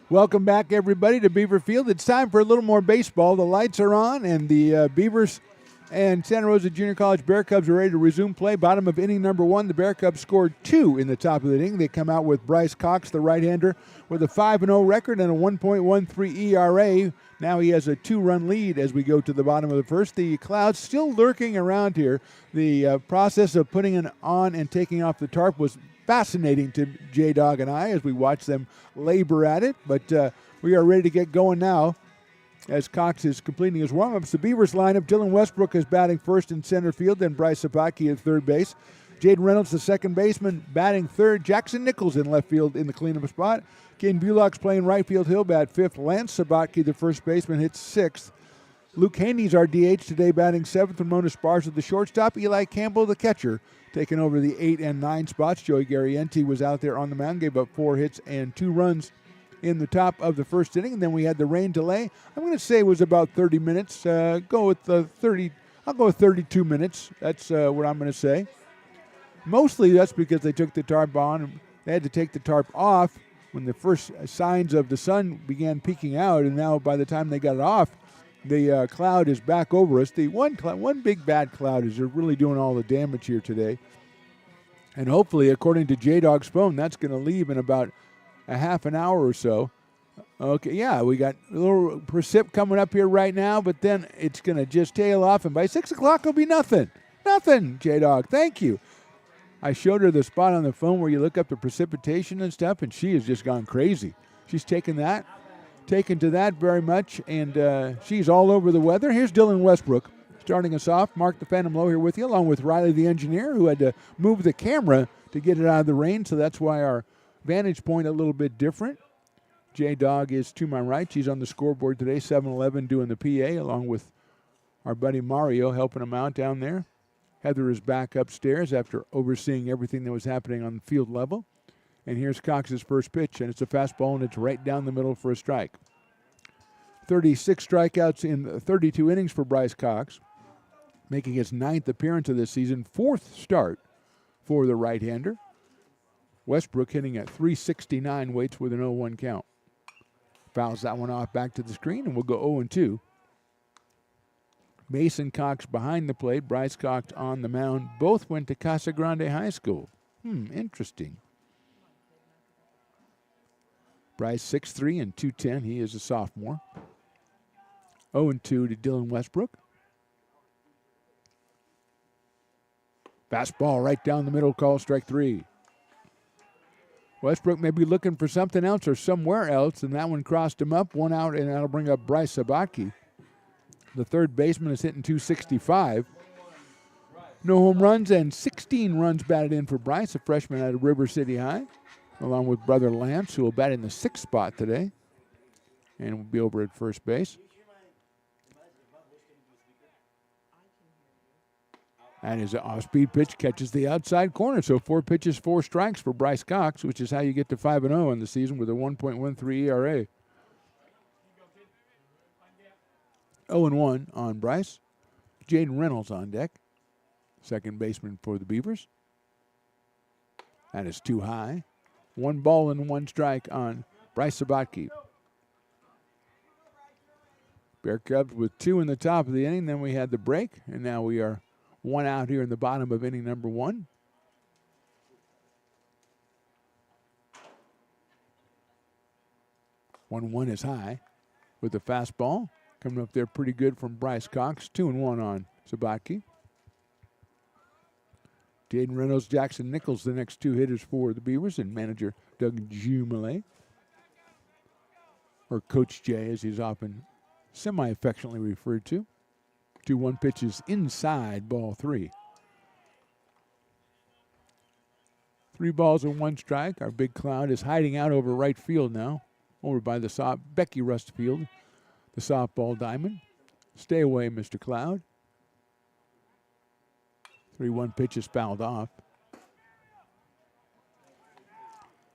Welcome back, everybody, to Beaver Field. It's time for a little more baseball. The lights are on, and the Beavers and Santa Rosa Junior College Bear Cubs are ready to resume play. Bottom of inning number 1, the Bear Cubs scored 2 in the top of the inning. They come out with Bryce Cox, the right-hander, with a 5-0 record and a 1.13 ERA. Now he has a 2-run lead as we go to the bottom of the first. The Clouds still lurking around here. The process of putting it on and taking off the tarp was fascinating to J-Dog and I as we watch them labor at it. But we are ready to get going now as Cox is completing his warm-ups. The Beavers lineup, Dylan Westbrook is batting first in center field, then Bryce Sabaki at third base. Jaden Reynolds, the second baseman, batting third. Jackson Nichols in left field in the cleanup spot. Kane Bulock's playing right field. He'll bat fifth. Lance Sabaki, the first baseman, hits sixth. Luke Haney's our DH today, batting seventh. Ramona Esparza, the shortstop. Eli Campbell, the catcher, taking over the 8 and 9 spots. Joey Garrienti was out there on the mound, gave up 4 hits and 2 runs in the top of the first inning. And then we had the rain delay. I'm going to say it was about 30 minutes. Go with 30. I'll go with 32 minutes. That's what I'm going to say. Mostly that's because they took the tarp on. They had to take the tarp off when the first signs of the sun began peeking out. And now by the time they got it off, the cloud is back over us. The one big bad cloud is really doing all the damage here today. And hopefully, according to J-Dog's phone, that's going to leave in about a half an hour or so. Okay, yeah, we got a little precip coming up here right now, but then it's going to just tail off, and by 6 o'clock it'll be nothing. Nothing, J-Dog. Thank you. I showed her the spot on the phone where you look up the precipitation and stuff, and she has just gone crazy. She's taken to that very much, and she's all over the weather. Here's Dylan Westbrook starting us off. Mark the Phantom Low here with you, along with Riley the engineer, who had to move the camera to get it out of the rain, so that's why our vantage point a little bit different. J-Dog is to my right. She's on the scoreboard today, 7-11 doing the PA, along with our buddy Mario helping him out down there. Heather is back upstairs after overseeing everything that was happening on the field level. And here's Cox's first pitch, and it's a fastball, and it's right down the middle for a strike. 36 strikeouts in 32 innings for Bryce Cox, making his 9th appearance of this season, 4th start for the right-hander. Westbrook hitting at .369, waits with an 0-1 count. Fouls that one off back to the screen, and we'll go 0-2. Mason Cox behind the plate, Bryce Cox on the mound. Both went to Casa Grande High School. Interesting. Bryce 6'3" and 210. He is a sophomore. 0-2 to Dylan Westbrook. Fastball right down the middle, call strike 3. Westbrook may be looking for something else or somewhere else, and that one crossed him up. 1 out, and that'll bring up Bryce Sabaki. The third baseman is hitting .265. No home runs and 16 runs batted in for Bryce, a freshman out of River City High, along with brother Lance, who will bat in the 6th spot today and will be over at first base. And his off-speed pitch catches the outside corner. So 4 pitches, 4 strikes for Bryce Cox, which is how you get to 5-0 in the season with a 1.13 ERA. 0-1 on Bryce. Jaden Reynolds on deck, second baseman for the Beavers. That is too high. 1 ball and 1 strike on Bryce Sabaki. Bear Cubs with 2 in the top of the inning. Then we had the break, and now we are 1 out here in the bottom of inning number 1. One is high with the fastball. Coming up there pretty good from Bryce Cox. 2-1 on Sabaki. Jaden Reynolds, Jackson Nichols, the next 2 hitters for the Beavers, and manager Doug Jumale, or Coach J, as he's often semi-affectionately referred to. 2-1 pitches inside, ball 3. 3 balls and 1 strike. Our big cloud is hiding out over right field now, over by the Becky Rustfield, the softball diamond. Stay away, Mr. Cloud. 3-1 pitch is fouled off.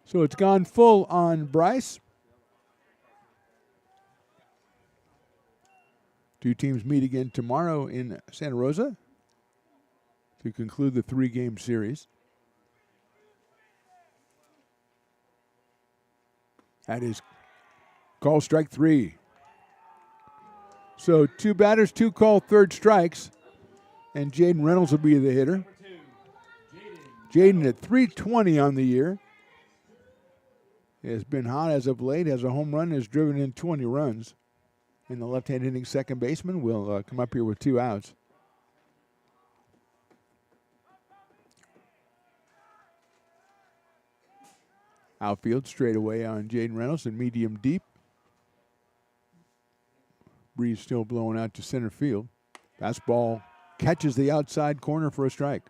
So it's gone full on Bryce. 2 teams meet again tomorrow in Santa Rosa to conclude the 3-game series. That is Call strike 3. So 2 batters, 2 called third strikes. And Jaden Reynolds will be the hitter. Jaden at 320 on the year. Has been hot as of late. Has a home run. Has driven in 20 runs. And the left-hand hitting second baseman will come up here with 2 outs. Outfield straight away on Jaden Reynolds and medium deep. Breeze still blowing out to center field. Fastball catches the outside corner for a strike.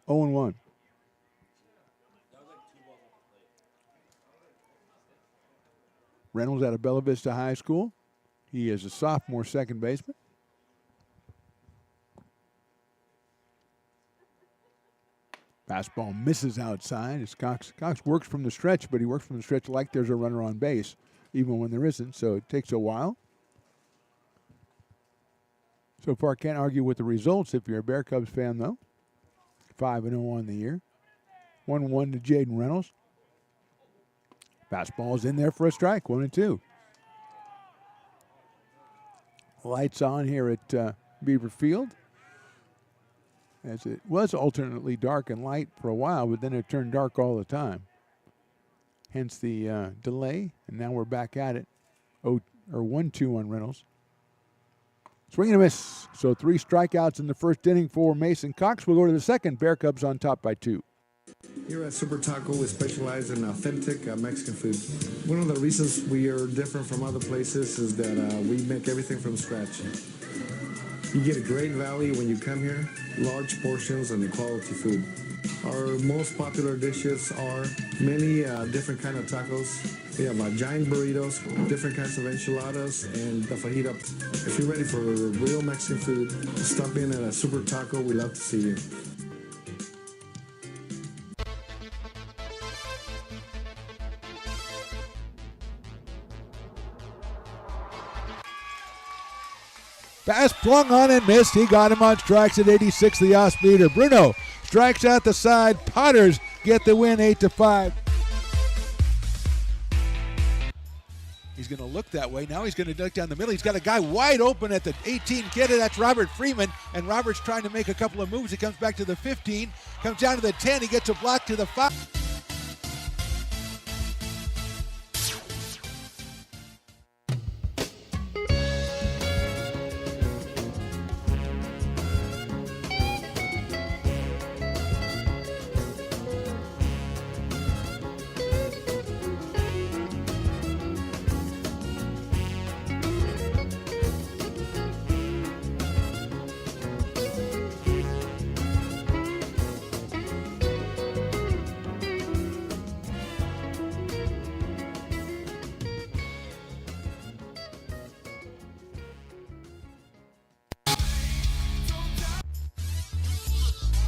0-1. Reynolds out of Bella Vista High School. He is a sophomore second baseman. Fastball misses outside. As Cox works from the stretch, but he works from the stretch like there's a runner on base, even when there isn't, so it takes a while. So far, can't argue with the results if you're a Bear Cubs fan, though. 5-0 on the year. 1-1 to Jaden Reynolds. Fastball's in there for a strike, 1-2. Lights on here at Beaver Field. As it was alternately dark and light for a while, but then it turned dark all the time. Hence the delay, and now we're back at it. 1-2 on Reynolds. Swing and a miss. So 3 strikeouts in the first inning for Mason Cox. We'll go to the second. Bear Cubs on top by 2. Here at Super Taco, we specialize in authentic Mexican food. One of the reasons we are different from other places is that we make everything from scratch. You get a great value when you come here, large portions and quality food. Our most popular dishes are many different kind of tacos. We have giant burritos, different kinds of enchiladas, and the fajita. If you're ready for real Mexican food, stop in at a Super Taco. We'd love to see you. Pass flung on and missed. He got him on strikes at 86, the off-speeder. Bruno strikes out the side. Potters get the win 8-5. He's going to look that way. Now he's going to look down the middle. He's got a guy wide open at the 18 kid, and that's Robert Freeman. And Robert's trying to make a couple of moves. He comes back to the 15, comes down to the 10. He gets a block to the 5.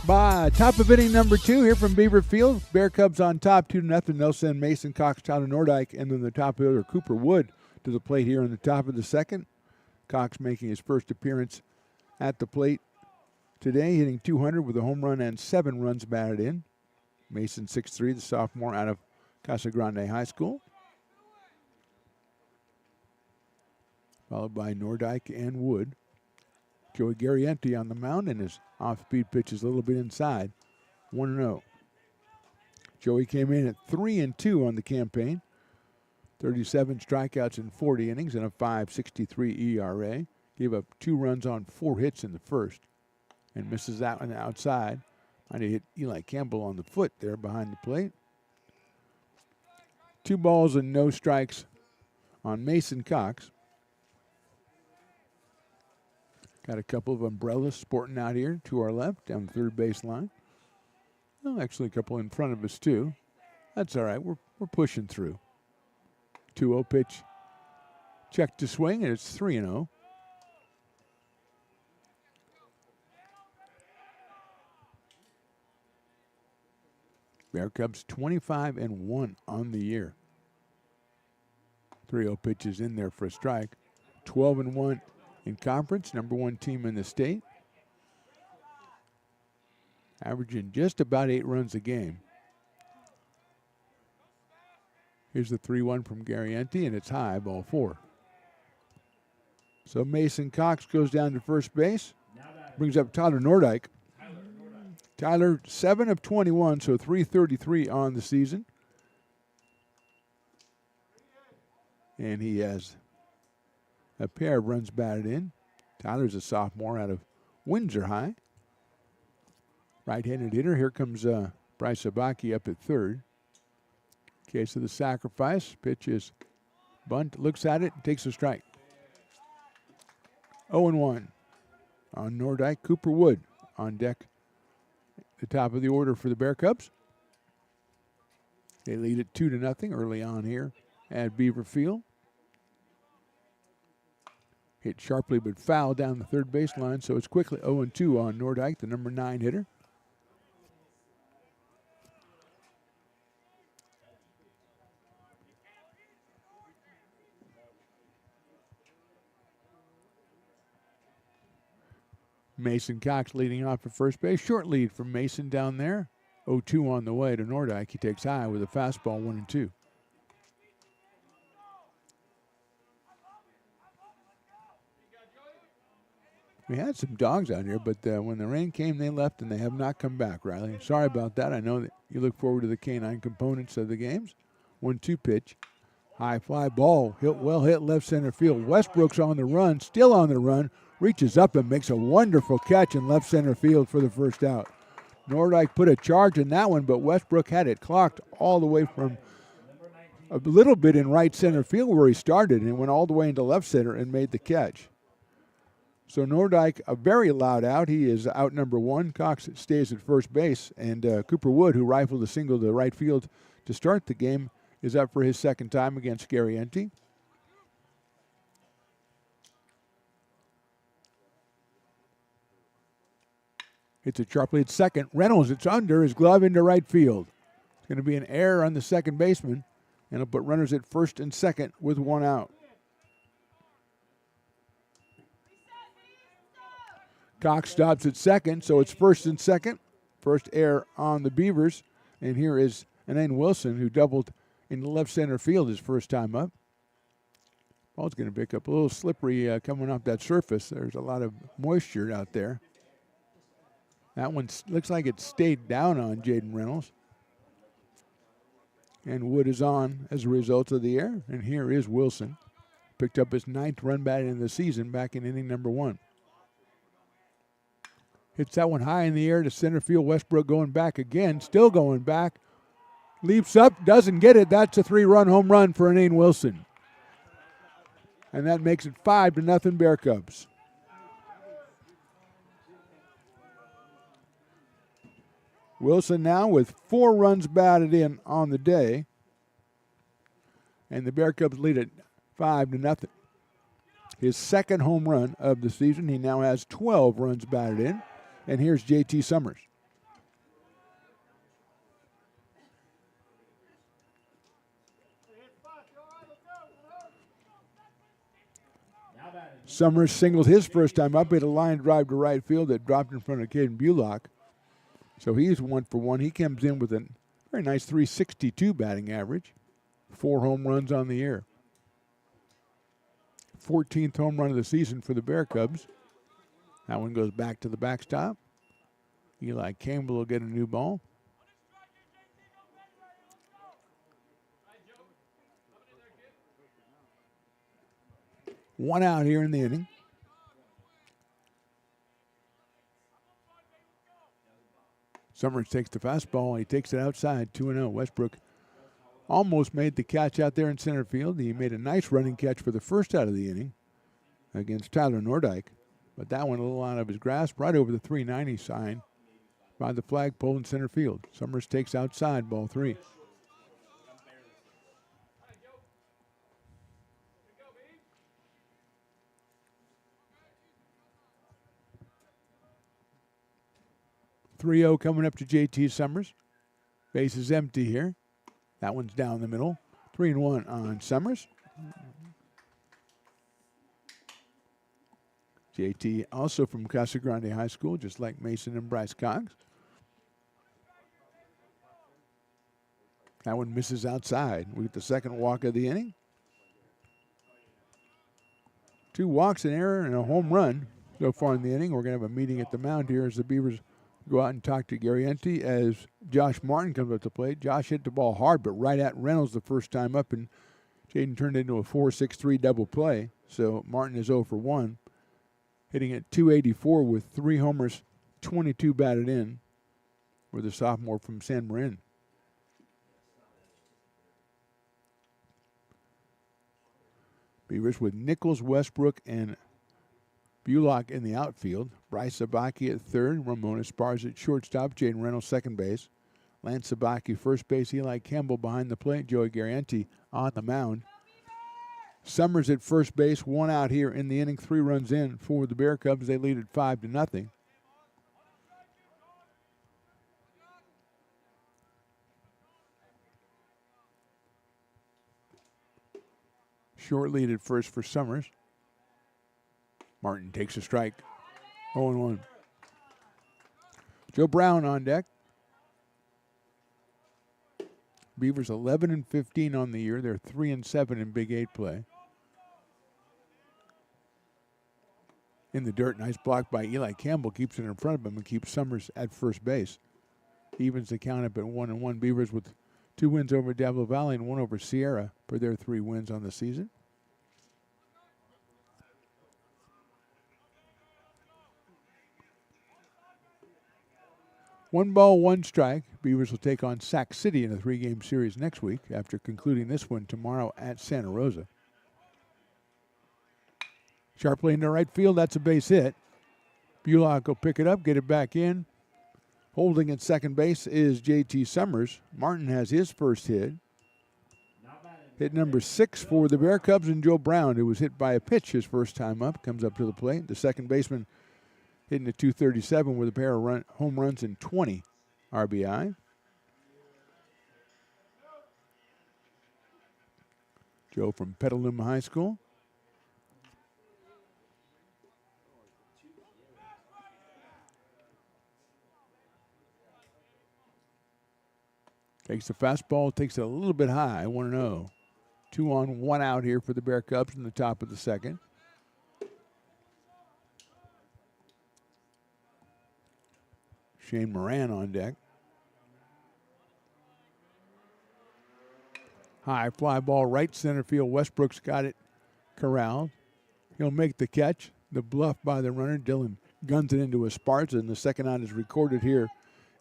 By top of inning number 2 here from Beaver Field. Bear Cubs on top 2-0. They'll send Mason Cox, Tyler Nordyke, and then the top fielder Cooper Wood to the plate here in the top of the second. Cox making his first appearance at the plate today, hitting 200 with a home run and 7 runs batted in. Mason 6'3", the sophomore out of Casa Grande High School. Followed by Nordyke and Wood. Joey Garrienti on the mound, and his off-speed pitch is a little bit inside. 1-0. Joey came in at 3-2 on the campaign. 37 strikeouts in 40 innings and a 5.63 ERA. Gave up 2 runs on 4 hits in the first, and misses that one outside. Might have hit Eli Campbell on the foot there behind the plate. 2 balls and no strikes on Mason Cox. Got a couple of umbrellas sporting out here to our left down the third base line. Well, actually a couple in front of us too. That's all right. We're pushing through. 2-0 pitch. Check to swing, and it's 3-0. Bear Cubs 25-1 on the year. 3-0 pitch is in there for a strike. 12-1 in conference, number 1 team in the state. Averaging just about 8 runs a game. Here's the 3-1 from Garrienti, and it's high, ball 4. So Mason Cox goes down to first base, brings up Tyler Nordyke. Tyler, 7 of 21, so 333 on the season. And he has a pair of runs batted in. Tyler's a sophomore out of Windsor High. Right-handed hitter. Here comes Bryce Sabaki up at third. Case of the sacrifice. Pitch is bunt. Looks at it and takes a strike. 0-1 on Nordyke. Cooper Wood on deck. The top of the order for the Bear Cubs. They lead it 2-0 early on here at Beaver Field. Hit sharply but foul down the third baseline, so it's quickly 0-2 on Nordyke, the number 9 hitter. Mason Cox leading off at first base. Short lead from Mason down there. 0-2 on the way to Nordyke. He takes high with a fastball, 1-2. We had some dogs out here, but when the rain came, they left, and they have not come back, Riley. Sorry about that. I know that you look forward to the canine components of the games. 1-2 pitch. High fly ball. Well hit left center field. Westbrook's on the run, still on the run. Reaches up and makes a wonderful catch in left center field for the first out. Nordyke put a charge in that one, but Westbrook had it clocked all the way from a little bit in right center field where he started and went all the way into left center and made the catch. So Nordyke, a very loud out. He is out number 1. Cox stays at first base, and Cooper Wood, who rifled a single to right field to start the game, is up for his second time against Garrienti. Hits it sharply at second. Reynolds, it's under his glove into right field. It's going to be an error on the second baseman, and it'll put runners at first and second with 1 out. Cox stops at second, so it's first and second. First error on the Beavers. And here is Anane Wilson, who doubled in the left center field his first time up. Ball's going to pick up a little slippery coming off that surface. There's a lot of moisture out there. That one looks like it stayed down on Jaden Reynolds. And Wood is on as a result of the error. And here is Wilson. Picked up his 9th run batted in the season back in inning number 1. Hits that one high in the air to center field. Westbrook going back again, still going back. Leaps up, doesn't get it. That's a 3-run home run for Anane Wilson. And that makes it 5-0 Bear Cubs. Wilson now with 4 runs batted in on the day. And the Bear Cubs lead it 5-0. His second home run of the season. He now has 12 runs batted in. And here's J.T. Summers. Summers singled his first time up. He had a line drive to right field that dropped in front of Caden Bullock. So he's 1 for 1. He comes in with a very nice 362 batting average. 4 home runs on the year. 14th home run of the season for the Bear Cubs. That one goes back to the backstop. Eli Campbell will get a new ball. One out here in the inning. Summers takes the fastball. He takes it outside, 2-0. Westbrook almost made the catch out there in center field. He made a nice running catch for the first out of the inning against Tyler Nordyke. But that one a little out of his grasp, right over the 390 sign by the flagpole in center field. Summers takes outside, ball 3. .30 coming up to J.T. Summers. Base is empty here. That one's down the middle. 3-1 on Summers. J.T. also from Casa Grande High School, just like Mason and Bryce Cox. That one misses outside. We get the second walk of the inning. 2 walks, an error, and a home run so far in the inning. We're going to have a meeting at the mound here as the Beavers go out and talk to Garrienti as Josh Martin comes up to plate. Josh hit the ball hard, but right at Reynolds the first time up, and Jaden turned it into a 4-6-3 double play. So Martin is 0 for 1, hitting at .284 with 3 homers, 22 batted in for the sophomore from San Marin. Beavers with Nichols, Westbrook, and Bullock in the outfield. Bryce Sabaki at third. Ramon Esparza at shortstop. Jaden Reynolds second base. Lance Sabaki first base. Eli Campbell behind the plate. Joey Garrienti on the mound. Summers at first base. 1 out here in the inning. 3 runs in for the Bear Cubs. They lead at 5-0. Short lead at first for Summers. Martin takes a strike. 0-1. Joe Brown on deck. Beavers 11-15 on the year. They're 3-7 in Big 8 play. In the dirt, nice block by Eli Campbell. Keeps it in front of him and keeps Summers at first base. Evens the count up at 1-1. Beavers with 2 wins over Diablo Valley and 1 over Sierra for their 3 wins on the season. One ball, 1 strike. Beavers will take on Sac City in a 3-game series next week after concluding this one tomorrow at Santa Rosa. Sharply into right field. That's a base hit. Bullock will pick it up, get it back in. Holding at second base is J.T. Summers. Martin has his first hit. Hit number 6 for the Bear Cubs, and Joe Brown, who was hit by a pitch his first time up, comes up to the plate. The second baseman hitting a .237 with a pair of home runs and 20 RBI. Joe from Petaluma High School. Takes the fastball, takes it a little bit high, 1-0. 2 on, 1 out here for the Bear Cubs in the top of the second. Shane Moran on deck. High fly ball, right center field. Westbrook's got it corralled. He'll make the catch. The bluff by the runner. Dylan guns it into Esparza, and the second out is recorded here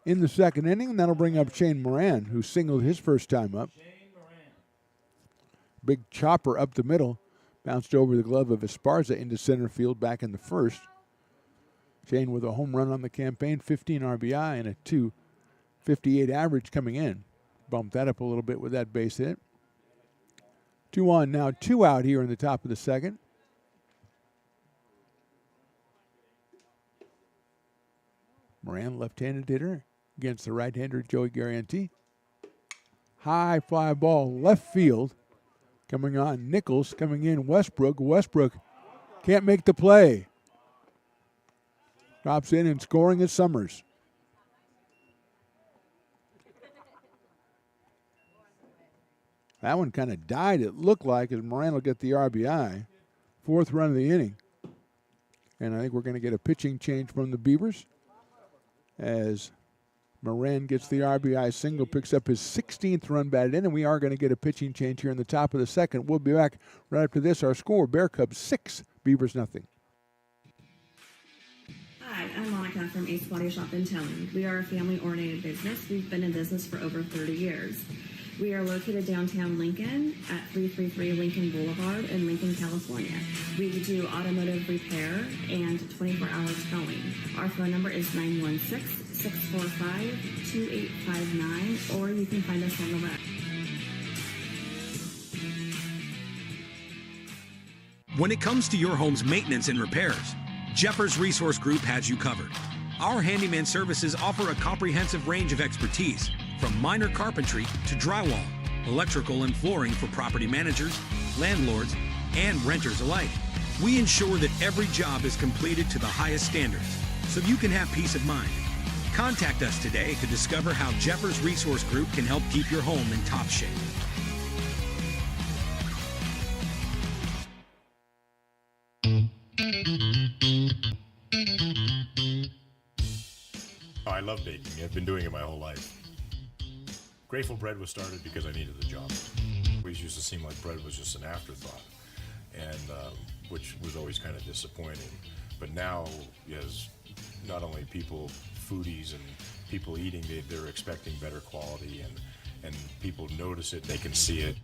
in the second inning, and that'll bring up Shane Moran, who singled his first time up. Big chopper up the middle. Bounced over the glove of Esparza into center field back in the first. Shane with a home run on the campaign, 15 RBI and a .258 average coming in. Bumped that up a little bit with that base hit. 2 on now, 2 out here in the top of the second. Moran, left-handed hitter against the right-hander Joey Garrienti. High fly ball, left field. Coming on, Nichols. Coming in, Westbrook. Westbrook can't make the play. Drops in and scoring is Summers. That one kind of died, it looked like, as Moran will get the RBI. 4th run of the inning. And I think we're going to get a pitching change from the Beavers as Moran gets the RBI single, picks up his 16th run batted in, and we are going to get a pitching change here in the top of the second. We'll be back right after this. Our score, Bear Cubs 6, Beavers nothing. Hi, I'm Monica from Ace Body Shop in Towne. We are a family-oriented business. We've been in business for over 30 years. We are located downtown Lincoln at 333 Lincoln Boulevard in Lincoln, California. We do automotive repair and 24-hour towing. Our phone number is 916-645-2859, or you can find us on the web. When it comes to your home's maintenance and repairs, Jeffers Resource Group has you covered. Our handyman services offer a comprehensive range of expertise, from minor carpentry to drywall, electrical and flooring for property managers, landlords, and renters alike. We ensure that every job is completed to the highest standards, so you can have peace of mind. Contact us today to discover how Jeffers Resource Group can help keep your home in top shape. I love baking. I've been doing it my whole life. Grateful Bread was started because I needed the job. It always used to seem like bread was just an afterthought, and which was always kind of disappointing. But now, as not only people, foodies and people eating, they're expecting better quality, and people notice it, they can see it.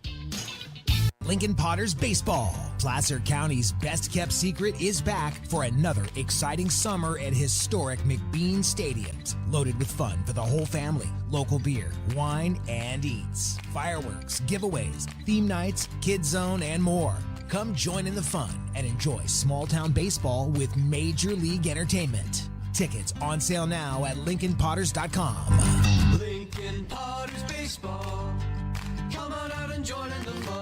Lincoln Potters Baseball. Placer County's best-kept secret is back for another exciting summer at historic McBean Stadiums. Loaded with fun for the whole family, local beer, wine, and eats. Fireworks, giveaways, theme nights, kids zone, and more. Come join in the fun and enjoy small-town baseball with Major League Entertainment. Tickets on sale now at LincolnPotters.com. Lincoln Potters Baseball. Come on out and join in the fun.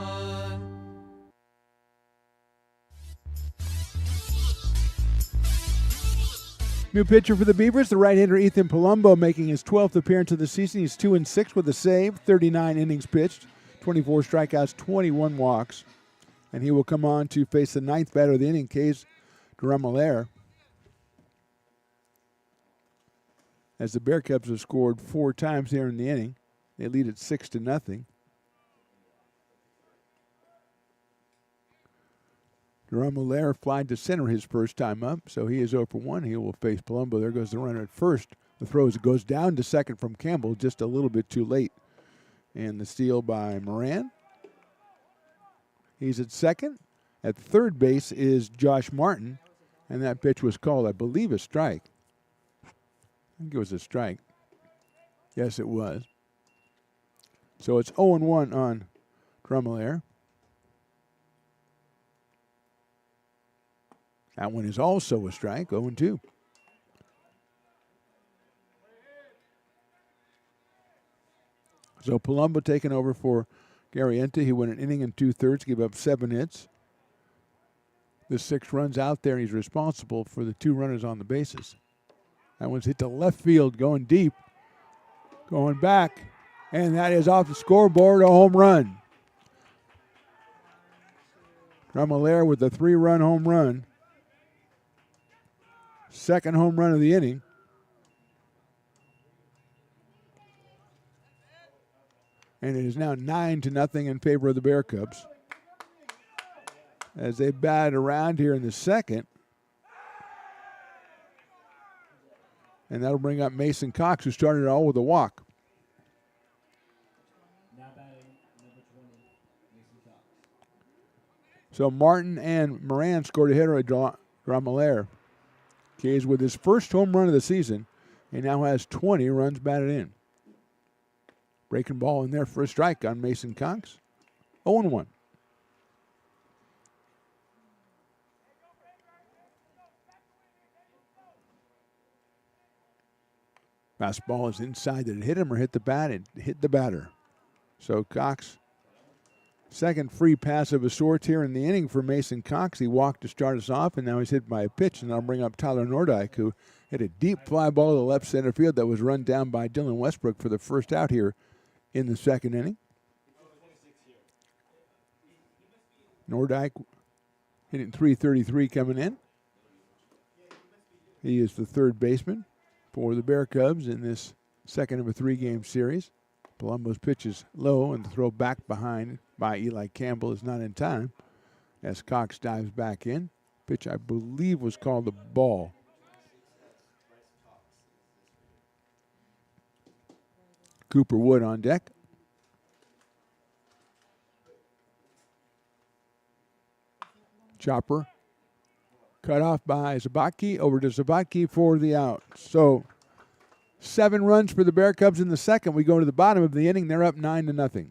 New pitcher for the Beavers, the right-hander Ethan Palumbo, making his 12th appearance of the season. He's 2-6 with a save, 39 innings pitched, 24 strikeouts, 21 walks. And he will come on to face the ninth batter of the inning, Kays Drummelair. As the Bear Cubs have scored 4 times here in the inning. They lead it 6-0. Drummelair flied to center his first time up, so he is 0 for 1. He will face Palumbo. There goes the runner at first. The throw goes down to second from Campbell, just a little bit too late. And the steal by Moran. He's at second. At third base is Josh Martin, and that pitch was called, I believe, a strike. I think it was a strike. Yes, it was. So it's 0-1 on Drummelair. That one is also a strike, 0-2. So Palumbo taking over for Garrienta. He went an inning and 2/3, gave up 7 hits. The 6 runs out there, and he's responsible for the 2 runners on the bases. That one's hit to left field, going deep, going back, and that is off the scoreboard, a home run. Drummelair with a 3-run home run. Second home run of the inning. And it is now 9-0 in favor of the Bear Cubs. As they bat around here in the second. And that'll bring up Mason Cox, who started it all with a walk. Now batting number 20, Mason Cox. So Martin and Moran scored a hitter at Drummelair. Kays with his first home run of the season. He now has 20 runs batted in. Breaking ball in there for a strike on Mason Cox. 0-1. Fastball is inside. Did it hit him or hit the bat? It hit the batter. So Cox, second free pass of a sort here in the inning for Mason Cox. He walked to start us off, and now he's hit by a pitch. And I'll bring up Tyler Nordyke, who hit a deep fly ball to the left center field that was run down by Dylan Westbrook for the first out here in the second inning. Nordyke hitting .333 coming in. He is the third baseman for the Bear Cubs in this second of a 3-game series. Palumbo's pitch is low, and the throw back behind by Eli Campbell is not in time as Cox dives back in. Pitch, I believe, was called a ball. Cooper Wood on deck. Chopper cut off by Zabotke, over to Zabotke for the out. So 7 runs for the Bear Cubs in the second. We go to the bottom of the inning. They're up 9-0.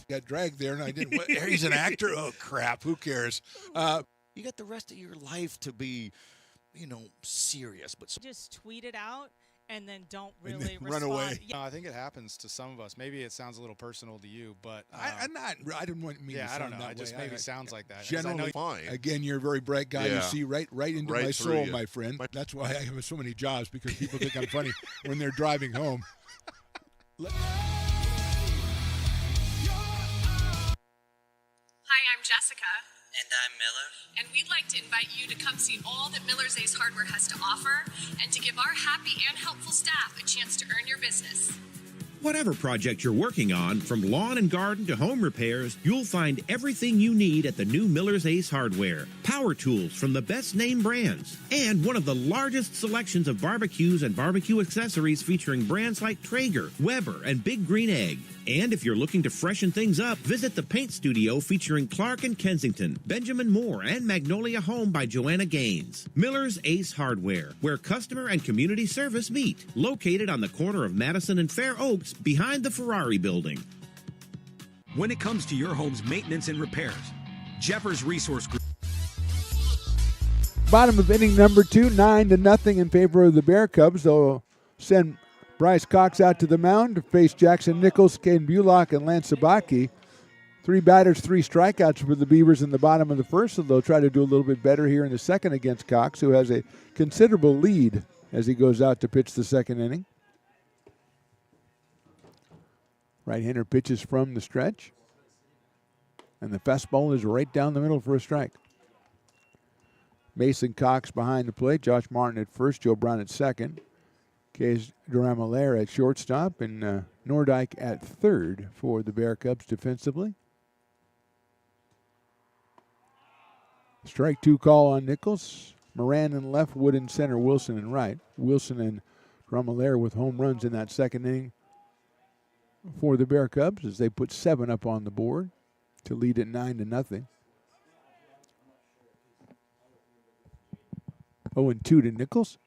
Got dragged there, and I didn't. What, he's an actor? Oh, crap. Who cares? You got the rest of your life to be, serious. But just tweet it out and then don't And really then run respond. away. Yeah. I think it happens to some of us. Maybe it sounds a little personal to you, but I didn't want me to yeah, I sound don't know. that It just way. maybe I- sounds like that. 'Cause Generally, Fine. again, you're a very bright guy. You Yeah. see right into Right my through soul, you. my friend. That's why I have so many jobs, because people think I'm funny when they're driving home. Hi, I'm Jessica, And I'm Miller. and we'd like to invite you to come see all that Miller's Ace Hardware has to offer and to give our happy and helpful staff a chance to earn your business. Whatever project you're working on, from lawn and garden to home repairs, you'll find everything you need at the new Miller's Ace Hardware. Power tools from the best name brands, and one of the largest selections of barbecues and barbecue accessories featuring brands like Traeger, Weber, and Big Green Egg. And if you're looking to freshen things up, visit the paint studio featuring Clark and Kensington, Benjamin Moore, and Magnolia Home by Joanna Gaines. Miller's Ace Hardware, where customer and community service meet. Located on the corner of Madison and Fair Oaks, behind the Ferrari building. When it comes to your home's maintenance and repairs, Jeffers Resource Group. Bottom of inning number 2, 9-0 in favor of the Bear Cubs. They'll send Bryce Cox out to the mound to face Jackson Nichols, Caden Bullock, and Lance Sabaki. 3 batters, 3 strikeouts for the Beavers in the bottom of the first, so they'll try to do a little bit better here in the second against Cox, who has a considerable lead as he goes out to pitch the second inning. Right-hander pitches from the stretch, and the fastball is right down the middle for a strike. Mason Cox behind the plate, Josh Martin at first, Joe Brown at second. Case Duramalaire at shortstop, and Nordyke at third for the Bear Cubs defensively. Strike 2 call on Nichols. Moran in left, Wood in center, Wilson in right. Wilson and Duramalaire with home runs in that second inning for the Bear Cubs as they put 7 up on the board to lead at 9-0. 0-2 to Nichols.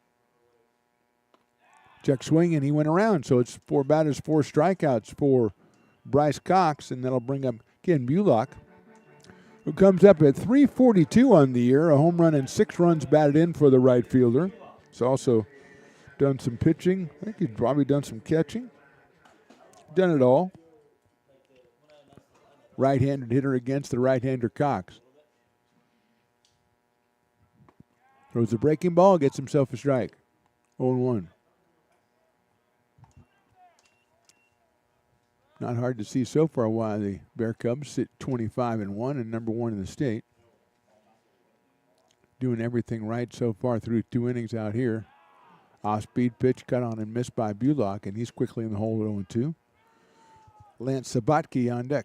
Check swing, and he went around. So it's 4 batters, 4 strikeouts for Bryce Cox, and that'll bring up Ken Bullock, who comes up at .342 on the year, a home run and 6 runs batted in for the right fielder. He's also done some pitching. I think he's probably done some catching. Done it all. Right-handed hitter against the right-hander Cox. Throws a breaking ball, gets himself a strike. 0-1. Not hard to see so far why the Bear Cubs sit 25-1 and number 1 in the state. Doing everything right so far through 2 innings out here. Off-speed pitch cut on and missed by Bullock, and he's quickly in the hole at 0-2. Lance Sabatke on deck.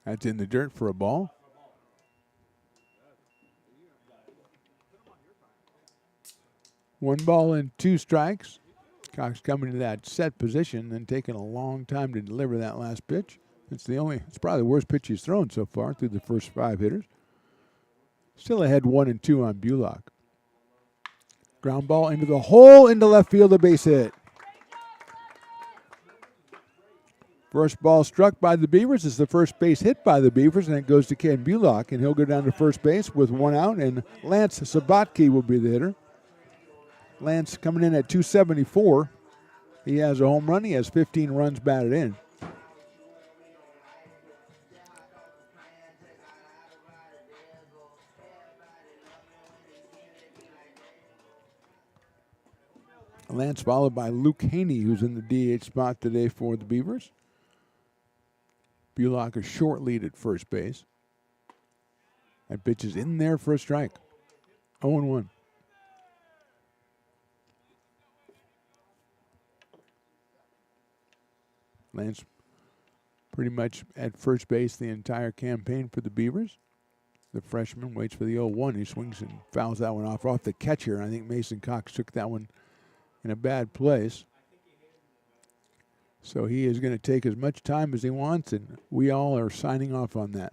That's in the dirt for a ball. One ball and 2 strikes. Cox coming to that set position, then taking a long time to deliver that last pitch. It's probably the worst pitch he's thrown so far through the first 5 hitters. Still ahead 1-2 on Bullock. Ground ball into the hole, into left field, a base hit. First ball struck by the Beavers is the first base hit by the Beavers, and it goes to Ken Bullock, and he'll go down to first base with 1 out, and Lance Sabatke will be the hitter. Lance coming in at .274. He has a home run. He has 15 runs batted in. Lance followed by Luke Haney, who's in the DH spot today for the Beavers. Bullock a short lead at first base. That pitch is in there for a strike. 0-1. Lance pretty much at first base the entire campaign for the Beavers. The freshman waits for the 0-1. He swings and fouls that one off the catcher. I think Mason Cox took that one in a bad place. So he is going to take as much time as he wants, and we all are signing off on that.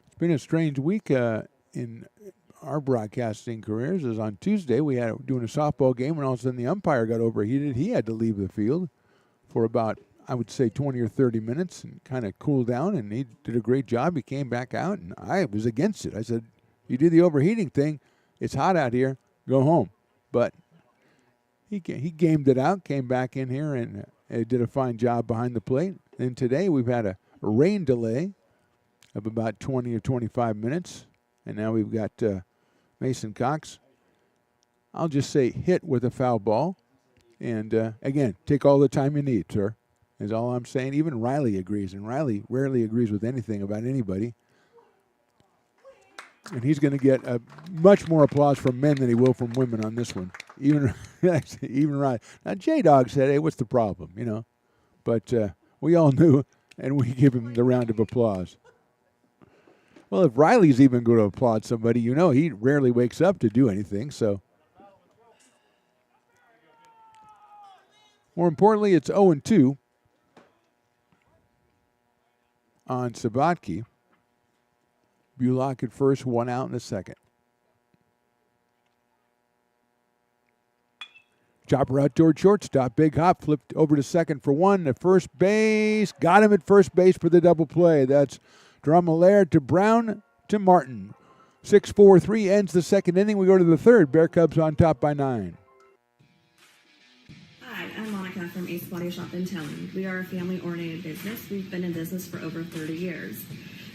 It's been a strange week in our broadcasting careers. As on Tuesday, we had doing a softball game, and all of a sudden the umpire got overheated. He had to leave the field for about, I would say, 20 or 30 minutes and kind of cool down, and he did a great job. He came back out, and I was against it. I said, you do the overheating thing. It's hot out here. Go home. But he gamed it out, came back in here, and did a fine job behind the plate. And today we've had a rain delay of about 20 or 25 minutes, and now we've got Mason Cox. I'll just say hit with a foul ball. And, again, take all the time you need, sir, is all I'm saying. Even Riley agrees, and Riley rarely agrees with anything about anybody. And he's going to get much more applause from men than he will from women on this one. Even Riley. Now, J-Dog said, hey, what's the problem, you know? But we all knew, and we give him the round of applause. Well, if Riley's even going to applaud somebody, you know he rarely wakes up to do anything, so. More importantly, it's 0-2 on Sabatke. Bullock at first, 1 out in the second. Chopper out toward shortstop. Big hop, flipped over to second for 1 to first base. Got him at first base for the double play. That's Drummelaire to Brown to Martin. 6-4-3 ends the second inning. We go to the third. Bear Cubs on top by 9. Hi, I'm Monica from Ace Body Shop in Telling. We are a family-oriented business. We've been in business for over 30 years.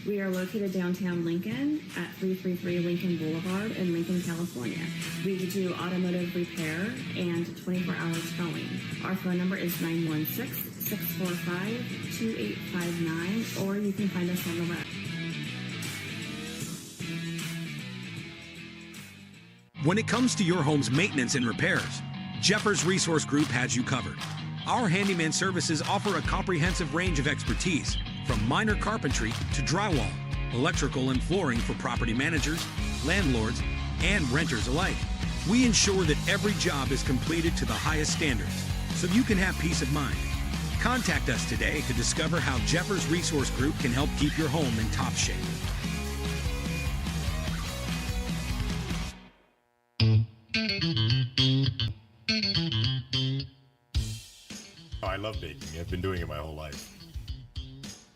We are located downtown Lincoln at 333 Lincoln Boulevard in Lincoln, California. We do automotive repair and 24-hour towing. Our phone number is 916-645-2859, or you can find us on the web. When it comes to your home's maintenance and repairs, Jeffers Resource Group has you covered. Our handyman services offer a comprehensive range of expertise, from minor carpentry to drywall, electrical and flooring for property managers, landlords, and renters alike. We ensure that every job is completed to the highest standards, so you can have peace of mind. Contact us today to discover how Jeffers Resource Group can help keep your home in top shape. I love baking. I've been doing it my whole life.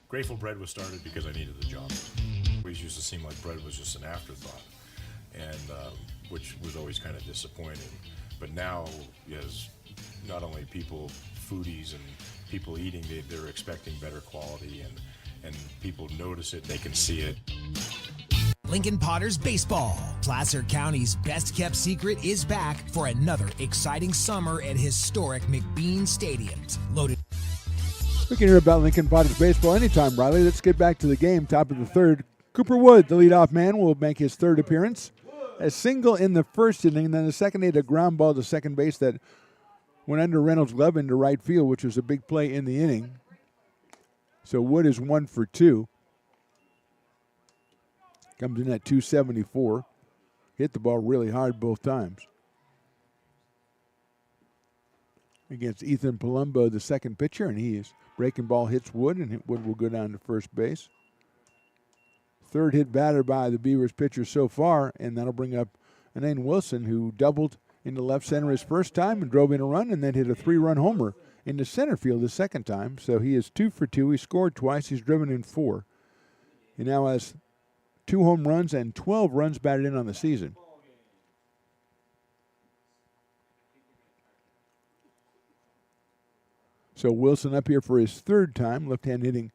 Grateful Bread was started because I needed the job. It always used to seem like bread was just an afterthought, and which was always kind of disappointing. But now, as not only people, foodies and people eating, they're expecting better quality, and people notice it, they can see it. Lincoln Potters Baseball. Placer County's best-kept secret is back for another exciting summer at historic McBean Stadiums. Loaded. We can hear about Lincoln Potters Baseball anytime, Riley. Let's get back to the game. Top of the third. Cooper Wood, the leadoff man, will make his third appearance. A single in the first inning, and then the second he had a ground ball to second base that went under Reynolds' glove into right field, which was a big play in the inning. So Wood is 1 for 2. Comes in at 274. Hit the ball really hard both times. Against Ethan Palumbo, the second pitcher, and he is breaking ball, hits Wood, and Wood will go down to first base. Third hit batter by the Beavers pitcher so far, and that'll bring up Anane Wilson, who doubled into left center his first time and drove in a run, and then hit a 3-run homer into center field the second time. So he is 2 for 2. He scored twice. He's driven in 4. He now has 2 home runs and 12 runs batted in on the season. So Wilson up here for his third time, left-hand hitting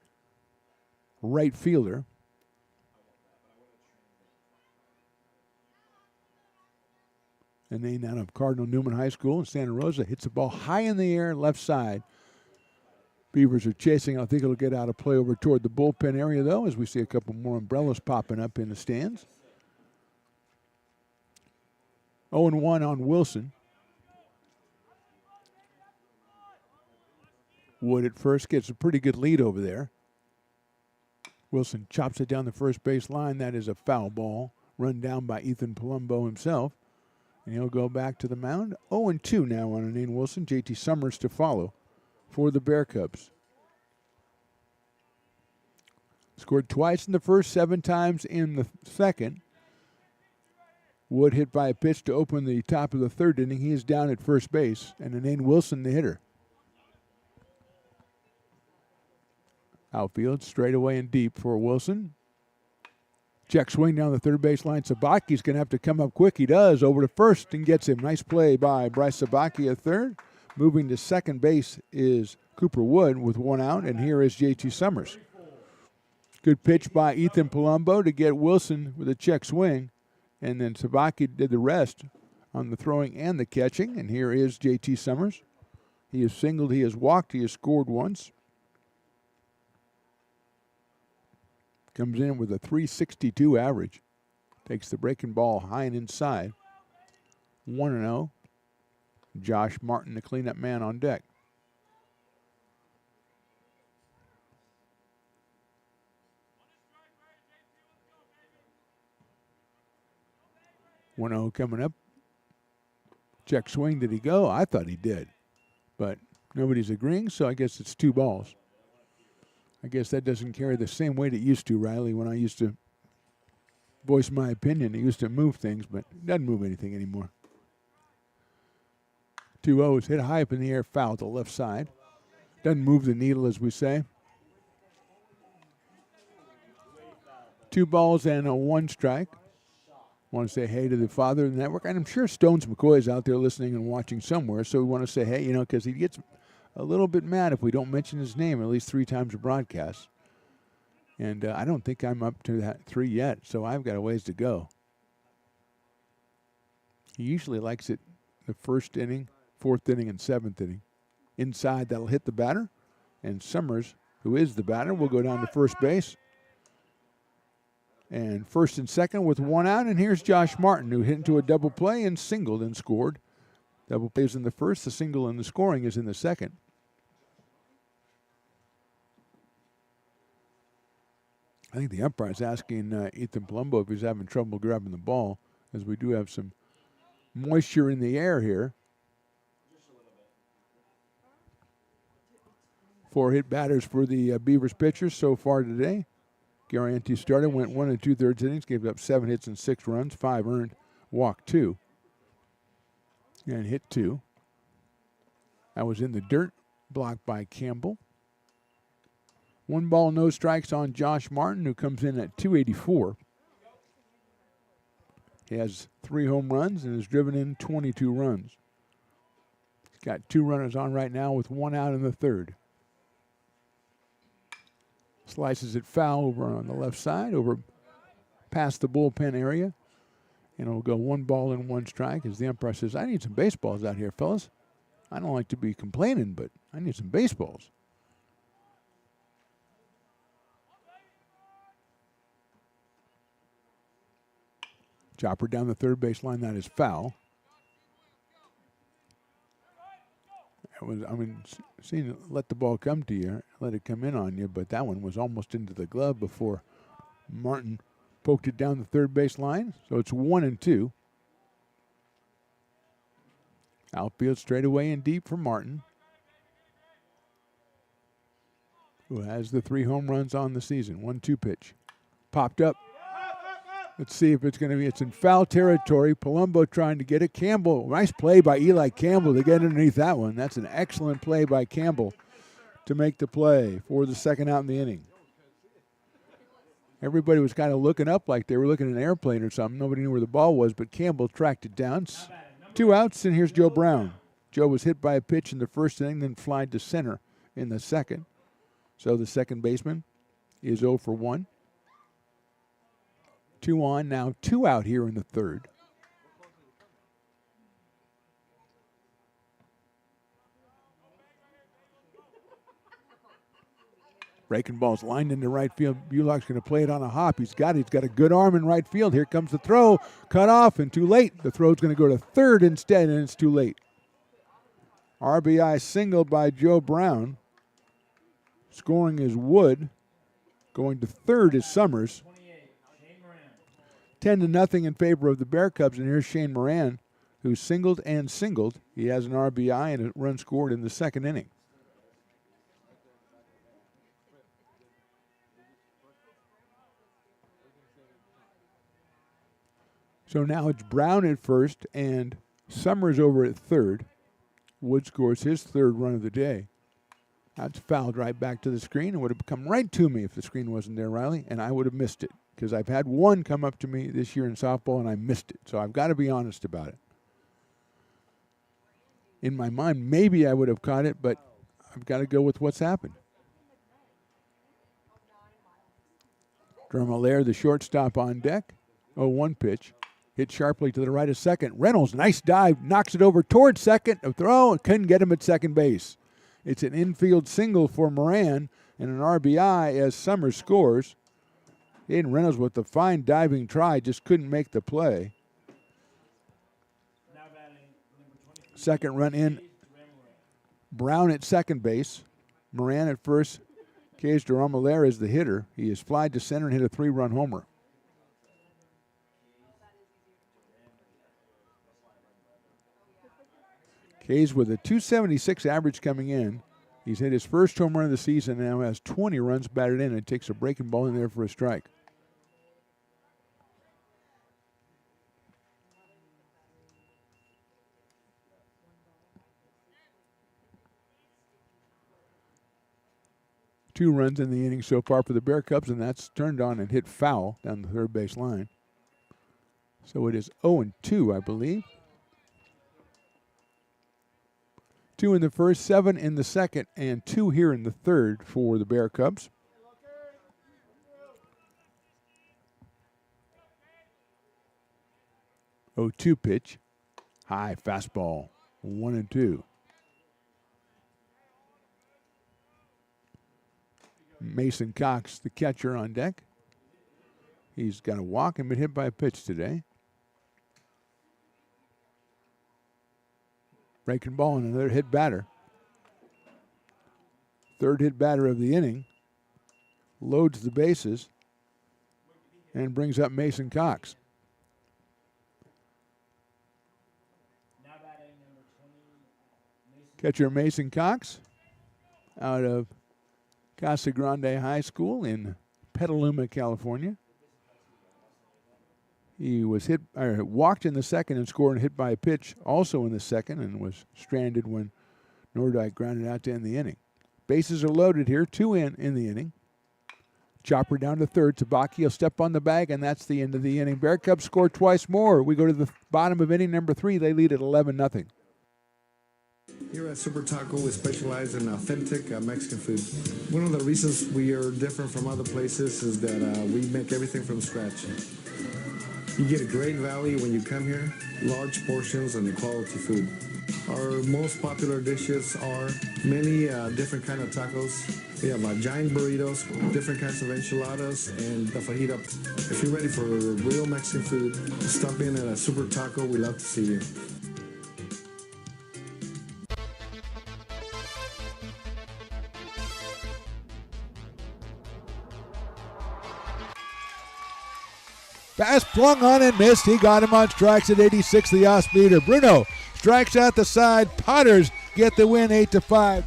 right fielder. And then out of Cardinal Newman High School in Santa Rosa, hits the ball high in the air, left side. Beavers are chasing. I think it'll get out of play over toward the bullpen area, though, as we see a couple more umbrellas popping up in the stands. 0-1 on Wilson. Wood at first gets a pretty good lead over there. Wilson chops it down the first base line. That is a foul ball, run down by Ethan Palumbo himself. And he'll go back to the mound. 0-2 now on Anane Wilson. JT Summers to follow for the Bear Cubs. Scored twice in the first, 7 times in the second. Wood hit by a pitch to open the top of the third inning. He is down at first base, and Anane Wilson the hitter. Outfield, straight away and deep for Wilson. Check swing down the third base line. Sabaki's going to have to come up quick. He does, over to first and gets him. Nice play by Bryce Sabaki at third. Moving to second base is Cooper Wood with 1 out, and here is JT Summers. Good pitch by Ethan Palumbo to get Wilson with a check swing, and then Sabaki did the rest on the throwing and the catching, and here is JT Summers. He has singled, he has walked, he has scored once. Comes in with a .362 average. Takes the breaking ball high and inside. 1-0. Josh Martin, the cleanup man, on deck. Coming up. Check swing. Did he go? I thought he did. But nobody's agreeing, so I guess it's 2 balls. I guess that doesn't carry the same weight it used to, Riley, when I used to voice my opinion. It used to move things, but it doesn't move anything anymore. 2-0 hit high up in the air, foul to the left side. Doesn't move the needle, as we say. 2 balls and a 1 strike. Want to say hey to the father of the network. And I'm sure Stones McCoy is out there listening and watching somewhere, so we want to say hey, because he gets a little bit mad if we don't mention his name at least 3 times a broadcast. And I don't think I'm up to that 3 yet, so I've got a ways to go. He usually likes it the first inning, 4th inning, and 7th inning. Inside, that'll hit the batter. And Summers, who is the batter, will go down to first base. And first and second with 1 out. And here's Josh Martin, who hit into a double play and singled and scored. Double plays in the first, the single and the scoring is in the second. I think the umpire is asking Ethan Palumbo if he's having trouble grabbing the ball, as we do have some moisture in the air here. 4 hit batters for the Beavers pitchers so far today. Garrienti started, went 1 2/3 innings, gave up 7 hits and 6 runs, 5 earned, walked 2. And hit 2. That was in the dirt, blocked by Campbell. 1 ball, no strikes on Josh Martin, who comes in at .284. He has 3 home runs and has driven in 22 runs. He's got 2 runners on right now with 1 out in the third. Slices it foul over on the left side, over past the bullpen area. And it'll go 1 ball and 1 strike as the umpire says, I need some baseballs out here, fellas. I don't like to be complaining, but I need some baseballs. Chopper down the third base line, that is foul. Let the ball come to you, let it come in on you, but that one was almost into the glove before Martin poked it down the third base line. So it's 1-2. Outfield straight away and deep for Martin, who has the 3 home runs on the season. 1-2 pitch. Popped up. Let's see if it's going to be. It's in foul territory. Palumbo trying to get it. Campbell, nice play by Eli Campbell to get underneath that one. That's an excellent play by Campbell to make the play for the second out in the inning. Everybody was kind of looking up like they were looking at an airplane or something. Nobody knew where the ball was, but Campbell tracked it down. 2 outs, and here's Joe Brown. Joe was hit by a pitch in the first inning, then flied to center in the second. So the second baseman is 0 for 1. 2 on, now 2 out here in the third. Breaking ball's lined into right field. Bullock's going to play it on a hop. He's got a good arm in right field. Here comes the throw. Cut off and too late. The throw's going to go to third instead, and it's too late. RBI single by Joe Brown. Scoring is Wood. Going to third is Summers. 10-0 in favor of the Bear Cubs, and here's Shane Moran, who singled and singled. He has an RBI and a run scored in the second inning. So now it's Brown at first and Summers over at third. Wood scores his third run of the day. That's fouled right back to the screen and would have come right to me if the screen wasn't there, Riley, and I would have missed it because I've had one come up to me this year in softball and I missed it. So I've got to be honest about it. In my mind, maybe I would have caught it, but I've got to go with what's happened. Drummelaire, the shortstop, on deck. 0-1 pitch. Hit sharply to the right of second. Reynolds, nice dive, knocks it over towards second. A throw, couldn't get him at second base. It's an infield single for Moran and an RBI as Summers scores. Aiden Reynolds with the fine diving try, just couldn't make the play. Second run in. Brown at second base. Moran at first. Cage Drummelaire is the hitter. He is flied to center and hit a 3-run homer. Kays with a 276 average coming in. He's hit his first home run of the season and now has 20 runs batted in and takes a breaking ball in there for a strike. Two runs in the inning so far for the Bear Cubs, and that's turned on and hit foul down the third base line. So it is 0-2, I believe. 2 in the first, 7 in the second, and 2 here in the third for the Bear Cubs. Oh, 2 pitch. High fastball. 1-2. Mason Cox, the catcher, on deck. He's got a walk and been hit by a pitch today. Breaking ball and another hit batter. Third hit batter of the inning. Loads the bases and brings up Mason Cox. Catcher Mason Cox out of Casa Grande High School in Petaluma, California. He was walked in the second and scored and hit by a pitch also in the second and was stranded when Nordyke grounded out to end the inning. Bases are loaded here, 2 in the inning. Chopper down to third. Tabaki will step on the bag, and that's the end of the inning. Bear Cubs score twice more. We go to the bottom of inning number 3. They lead at 11-0. Here at Super Taco, we specialize in authentic Mexican food. One of the reasons we are different from other places is that we make everything from scratch. You get a great value when you come here, large portions and quality food. Our most popular dishes are many different kind of tacos. We have giant burritos, different kinds of enchiladas, and the fajita. If you're ready for real Mexican food, stop in at a Super Taco. We'd love to see you. Pass flung on and missed. He got him on strikes at 86, the off-speeder. Bruno strikes out the side. Potters get the win 8-5.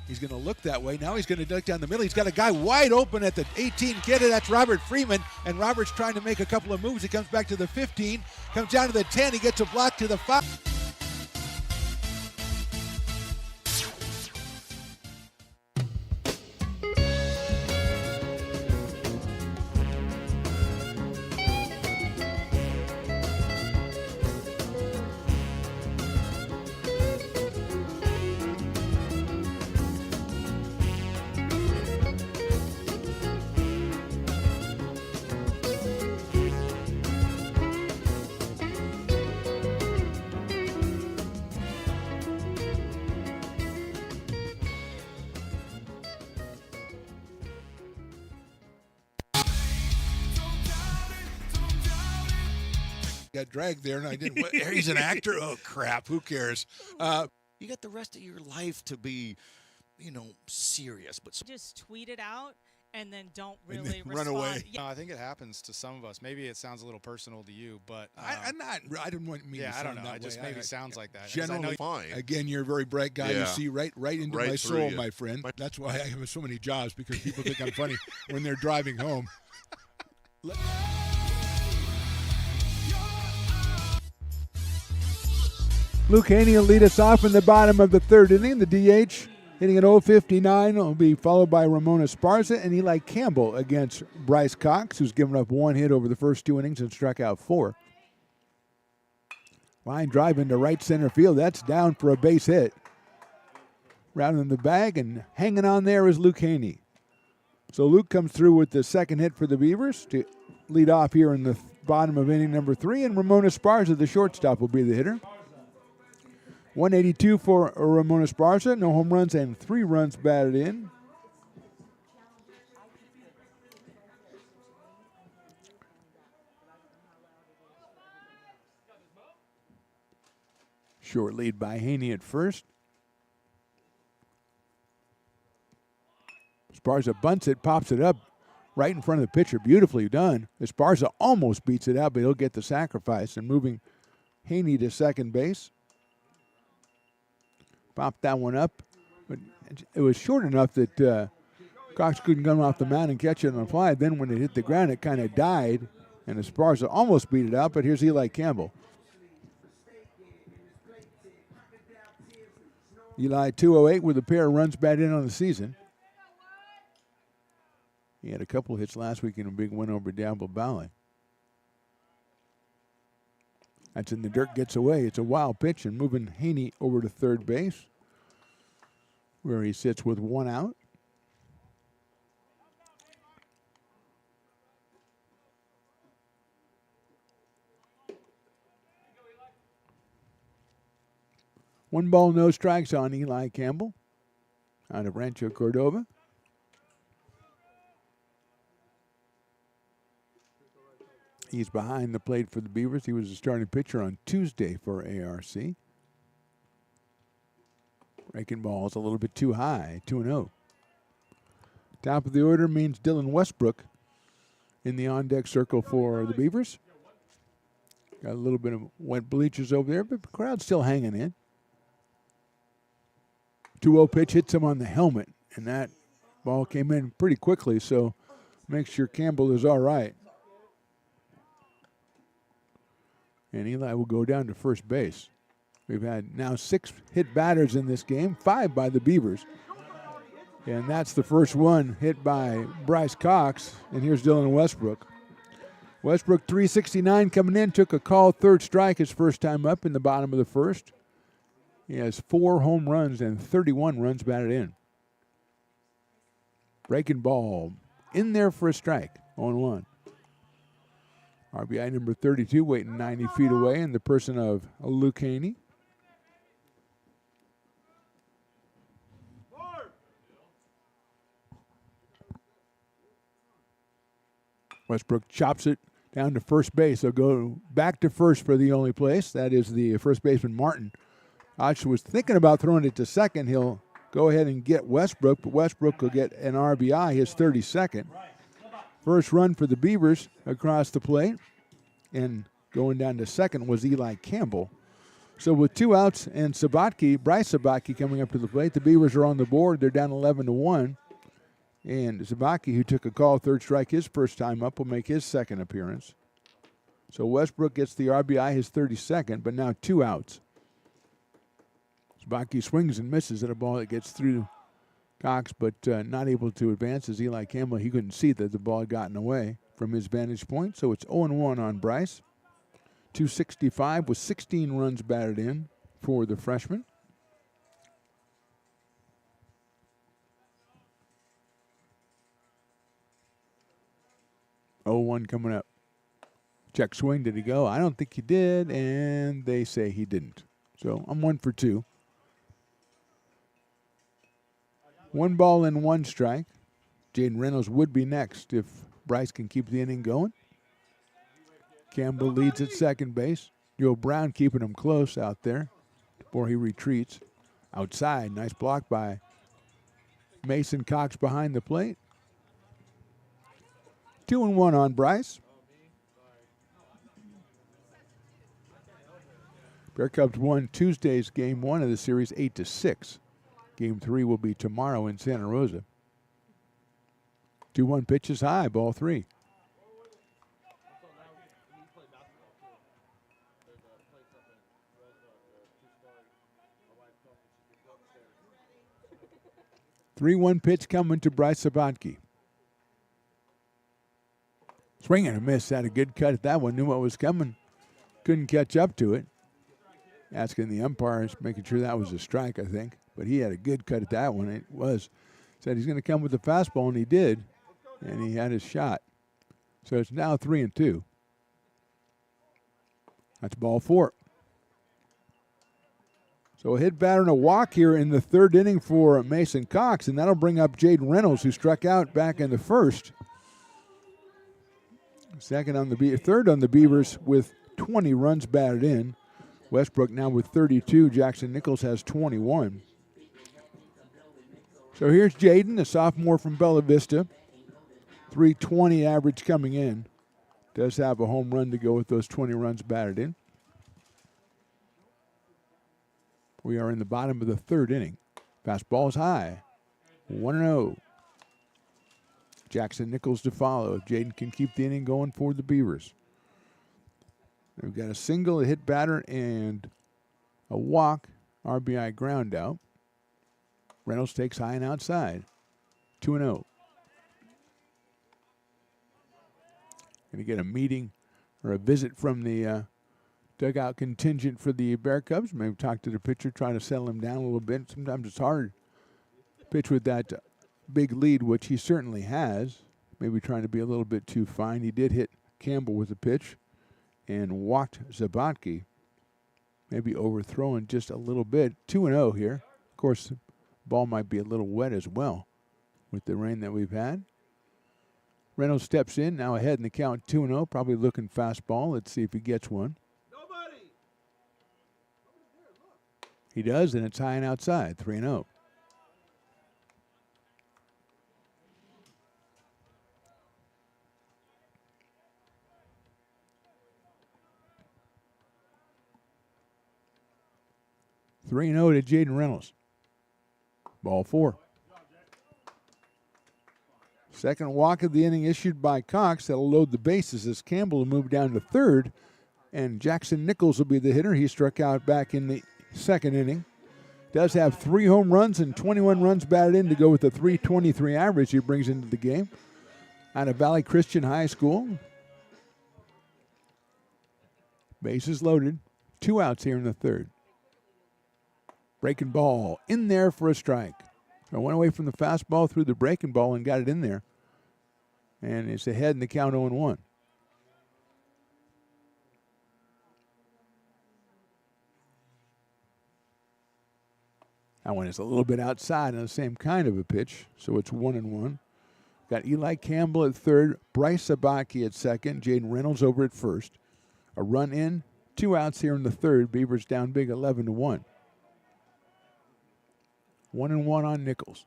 He's going to look that way. Now he's going to look down the middle. He's got a guy wide open at the 18 kid. That's Robert Freeman. And Robert's trying to make a couple of moves. He comes back to the 15. Comes down to the 10. He gets a block to the 5. Got dragged there, and I didn't. He's an actor. Oh crap! Who cares? You got the rest of your life to be, serious. But just tweet it out and then don't And really then run respond. away. Yeah. No, I think it happens to some of us. Maybe it sounds a little personal to you, but I didn't want me to yeah, I don't sound know. that It just way. maybe sounds like that. 'Cause I Generally, know fine. again, you're a very bright guy. You Yeah. see right into Right my through soul, you. my friend. That's why I have so many jobs, because people think I'm funny when they're driving home. Luke Haney will lead us off in the bottom of the third inning. The DH hitting at 0.59 will be followed by Ramon Esparza and Eli Campbell against Bryce Cox, who's given up one hit over the first 2 innings and struck out 4. Line drive into right center field. That's down for a base hit. Rounding the bag and hanging on there is Luke Haney. So Luke comes through with the second hit for the Beavers to lead off here in the bottom of inning number 3, and Ramon Esparza, the shortstop, will be the hitter. 182 for Ramon Esparza, no home runs and 3 runs batted in. Short lead by Haney at first. Esparza bunts it, pops it up right in front of the pitcher. Beautifully done. Esparza almost beats it out, but he'll get the sacrifice, and moving Haney to second base. Popped that one up, but it was short enough that Cox couldn't come off the mound and catch it on the fly. Then when it hit the ground, it kind of died, and Esparza almost beat it out, but here's Eli Campbell. Eli 208 with a pair of runs batted in on the season. He had a couple hits last week in a big win over Diablo Valley. That's in the dirt, gets away. It's a wild pitch, and moving Haney over to third base, where he sits with 1 out. One ball, no strikes on Eli Campbell out of Rancho Cordova. He's behind the plate for the Beavers. He was a starting pitcher on Tuesday for ARC. Breaking ball is a little bit too high, 2-0. Top of the order means Dylan Westbrook in the on-deck circle for the Beavers. Got a little bit of wet bleachers over there, but the crowd's still hanging in. 2-0 pitch hits him on the helmet, and that ball came in pretty quickly, so make sure Campbell is all right. And Eli will go down to first base. We've had now 6 hit batters in this game, 5 by the Beavers. And that's the first one hit by Bryce Cox. And here's Dylan Westbrook. Westbrook, 369 coming in, took a call, third strike his first time up in the bottom of the first. He has 4 home runs and 31 runs batted in. Breaking ball in there for a strike, 0-1. RBI number 32 waiting 90 feet away in the person of Luke Haney. Westbrook chops it down to first base. They'll go back to first for the only place. That is the first baseman, Martin. Osh was thinking about throwing it to second. He'll go ahead and get Westbrook, but Westbrook will get an RBI, his 32nd. First run for the Beavers across the plate, and going down to second was Eli Campbell. So with 2 outs and Bryce Sabatke coming up to the plate, the Beavers are on the board. They're down 11-1. And Sabatke, who took a call, third strike his first time up, will make his second appearance. So Westbrook gets the RBI, his 32nd, but now 2 outs. Sabatke swings and misses at a ball that gets through Cox, but not able to advance as Eli Campbell. He couldn't see that the ball had gotten away from his vantage point, so it's 0-1 on Bryce. 265 with 16 runs batted in for the freshman. Oh, 1 coming up. Check swing, did he go? I don't think he did, and they say he didn't. So I'm 1 for 2. 1 ball and 1 strike. Jaden Reynolds would be next if Bryce can keep the inning going. Campbell leads at second base. Joe Brown keeping him close out there before he retreats. Outside, nice block by Mason Cox behind the plate. 2-1 on Bryce. Bear Cubs won Tuesday's game 1 of the series 8-6. Game 3 will be tomorrow in Santa Rosa. 2-1 pitch is high, ball 3. Three-one pitch coming to Bryce Sabatke. Swing and a miss. Had a good cut at that one. Knew what was coming. Couldn't catch up to it. Asking the umpires, making sure that was a strike, I think. But he had a good cut at that one. It was. Said he's going to come with the fastball, and he did. And he had his shot. So it's now 3-2. That's ball 4. So a hit, batter, and a walk here in the third inning for Mason Cox, and that'll bring up Jaden Reynolds, who struck out back in the first. Third on the Beavers with 20 runs batted in. Westbrook now with 32. Jackson Nichols has 21. So here's Jaden, a sophomore from Bella Vista. 320 average coming in. Does have a home run to go with those 20 runs batted in. We are in the bottom of the third inning. Fastball's high. 1-0. Jackson Nichols to follow. If Jaden can keep the inning going for the Beavers. We've got a single, a hit batter, and a walk. RBI ground out. Reynolds takes high and outside. 2-0. Going to get a meeting or a visit from the dugout contingent for the Bear Cubs. Maybe talk to the pitcher, try to settle him down a little bit. Sometimes it's hard to pitch with that big lead, which he certainly has. Maybe trying to be a little bit too fine. He did hit Campbell with a pitch and walked Sabatke. Maybe overthrowing just a little bit. 2-0 here. Of course, the ball might be a little wet as well with the rain that we've had. Reynolds steps in, now ahead in the count, 2-0. Probably looking fastball. Let's see if he gets one. He does, and it's high and outside, 3-0. To Jaden Reynolds. Ball 4. Second walk of the inning issued by Cox. That'll load the bases as Campbell will move down to third. And Jackson Nichols will be the hitter. He struck out back in the second inning. Does have 3 home runs and 21 runs batted in to go with the 323 average he brings into the game. Out of Valley Christian High School. Bases loaded. 2 outs here in the third. Breaking ball in there for a strike. So went away from the fastball, threw the breaking ball and got it in there. And it's ahead in the count 0-1. That one is a little bit outside on the same kind of a pitch, so it's 1-1. Got Eli Campbell at third, Bryce Sabatke at second, Jaden Reynolds over at first. A run in, 2 outs here in the third. Beavers down big 11-1. 1-1 on Nichols.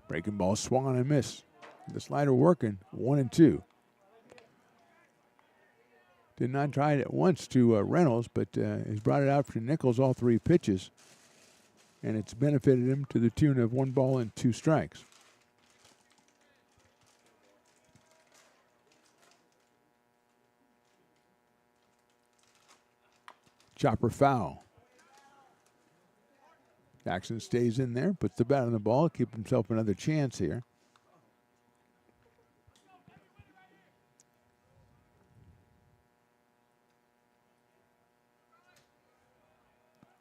Breaking ball swung on and miss. The slider working, 1-2. Did not try it at once to Reynolds, but he's brought it out for Nichols all 3 pitches. And it's benefited him to the tune of 1 ball and 2 strikes. Chopper foul. Jackson stays in there, puts the bat on the ball, keep himself another chance here.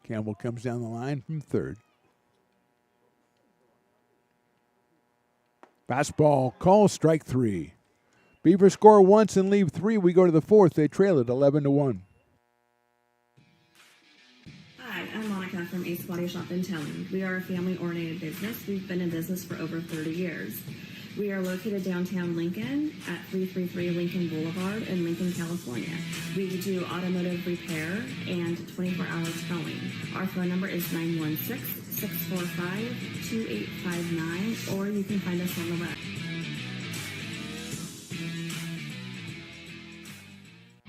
Campbell comes down the line from third. Fastball, call, strike 3. Beavers score once and leave 3. We go to the fourth. They trail it 11-1. Hi, I'm Monica from Ace Body Shop in Telling. We are a family-oriented business. We've been in business for over 30 years. We are located downtown Lincoln at 333 Lincoln Boulevard in Lincoln, California. We do automotive repair and 24-hour towing. Our phone number is 916 645-2859, or you can find us on the web.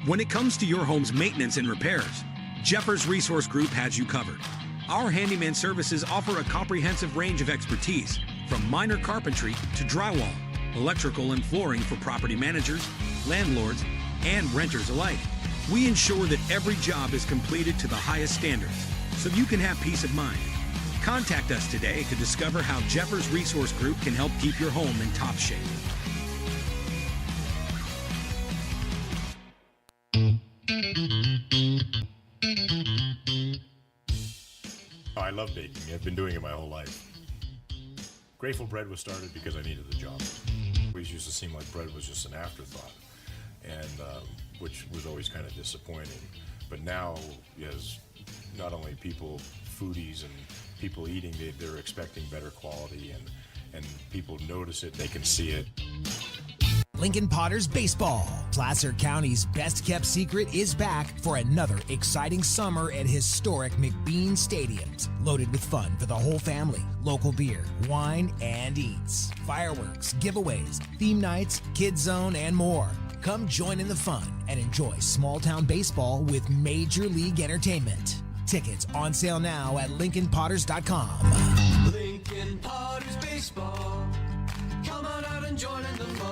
When it comes to your home's maintenance and repairs, Jeffers Resource Group has you covered. Our handyman services offer a comprehensive range of expertise, from minor carpentry to drywall, electrical and flooring for property managers, landlords, and renters alike. We ensure that every job is completed to the highest standards, so you can have peace of mind. Contact us today to discover how Jeffers Resource Group can help keep your home in top shape. I love baking. I've been doing it my whole life. Grateful Bread was started because I needed the job. It always used to seem like bread was just an afterthought, and which was always kind of disappointing. But now, as not only people, foodies and people eating, they're expecting better quality, and people notice it, they can see it. Lincoln Potters Baseball. Placer County's best-kept secret is back for another exciting summer at historic McBean Stadiums. Loaded with fun for the whole family, local beer, wine, and eats. Fireworks, giveaways, theme nights, kids zone, and more. Come join in the fun and enjoy small-town baseball with Major League Entertainment. Tickets on sale now at LincolnPotters.com. Lincoln Potters Baseball. Come on out and join in the fun.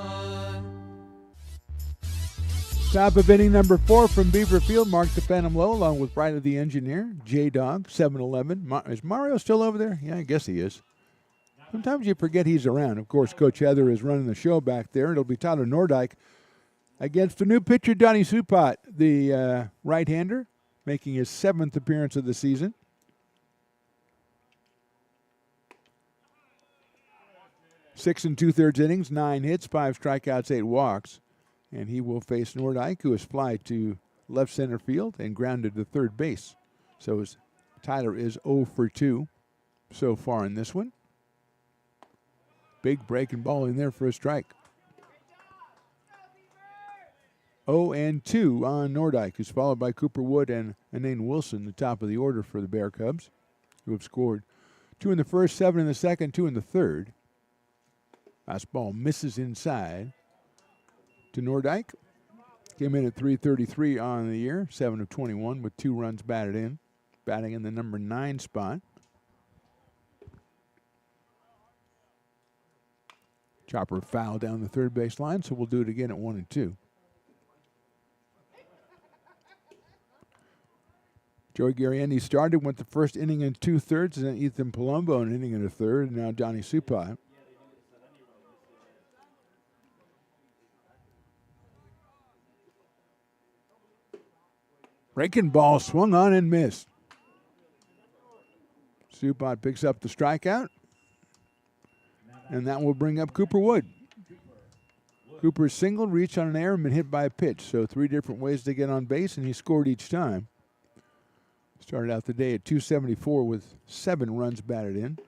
Top of inning number 4 from Beaver Field. Mark the Phantom Low along with Riley the Engineer. J-Dog, 7-11. Is Mario still over there? Yeah, I guess he is. Sometimes you forget he's around. Of course, Coach Heather is running the show back there. It'll be Tyler Nordyke against the new pitcher, Donnie Supat, the right-hander, making his 7th appearance of the season. Six and 2/3 innings, 9 hits, 5 strikeouts, 8 walks. And he will face Nordyke, who has fly to left center field and grounded to third base. So Tyler is 0 for 2 so far in this one. Big breaking ball in there for a strike. 0-2 on Nordyke, who's followed by Cooper Wood and Anane Wilson, the top of the order for the Bear Cubs, who have scored 2 in the first, 7 in the second, 2 in the third. Last ball misses inside to Nordyke. Came in at .333 on the year, 7 of 21 with 2 runs batted in. Batting in the number 9 spot. Chopper foul down the third base line, so we'll do it again at 1-2. Joey Garriendi started, went the first inning in 2/3, and then Ethan Palumbo an inning and a third, and now Donnie Supat. Breaking ball swung on and missed. Supat picks up the strikeout, and that will bring up Cooper Wood. Cooper singled, reached on an error, and been hit by a pitch. So 3 different ways to get on base, and he scored each time. Started out the day at .274 with 7 runs batted in.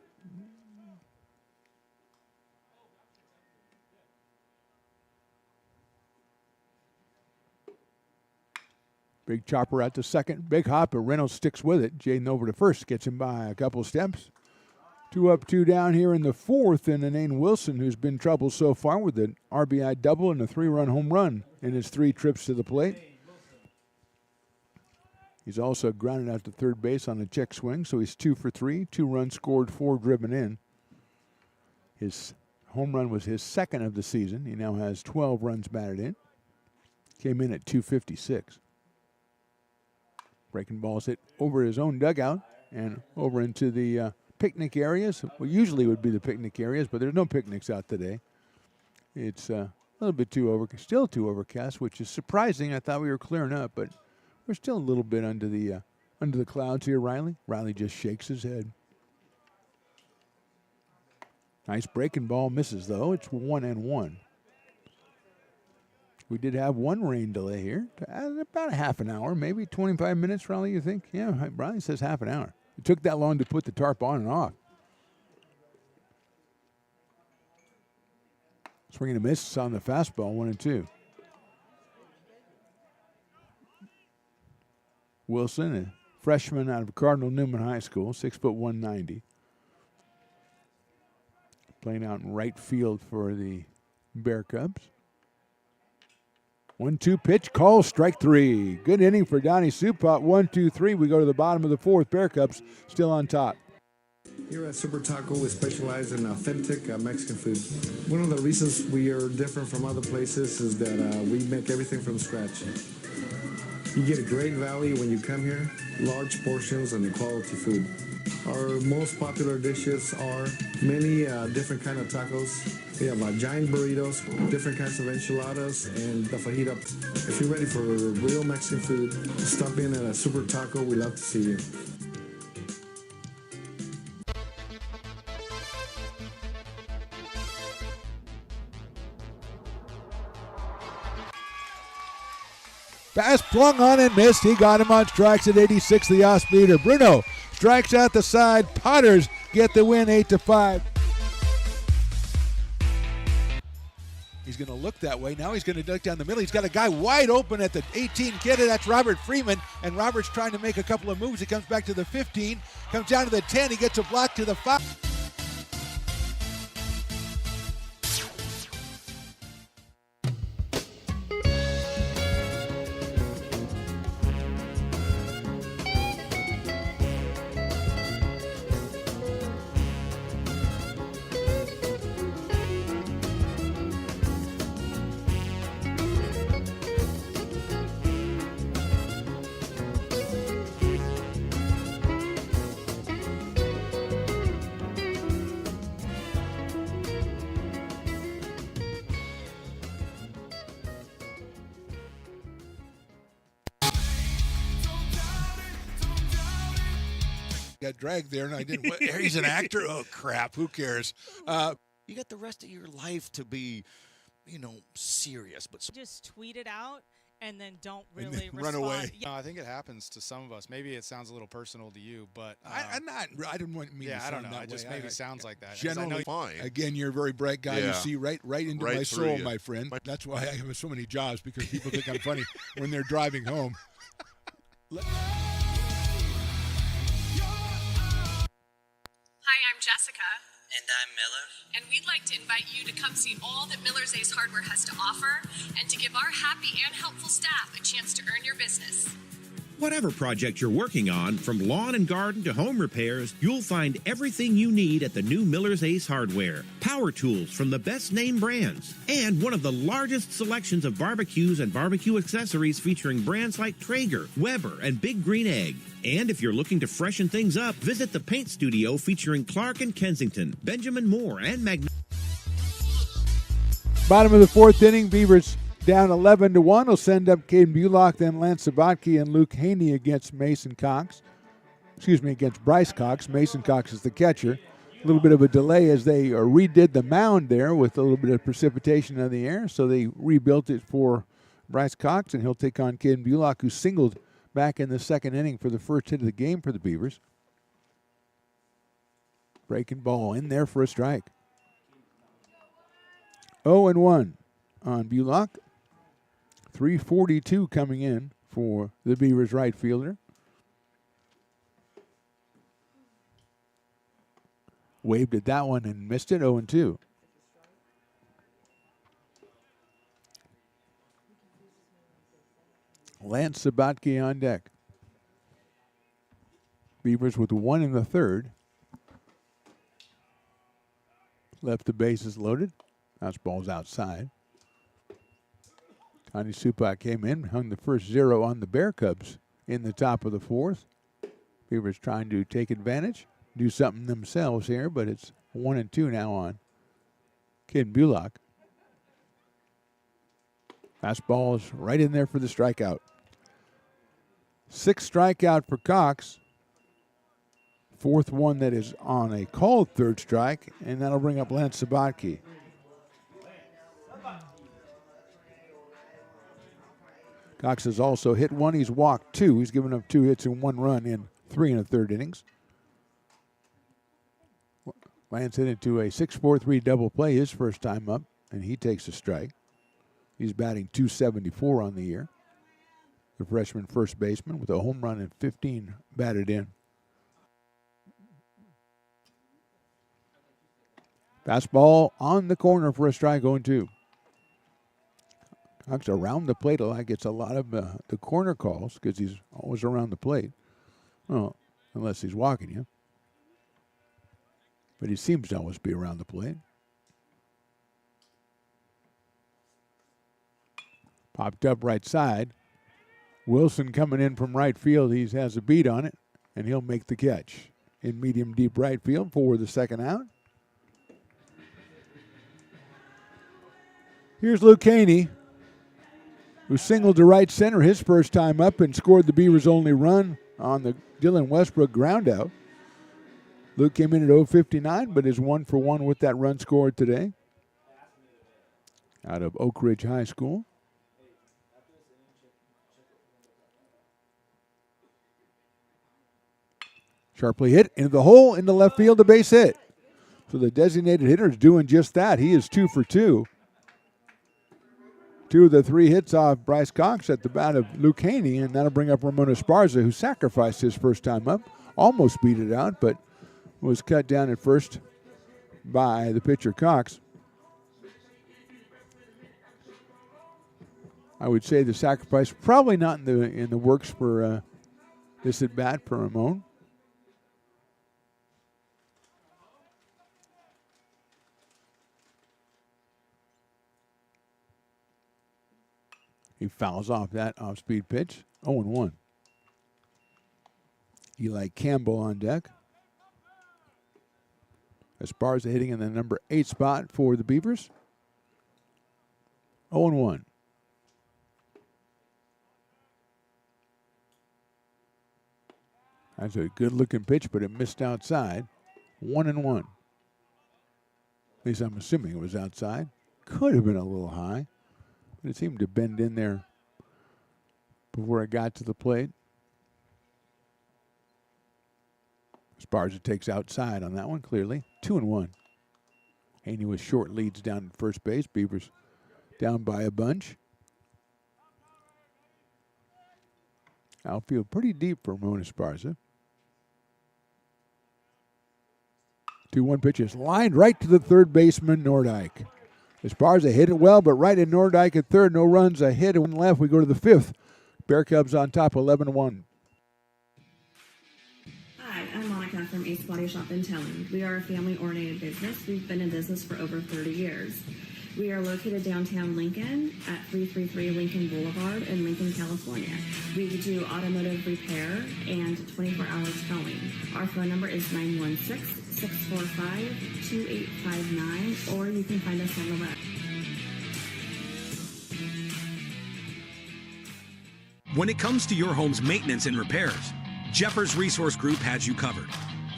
Big chopper out to second. Big hop, but Reynolds sticks with it. Jaden over to first, gets him by a couple steps. 2 up, 2 down here in the 4th, and Anane Wilson, who's been trouble so far with an RBI double and a 3-run home run in his 3 trips to the plate. He's also grounded out to third base on a check swing, so he's 2 for 3. 2 runs scored, 4 driven in. His home run was his 2nd of the season. He now has 12 runs batted in. Came in at .256. Breaking balls hit over his own dugout and over into the picnic areas. Well, usually would be the picnic areas, but there's no picnics out today. It's a little bit still too overcast, which is surprising. I thought we were clearing up, but we're still a little bit under the clouds here, Riley. Riley just shakes his head. Nice breaking ball, misses though. It's 1-1. We did have 1 rain delay here, about a half an hour, maybe 25 minutes, Riley, you think? Yeah, Riley says half an hour. It took that long to put the tarp on and off. Swing and a miss on the fastball, 1-2. Wilson, a freshman out of Cardinal Newman High School, 6'1", 190. playing out in right field for the Bear Cubs. 1-2 pitch, call, strike three. Good inning for Donnie Supat. 1-2-3. We go to the bottom of the fourth. Bear Cubs still on top. Here at Super Taco, we specialize in authentic Mexican food. One of the reasons we are different from other places is that we make everything from scratch. You get a great value when you come here, large portions and quality food. Our most popular dishes are many different kind of tacos. We have giant burritos, different kinds of enchiladas, and the fajita. If you're ready for real Mexican food, stop in at a Super Taco. We'd love to see you. Pass flung on and missed. He got him on strikes at 86, the off-speeder. Bruno strikes out the side. Potters get the win 8-5. He's going to look that way. Now he's going to duck down the middle. He's got a guy wide open at the 18 kidder. That's Robert Freeman. And Robert's trying to make a couple of moves. He comes back to the 15, comes down to the 10. He gets a block to the 5. Got dragged there, and I didn't. He's an actor. Oh crap! Who cares? You got the rest of your life to be, serious. But just tweet it out and then don't And really then run respond. away. Yeah. No, I think it happens to some of us. Maybe it sounds a little personal to you, but I'm not. I didn't want me. Yeah, to I don't sound know. that It just way. maybe sounds like that. 'Cause Generally, I know fine. Again, you're a very bright guy. You Yeah. see right into Right my through soul, you. my friend. That's why I have so many jobs, because people think I'm funny when they're driving home. Hi, I'm Jessica. And I'm Miller. And we'd like to invite you to come see all that Miller's Ace Hardware has to offer and to give our happy and helpful staff a chance to earn your business. Whatever project you're working on, from lawn and garden to home repairs, you'll find everything you need at the new Miller's Ace Hardware. Power tools from the best name brands, and one of the largest selections of barbecues and barbecue accessories featuring brands like Traeger, Weber, and Big Green Egg. And if you're looking to freshen things up, visit the paint studio featuring Clark and Kensington, Benjamin Moore, and Bottom of the fourth inning, Beavers down 11-1. Will send up Caden Bulock, then Lance Sabatke and Luke Haney against against Bryce Cox. Mason Cox is the catcher. A little bit of a delay as they redid the mound there with a little bit of precipitation in the air, so they rebuilt it for Bryce Cox, and he'll take on Caden Bulock, who singled back in the second inning for the first hit of the game for the Beavers. Breaking ball in there for a strike. 0-1 on Bulock. 342 coming in for the Beavers right fielder. Waved at that one and missed it. 0-2. Lance Sabatke on deck. Beavers with one in the third. Left the bases loaded. Fastball's outside. Tony Supak came in, hung the first 0 on the Bear Cubs in the top of the fourth. Beavers trying to take advantage, do something themselves here, but it's 1-2 now on Caden Bulock. Fastball is right in there for the strikeout. 6th strikeout for Cox. 4th one that is on a called third strike, and that'll bring up Lance Sabatke. Cox has also hit 1. He's walked 2. He's given up 2 hits and 1 run in 3 1/3 innings. Lance hit into a 6-4-3 double play his first time up, and he takes a strike. He's batting .274 on the year. The freshman first baseman with a home run and 15 batted in. Fastball on the corner for a strike, 0-2. Cox around the plate a lot, gets a lot of the corner calls because he's always around the plate. Well, unless he's walking you. But he seems to always be around the plate. Popped up right side. Wilson coming in from right field. He has a beat on it, and he'll make the catch in medium deep right field for the second out. Here's Luke Haney, who singled to right center his first time up and scored the Beavers' only run on the Dylan Westbrook groundout. Luke came in at 0.59, but is 1 for 1 with that run scored today out of Oak Ridge High School. Sharply hit into the hole, into left field, a base hit. So the designated hitter is doing just that. He is 2 for 2. 2 of the 3 hits off Bryce Cox at the bat of Luke Haney, and that'll bring up Ramon Esparza, who sacrificed his first time up. Almost beat it out, but was cut down at first by the pitcher Cox. I would say the sacrifice probably not in the works for this at bat for Ramon. He fouls off that off-speed pitch. 0-1. Eli Campbell on deck. Esparza hitting in the number 8 spot for the Beavers. 0-1. That's a good-looking pitch, but it missed outside. 1-1. At least I'm assuming it was outside. Could have been a little high. But it seemed to bend in there before it got to the plate. Esparza takes outside on that one, clearly. 2-1. Haney with short leads down at first base. Beavers down by a bunch. Outfield pretty deep for Ramon Esparza. 2-1 pitch is lined right to the third baseman, Nordyke. Esparza hit it well, but right in Nordyke at third. No runs, a hit, and 1 left. We go to the 5th. Bear Cubs on top, 11-1. Hi, I'm Monica from Ace Body Shop in Telling. We are a family-oriented business. We've been in business for over 30 years. We are located downtown Lincoln at 333 Lincoln Boulevard in Lincoln, California. We do automotive repair and 24-hour towing. Our phone number is 916-645-2859, or you can find us on the web. When it comes to your home's maintenance and repairs, Jeffers Resource Group has you covered.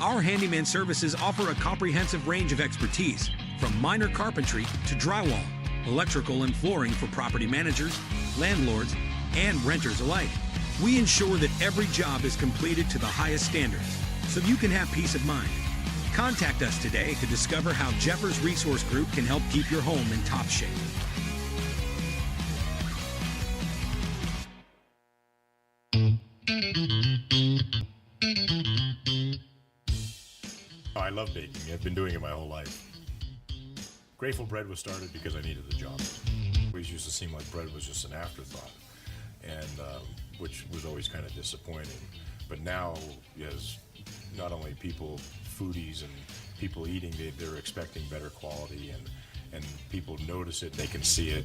Our handyman services offer a comprehensive range of expertise, from minor carpentry to drywall, electrical and flooring for property managers, landlords, and renters alike. We ensure that every job is completed to the highest standards, so you can have peace of mind. Contact us today to discover how Jeffers Resource Group can help keep your home in top shape. I love baking. I've been doing it my whole life. Grateful Bread was started because I needed the job. It always used to seem like bread was just an afterthought, and which was always kind of disappointing. But now, as not only people, foodies and people eating, they're expecting better quality, and people notice it, they can see it.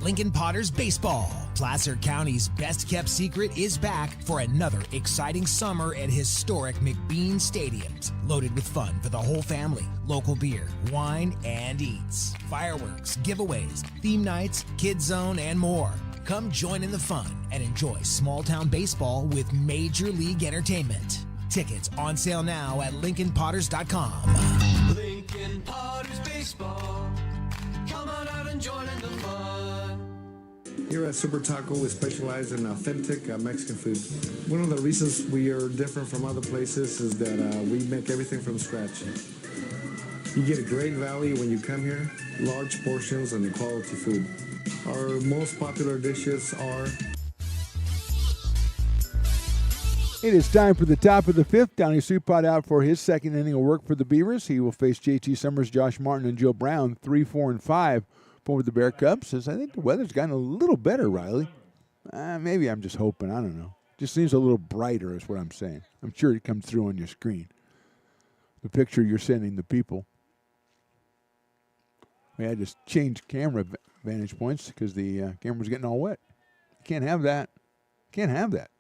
Lincoln Potters Baseball. Placer County's best-kept secret is back for another exciting summer at historic McBean Stadiums. Loaded with fun for the whole family, local beer, wine, and eats. Fireworks, giveaways, theme nights, kids zone, and more. Come join in the fun and enjoy small-town baseball with Major League Entertainment. Tickets on sale now at LincolnPotters.com. Lincoln Potters Baseball. Come on out and join in the fun. Here at Super Taco, we specialize in authentic Mexican food. One of the reasons we are different from other places is that we make everything from scratch. You get a great value when you come here, large portions and quality food. Our most popular dishes are It is time for the top of the fifth. Donnie Supot out for his second inning of work for the Beavers. He will face JT Summers, Josh Martin, and Joe Brown, 3, 4, and 5 for the Bear Cubs. As I think the weather's gotten a little better, Riley. Maybe I'm just hoping. I don't know. Just seems a little brighter is what I'm saying. I'm sure it comes through on your screen. The picture you're sending the people. We had to change camera vantage points because the camera's getting all wet. Can't have that. Can't have that.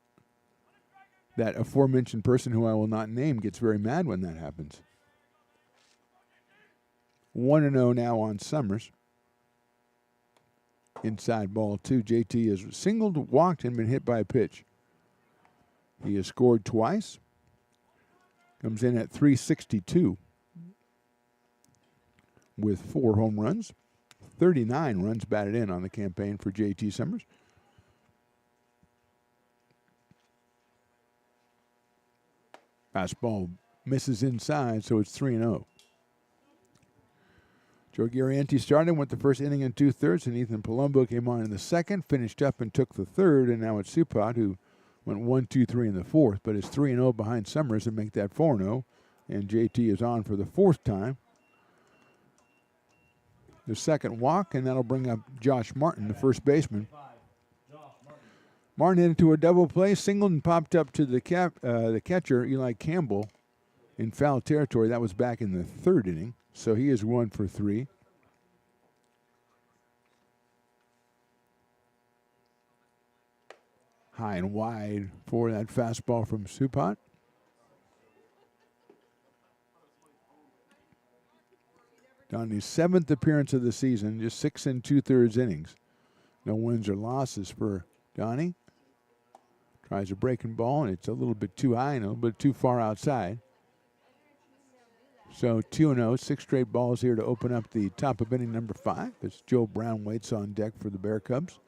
That aforementioned person who I will not name gets very mad when that happens. 1-0 now on Summers. Inside ball 2. JT has singled, walked, and been hit by a pitch. He has scored twice. Comes in at 362 with 4 home runs. 39 runs batted in on the campaign for JT Summers. Fastball misses inside, so it's 3-0. Joe Garrienti started, went the first inning in 2/3, and Ethan Palumbo came on in the second, finished up and took the third, and now it's Supot who went 1, 2, 3 in the fourth, but it's 3-0 behind Summers and make that 4-0, and JT is on for the fourth time. The second walk, and that'll bring up Josh Martin, the first baseman. Martin hit into a double play, singled and popped up to the catcher, Eli Campbell, in foul territory. That was back in the third inning, so he is 1 for 3. High and wide for that fastball from Supot. Donnie's 7th appearance of the season, just 6 2/3 innings. No wins or losses for Donnie. Tries a breaking ball, and it's a little bit too high and a little bit too far outside. So 2-0, 6 straight balls here to open up the top of inning number 5 as Joe Brown waits on deck for the Bear Cubs.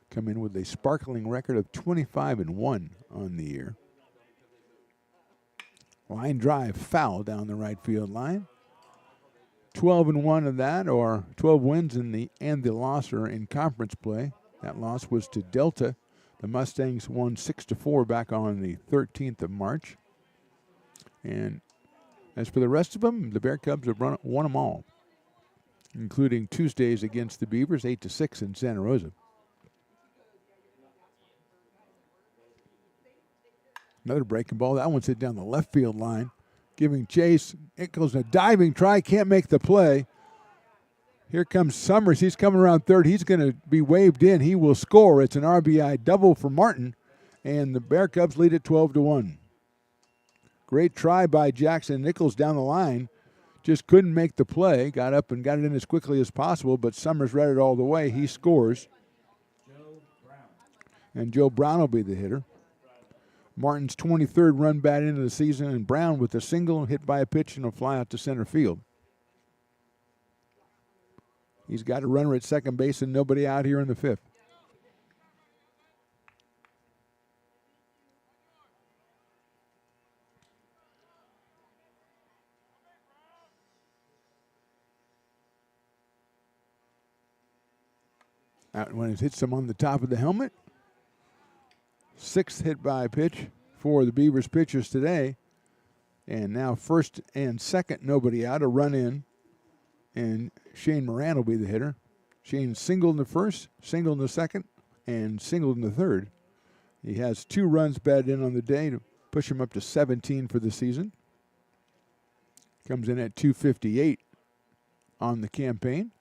Come in with a sparkling record of 25-1 on the year. Line drive foul down the right field line. 12-1 of that, or 12 wins and the loss are in conference play. That loss was to Delta. The Mustangs won 6-4 back on the 13th of March. And as for the rest of them, the Bear Cubs have won them all, including Tuesdays against the Beavers, 8-6 in Santa Rosa. Another breaking ball. That one's hit down the left field line, giving chase. It goes a diving try, can't make the play. Here comes Summers. He's coming around third. He's going to be waved in. He will score. It's an RBI double for Martin, and the Bear Cubs lead it 12-1. Great try by Jackson Nichols down the line. Just couldn't make the play. Got up and got it in as quickly as possible, but Summers read it all the way. He scores. And Joe Brown will be the hitter. Martin's 23rd run bat into the season, and Brown with a single hit by a pitch and a fly out to center field. He's got a runner at second base and nobody out here in the 5th. Out when it hits him on the top of the helmet. 6th hit by pitch for the Beavers pitchers today. And now first and second, nobody out, a run in. And Shane Moran will be the hitter. Shane singled in the first, singled in the second, and singled in the third. He has 2 runs batted in on the day to push him up to 17 for the season. Comes in at 258 on the campaign.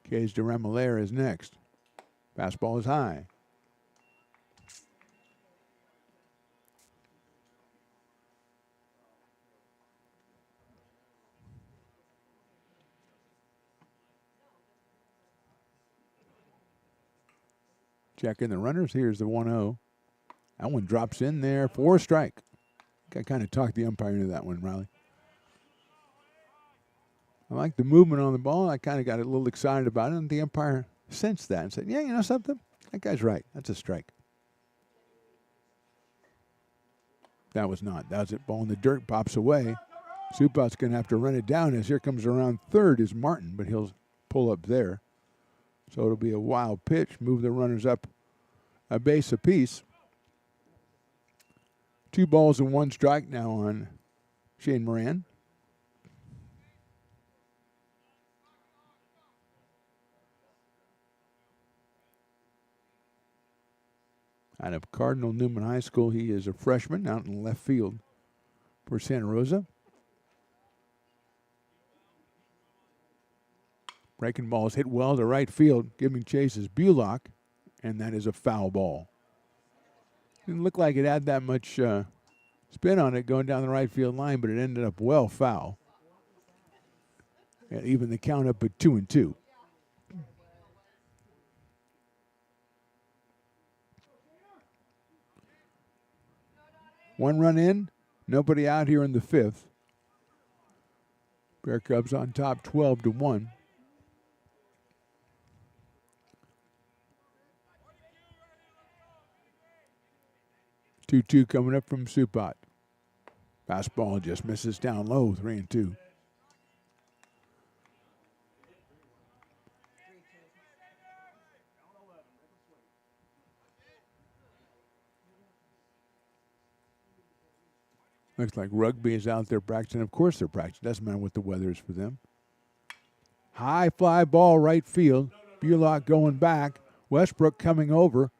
Cage de Remolaire is next. Fastball is high. Checking the runners. Here's the 1-0. That one drops in there for a strike. I kind of talked the umpire into that one, Riley. I like the movement on the ball. I kind of got a little excited about it, and the umpire sensed that and said, yeah, you know something? That guy's right. That's a strike. That was not. That was it. Ball in the dirt, pops away. Supot's going to have to run it down as here comes around third is Martin, but he'll pull up there. So it'll be a wild pitch, move the runners up a base apiece. 2 balls and 1 strike now on Shane Moran. Out of Cardinal Newman High School, he is a freshman out in left field for Santa Rosa. Breaking ball is hit well to right field. Giving chase is Bullock, and that is a foul ball. Didn't look like it had that much spin on it going down the right field line, but it ended up well foul. And even the count up at 2-2. One run in, nobody out here in the 5th. Bear Cubs on top 12-1. Two coming up from Supat. Fastball just misses down low, 3-2. Looks like Rugby is out there practicing. Of course they're practicing. Doesn't matter what the weather is for them. High fly ball right field. Bullock going back. Westbrook coming over.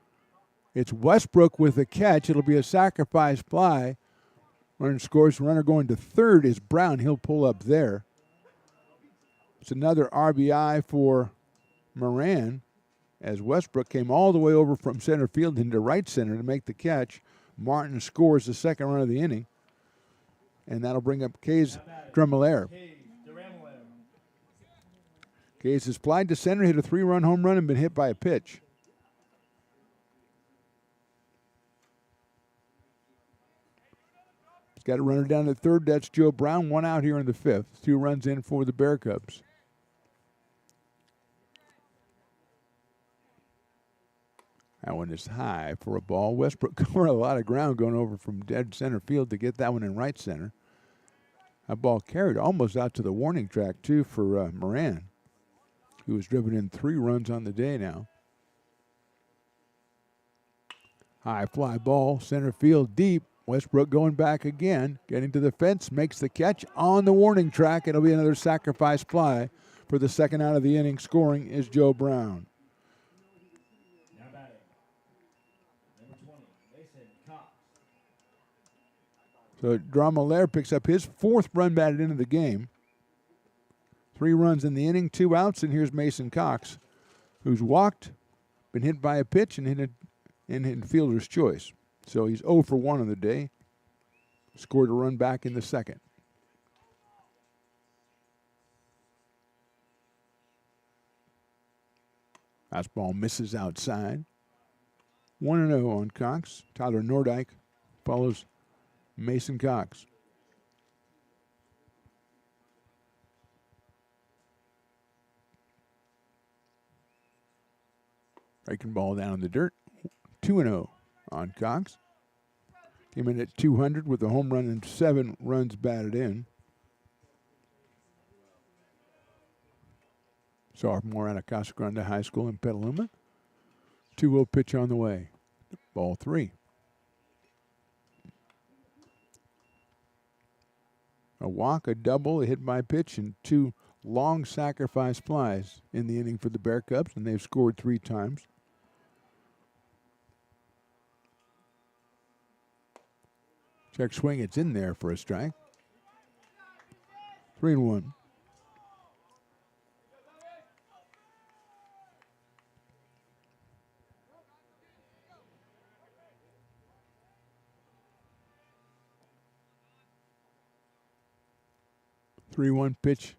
It's Westbrook with the catch. It'll be a sacrifice fly. Runner scores. Runner going to third is Brown. He'll pull up there. It's another RBI for Moran as Westbrook came all the way over from center field into right center to make the catch. Martin scores the second run of the inning. And that'll bring up Case Drumelaire. Case has flied to center, hit a 3-run home run, and been hit by a pitch. He's got a runner down at third. That's Joe Brown. 1 out here in the 5th. 2 runs in for the Bear Cubs. That one is high for a ball. Westbrook covered a lot of ground going over from dead center field to get that one in right center. That ball carried almost out to the warning track, too, for Moran, who has driven in 3 runs on the day now. High fly ball, center field deep. Westbrook going back again, getting to the fence, makes the catch on the warning track. It'll be another sacrifice fly for the second out of the inning. Scoring is Joe Brown. So Drumelaire picks up his 4th run batted into the game. 3 runs in the inning, 2 outs, and here's Mason Cox, who's walked, been hit by a pitch, and hit in fielder's choice. So he's 0 for 1 on the day. Scored a run back in the second. Fastball misses outside. 1-0 on Cox. Tyler Nordyke follows Mason Cox. Breaking ball down in the dirt. 2-0 on Cox. Came in at 200 with a home run and 7 runs batted in. Sophomore out of Casa Grande High School in Petaluma. 2-0 pitch on the way. Ball 3. A walk, a double, a hit by pitch, and 2 long sacrifice flies in the inning for the Bear Cubs, and they've scored 3 times. Check swing, it's in there for a strike. 3-1. Three-one pitch.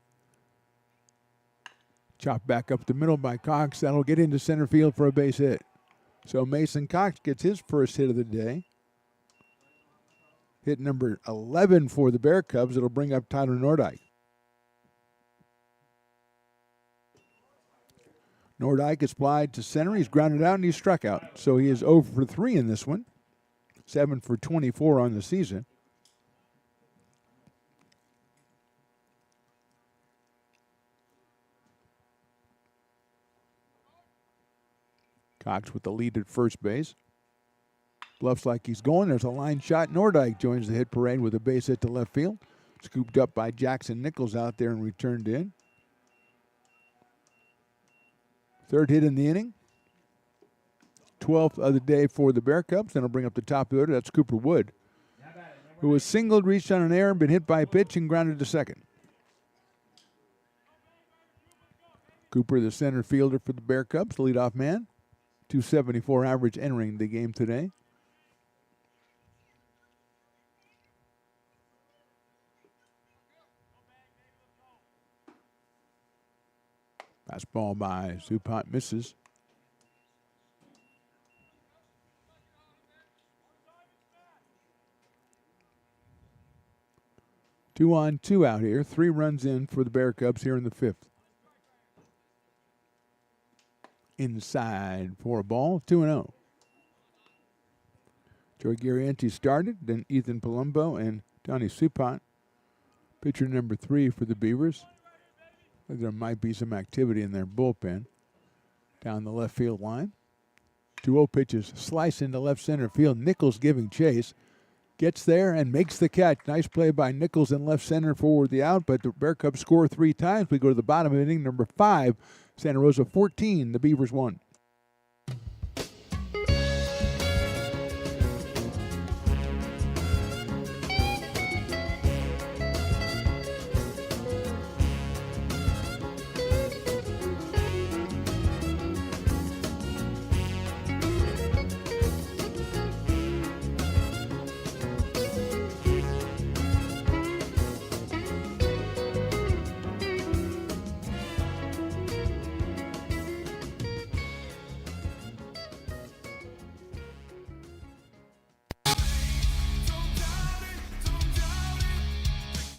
Chopped back up the middle by Cox. That'll get into center field for a base hit. So Mason Cox gets his first hit of the day. Hit number 11 for the Bear Cubs. It'll bring up Tyler Nordyke. Nordyke is flied to center. He's grounded out and he's struck out. So he is 0 for 3 in this one. 7 for 24 on the season. Cox with the lead at first base. Bluffs like he's going. There's a line shot. Nordyke joins the hit parade with a base hit to left field. Scooped up by Jackson Nichols out there and returned in. Third hit in the inning. 12th of the day for the Bear Cubs. Then will bring up the top of the order. That's Cooper Wood, who was singled, reached on an error, been hit by a pitch, and grounded to second. Cooper, the center fielder for the Bear Cubs, leadoff man. 274 average entering the game today. Fastball by Supot misses. Two on, two out here. 3 runs in for the Bear Cubs here in the 5th. Inside for a ball, 2-0. Joey Garrienti started, then Ethan Palumbo and Donnie Supot. Pitcher number 3 for the Beavers. There might be some activity in their bullpen. Down the left field line. 2-0 pitches slice into left center field. Nichols giving chase. Gets there and makes the catch. Nice play by Nichols in left center for the out, but the Bear Cubs score 3 times. We go to the bottom of inning number 5. Santa Rosa 14, the Beavers 1.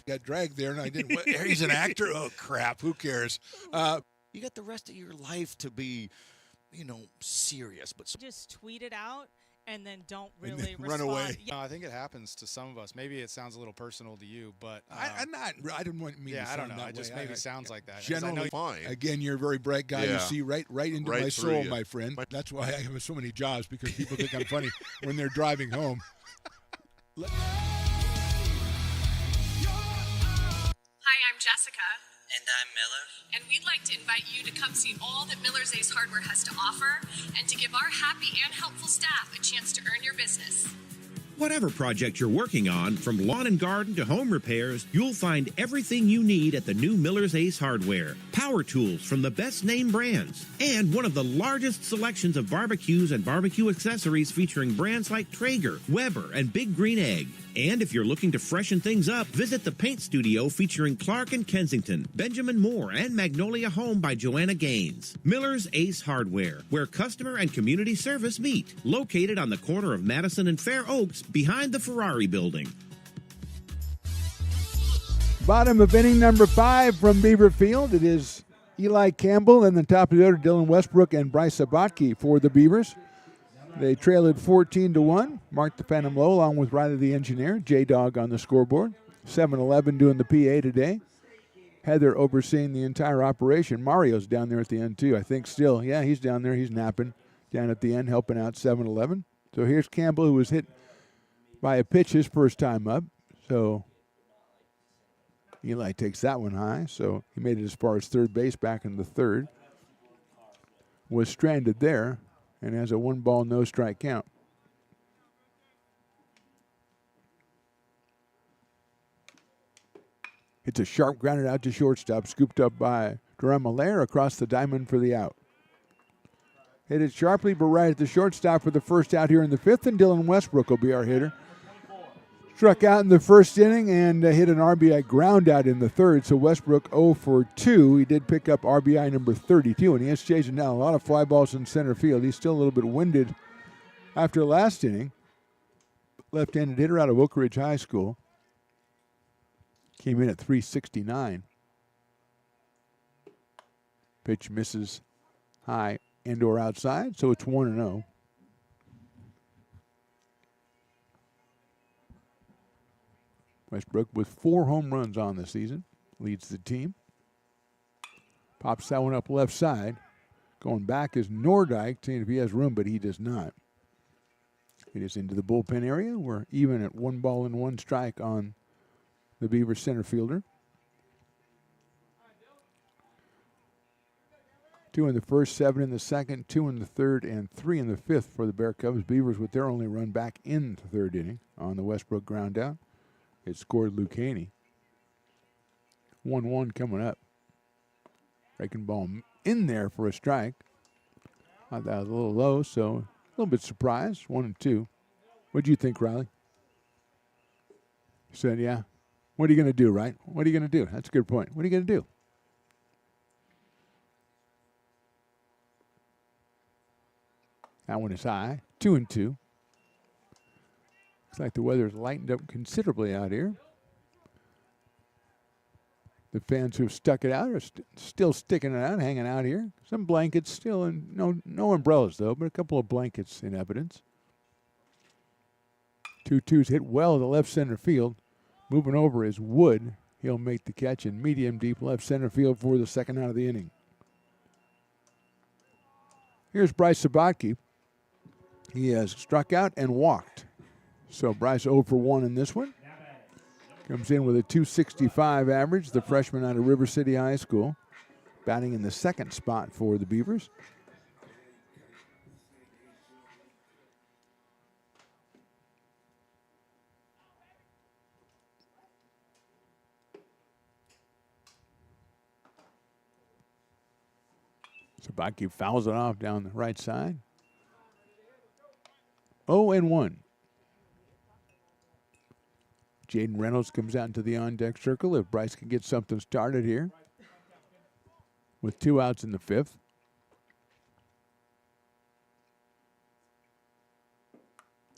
Got dragged there, and I didn't. He's an actor. Oh crap! Who cares? You got the rest of your life to be, serious. But just tweet it out and then don't And really then run respond. away. Yeah. No, I think it happens to some of us. Maybe it sounds a little personal to you, but I'm not. I didn't want me. Yeah, to I don't sound know. that It just way. maybe sounds like that. 'cause I Generally, know fine. Again, you're a very bright guy. You Yeah. see right into Right my through soul, you. my friend. That's why I have so many jobs, because people think I'm funny when they're driving home. Hi, I'm Jessica. And I'm Miller. And we'd like to invite you to come see all that Miller's Ace Hardware has to offer and to give our happy and helpful staff a chance to earn your business. Whatever project you're working on, from lawn and garden to home repairs, you'll find everything you need at the new Miller's Ace Hardware. Power tools from the best name brands, and one of the largest selections of barbecues and barbecue accessories featuring brands like Traeger, Weber, and Big Green Egg. And if you're looking to freshen things up, visit the paint studio featuring Clark and Kensington, Benjamin Moore, and Magnolia Home by Joanna Gaines. Miller's Ace Hardware, where customer and community service meet. Located on the corner of Madison and Fair Oaks, behind the Ferrari building. Bottom of inning number 5 from Beaver Field. It is Eli Campbell and the top of the order, Dylan Westbrook and Bryce Sabatke for the Beavers. They trail it 14-1. Mark the Phantom Low along with Riley the Engineer. J-Dog on the scoreboard. 7-11 doing the PA today. Heather overseeing the entire operation. Mario's down there at the end too, I think still. Yeah, he's down there. He's napping down at the end, helping out 7-11. So here's Campbell, who was hit by a pitch his first time up. So Eli takes that one high. So he made it as far as third base back in the third. Was stranded there and has a 1-ball, no strike count. It's a sharp grounded out to shortstop, scooped up by Durham Allaire across the diamond for the out. Hit it sharply, but right at the shortstop for the first out here in the 5th, and Dylan Westbrook will be our hitter. Struck out in the first inning and hit an RBI ground out in the third, so Westbrook 0 for 2. He did pick up RBI number 32, and he is chasing down a lot of fly balls in center field. He's still a little bit winded after last inning. Left-handed hitter out of Oak Ridge High School. Came in at 369. Pitch misses high and or outside, so it's 1-0. Westbrook with 4 home runs on the season, leads the team. Pops that one up left side. Going back is Nordyke, seeing if he has room, but he does not. It is into the bullpen area. We're even at 1 ball and 1 strike on the Beavers center fielder. 2 in the first, 7 in the second, 2 in the third, and 3 in the fifth for the Bear Cubs. Beavers with their only run back in the third inning on the Westbrook ground out. It scored Luke Haney. 1-1 coming up. Breaking ball in there for a strike. Thought that was a little low, so a little bit surprised. 1-2. What do you think, Riley? He said, yeah. What are you going to do, right? What are you going to do? That's a good point. What are you going to do? That one is high. 2-2. Looks like the weather's lightened up considerably out here. The fans who've stuck it out are still sticking it out, hanging out here. Some blankets still, and no umbrellas though, but a couple of blankets in evidence. 2-2's hit well to left center field. Moving over is Wood. He'll make the catch in medium deep left center field for the second out of the inning. Here's Bryce Sabatke. He has struck out and walked. So Bryce 0 for 1 in this one. Comes in with a .265 average, the freshman out of River City High School. Batting in the second spot for the Beavers. Sabatke fouls it off down the right side. 0-1. Jaden Reynolds comes out into the on-deck circle if Bryce can get something started here. With 2 outs in the fifth.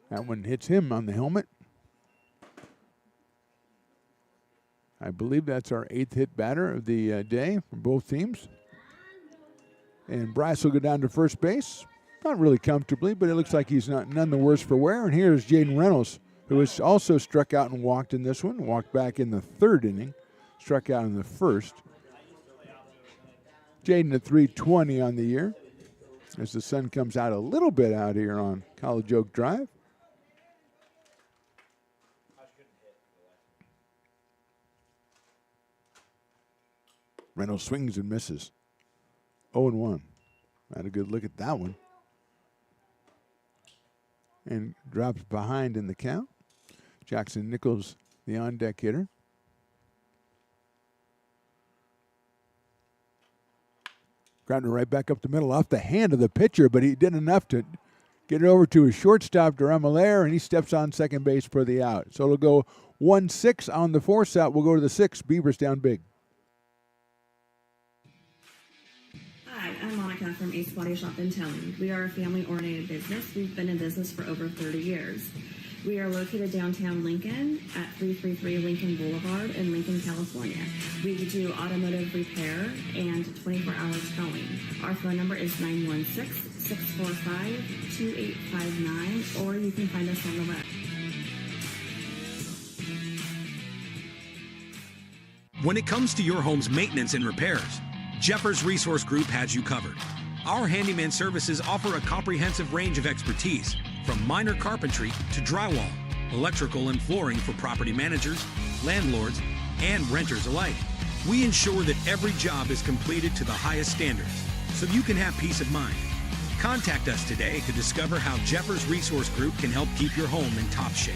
That one hits him on the helmet. I believe that's our 8th hit batter of the day from both teams. And Bryce will go down to first base. Not really comfortably, but it looks like he's none the worse for wear. And here's Jaden Reynolds, who has also struck out and walked in this one. Walked back in the third inning. Struck out in the first. Jaden at .320 on the year. As the sun comes out a little bit out here on College Oak Drive. Reynolds swings and misses. 0-1. Had a good look at that one. And drops behind in the count. Jackson Nichols, the on-deck hitter. Grounder right back up the middle off the hand of the pitcher, but he did enough to get it over to his shortstop, Durham Allaire, and he steps on second base for the out. So it'll go 1-6 on the force out. We'll go to the 6th. Beavers down big. Hi, I'm Monica from Ace Body Shop in Telling. We are a family-oriented business. We've been in business for over 30 years. We are located downtown Lincoln at 333 Lincoln Boulevard in Lincoln, California. We do automotive repair and 24-hour towing. Our phone number is 916-645-2859, or you can find us on the web. When it comes to your home's maintenance and repairs, Jeffers Resource Group has you covered. Our handyman services offer a comprehensive range of expertise, from minor carpentry to drywall, electrical and flooring for property managers, landlords, and renters alike. We ensure that every job is completed to the highest standards, so you can have peace of mind. Contact us today to discover how Jeffers Resource Group can help keep your home in top shape.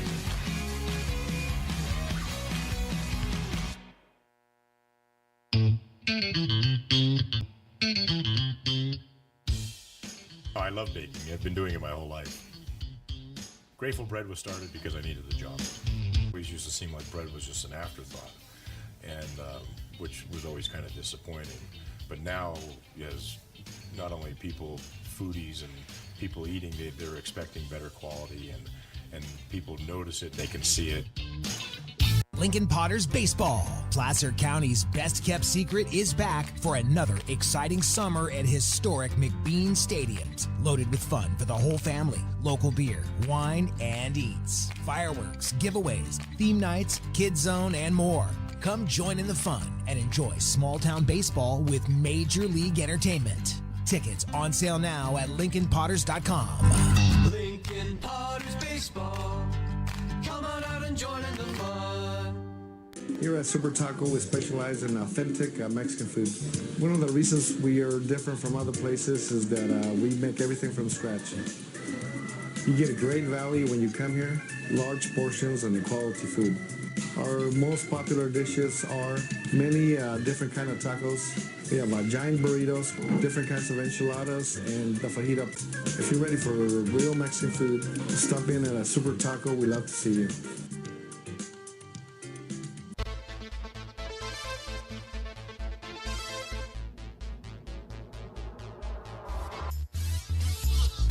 I love baking. I've been doing it my whole life. Grateful Bread was started because I needed the job. It always used to seem like bread was just an afterthought, and which was always kind of disappointing. But now, as not only people, foodies and people eating, they're expecting better quality, and people notice it, they can see it. Lincoln Potters Baseball. Placer County's best-kept secret is back for another exciting summer at historic McBean Stadiums. Loaded with fun for the whole family, local beer, wine, and eats. Fireworks, giveaways, theme nights, kids zone, and more. Come join in the fun and enjoy small-town baseball with Major League Entertainment. Tickets on sale now at LincolnPotters.com. Lincoln Potters Baseball. Come on out and join in the fun. Here at Super Taco, we specialize in authentic Mexican food. One of the reasons we are different from other places is that we make everything from scratch. You get a great value when you come here, large portions and quality food. Our most popular dishes are many different kind of tacos. We have giant burritos, different kinds of enchiladas, and the fajita. If you're ready for real Mexican food, stop in at a Super Taco. We'd love to see you.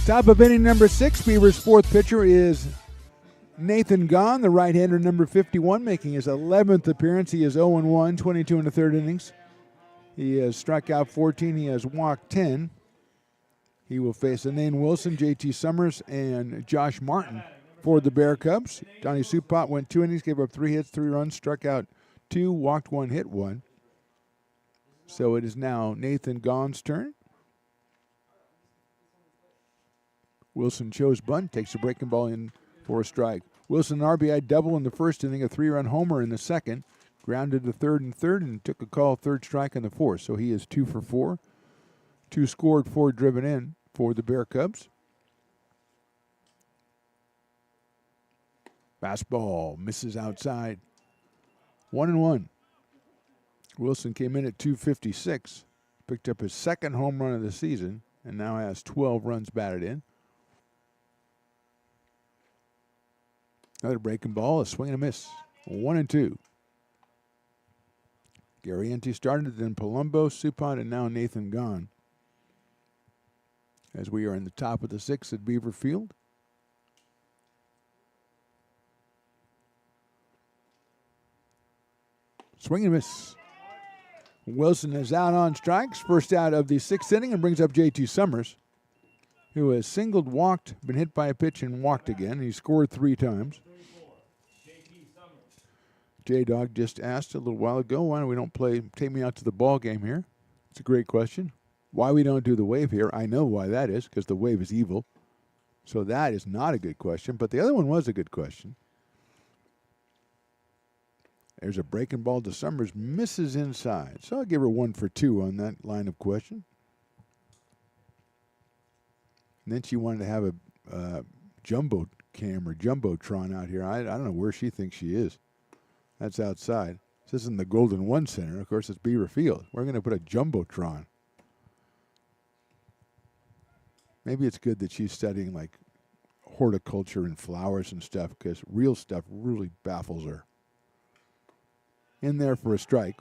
Top of inning number 6, Beavers' fourth pitcher is Nathan Gahn, the right-hander, number 51, making his 11th appearance. He is 0-1, 22 in the third innings. He has struck out 14. He has walked 10. He will face Anane Wilson, JT Summers, and Josh Martin for the Bear Cubs. Donnie Supot went 2 innings, gave up 3 hits, 3 runs, struck out 2, walked 1, hit 1. So it is now Nathan Gahn's turn. Wilson chose bunt, takes a breaking ball in for a strike. Wilson RBI double in the first inning, a 3-run homer in the second, grounded to third and took a call third strike in the fourth. So he is 2 for 4. 2 scored, 4 driven in for the Bear Cubs. Fastball misses outside. 1-1. Wilson came in at 256, picked up his second home run of the season, and now has 12 runs batted in. Another breaking ball, a swing and a miss. 1-2. Garrienti started, then Palumbo, Supot, and now Nathan Gahn. As we are in the top of the 6th at Beaver Field. Swing and miss. Wilson is out on strikes. First out of the 6th inning and brings up JT Summers, who has singled, walked, been hit by a pitch, and walked again. He scored 3 times. J-Dog just asked a little while ago, why don't we don't play Take Me Out to the Ball Game here? It's a great question. Why we don't do the wave here, I know why that is, because the wave is evil. So that is not a good question, but the other one was a good question. There's a breaking ball to Summers, misses inside. So I'll give her 1 for 2 on that line of question. And then she wanted to have a jumbo cam or jumbotron out here. I don't know where she thinks she is. That's outside. This isn't the Golden One Center. Of course, it's Beaver Field. We're going to put a jumbotron. Maybe it's good that she's studying like horticulture and flowers and stuff, because real stuff really baffles her. In there for a strike.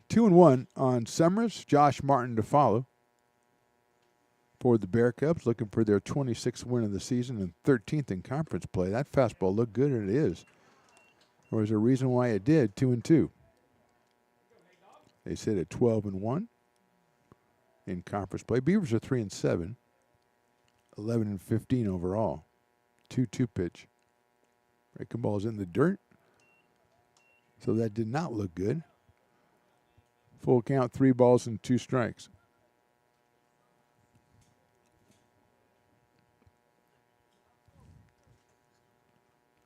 Two and one on Summers. Josh Martin to follow for the Bear Cubs, looking for their 26th win of the season and 13th in conference play. That fastball looked good, and it is. There was a reason why it did. 2-2. They sit at 12-1 in conference play. Beavers are 3-7, 11-15 overall. 2-2 pitch. Breaking ball is in the dirt, so that did not look good. Full count, 3 balls and 2 strikes.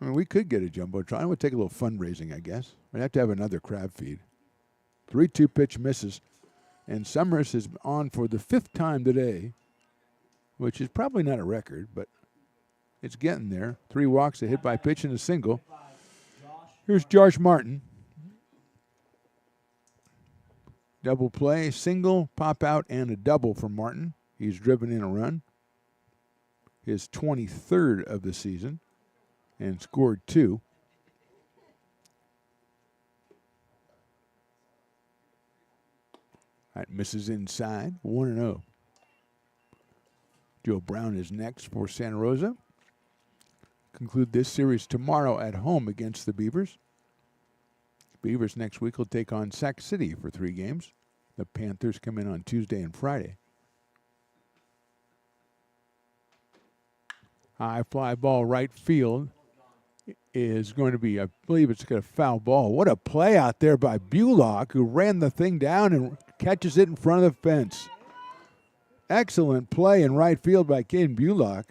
I mean, we could get a jumbotron. It would take a little fundraising, I guess. We'd have to have another crab feed. 3-2 pitch misses, and Summers is on for the 5th time today, which is probably not a record, but it's getting there. 3 walks, a hit by pitch, and a single. Here's Josh Martin. Double play, single, pop out, and a double for Martin. He's driven in a run. His 23rd of the season, and scored 2. That misses inside, 1-0. Joe Brown is next for Santa Rosa. Conclude this series tomorrow at home against the Beavers. Beavers next week will take on Sac City for 3 games. The Panthers come in on Tuesday and Friday. High fly ball right field is going to be, I believe it's going to foul ball. What a play out there by Bullock, who ran the thing down and catches it in front of the fence. Excellent play in right field by Caden Bullock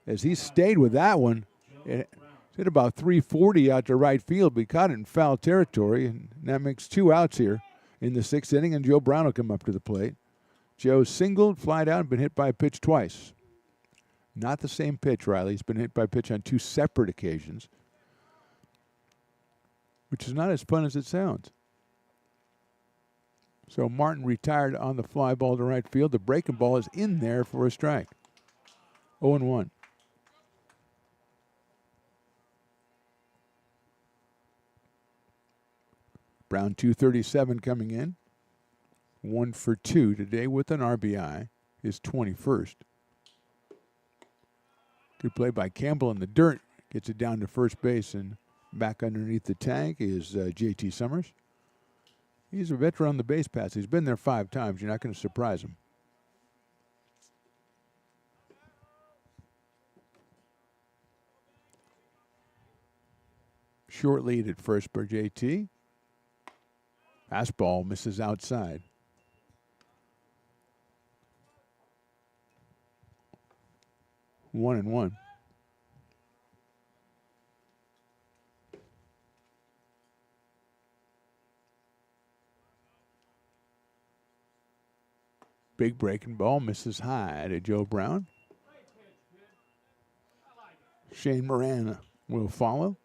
as he stayed with that one. It hit about 340 out to right field, but he caught it in foul territory, and that makes 2 outs here in the 6th inning, and Joe Brown will come up to the plate. Joe singled, flied out, and been hit by a pitch twice. Not the same pitch, Riley. He's been hit by a pitch on 2 separate occasions, which is not as fun as it sounds. So Martin retired on the fly ball to right field. The breaking ball is in there for a strike. 0-1. Brown 237 coming in. 1 for 2 today with an RBI. His 21st. Good play by Campbell in the dirt. Gets it down to first base, and back underneath the tag is J.T. Summers. He's a veteran on the base paths. He's been there 5 times. You're not going to surprise him. Short lead at first for J.T. Fastball misses outside. 1-1. Big breaking ball misses high to Joe Brown. Shane Moran will follow.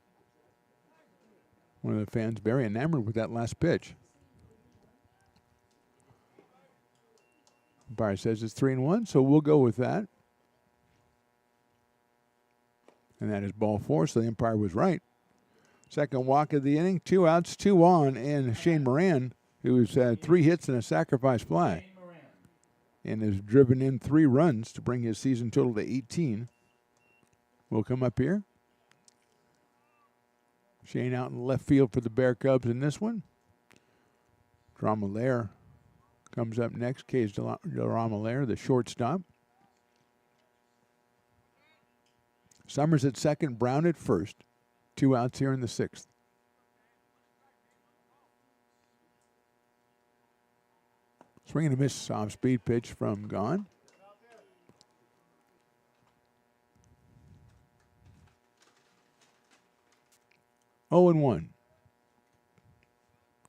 One of the fans very enamored with that last pitch. Umpire says it's 3-1, so we'll go with that. And that is ball 4, so the umpire was right. Second walk of the inning, 2 outs, 2 on, and Shane Moran, who's had 3 hits and a sacrifice fly, and has driven in 3 runs to bring his season total to 18. Will come up here. Shane out in left field for the Bear Cubs in this one. Dromalaire comes up next. Case Dromalaire, the shortstop. Summers at second, Brown at first. 2 outs here in the 6th. Swing and a miss, off speed pitch from Gone. Oh and 1.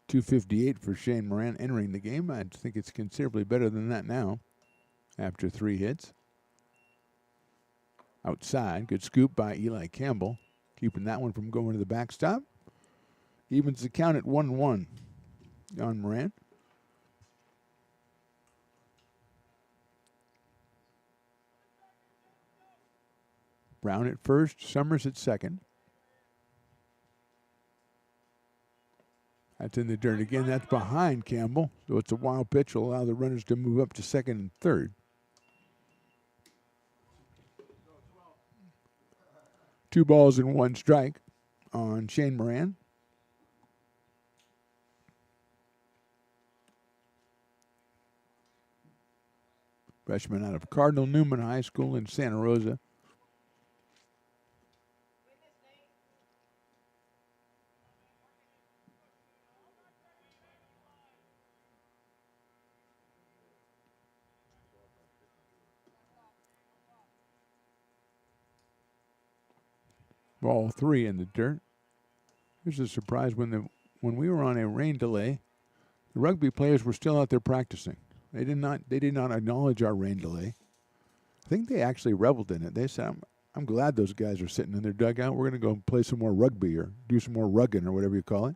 258 for Shane Moran entering the game. I think it's considerably better than that now after 3 hits. Outside, good scoop by Eli Campbell, keeping that one from going to the backstop. Evens the count at 1-1 on Moran. Brown at first, Summers at second. That's in the dirt again. That's behind Campbell. So it's a wild pitch will allow the runners to move up to second and third. 2 balls and 1 strike on Shane Moran. Freshman out of Cardinal Newman High School in Santa Rosa. Ball 3 in the dirt. Here's a surprise when we were on a rain delay, the rugby players were still out there practicing. They did not acknowledge our rain delay. I think they actually reveled in it. They said, I'm glad those guys are sitting in their dugout. We're going to go and play some more rugby or do some more rugging or whatever you call it.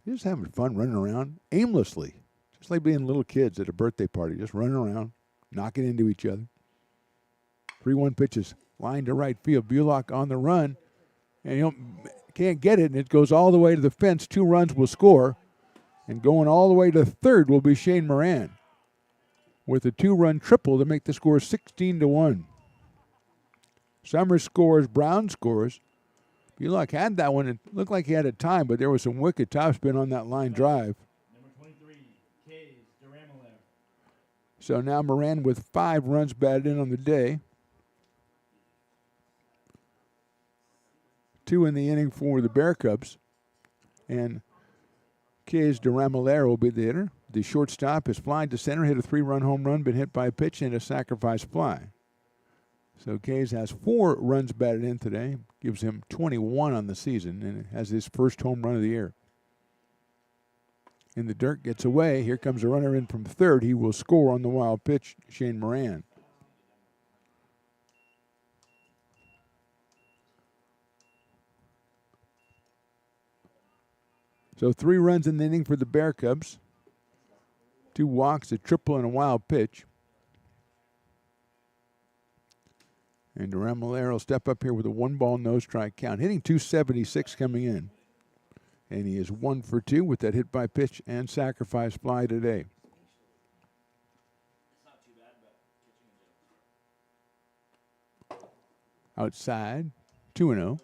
You're just having fun running around aimlessly, just like being little kids at a birthday party, just running around, knocking into each other. 3-1 pitches. Line to right field. Bullock on the run. And can't get it, and it goes all the way to the fence. 2 runs will score. And going all the way to third will be Shane Moran with a 2-run triple to make the score 16-1. Summers scores. Brown scores. Bullock had that one. It looked like he had a time, but there was some wicked topspin on that line drive. Number 23, Case Dromalaire. So now Moran with 5 runs batted in on the day. 2 in the inning for the Bear Cubs. And Kez DeRamilero will be the hitter. The shortstop is flying to center, hit a 3-run home run, been hit by a pitch and a sacrifice fly. So Kez has 4 runs batted in today, gives him 21 on the season, and has his first home run of the year. In the dirt, gets away. Here comes a runner in from third. He will score on the wild pitch, Shane Moran. So 3 runs in the inning for the Bear Cubs. 2 walks, a triple, and a wild pitch. And DeRamilero will step up here with a 1-ball, no strike count. Hitting .276 coming in. And he is 1 for 2 with that hit by pitch and sacrifice fly today. Outside, 2-0.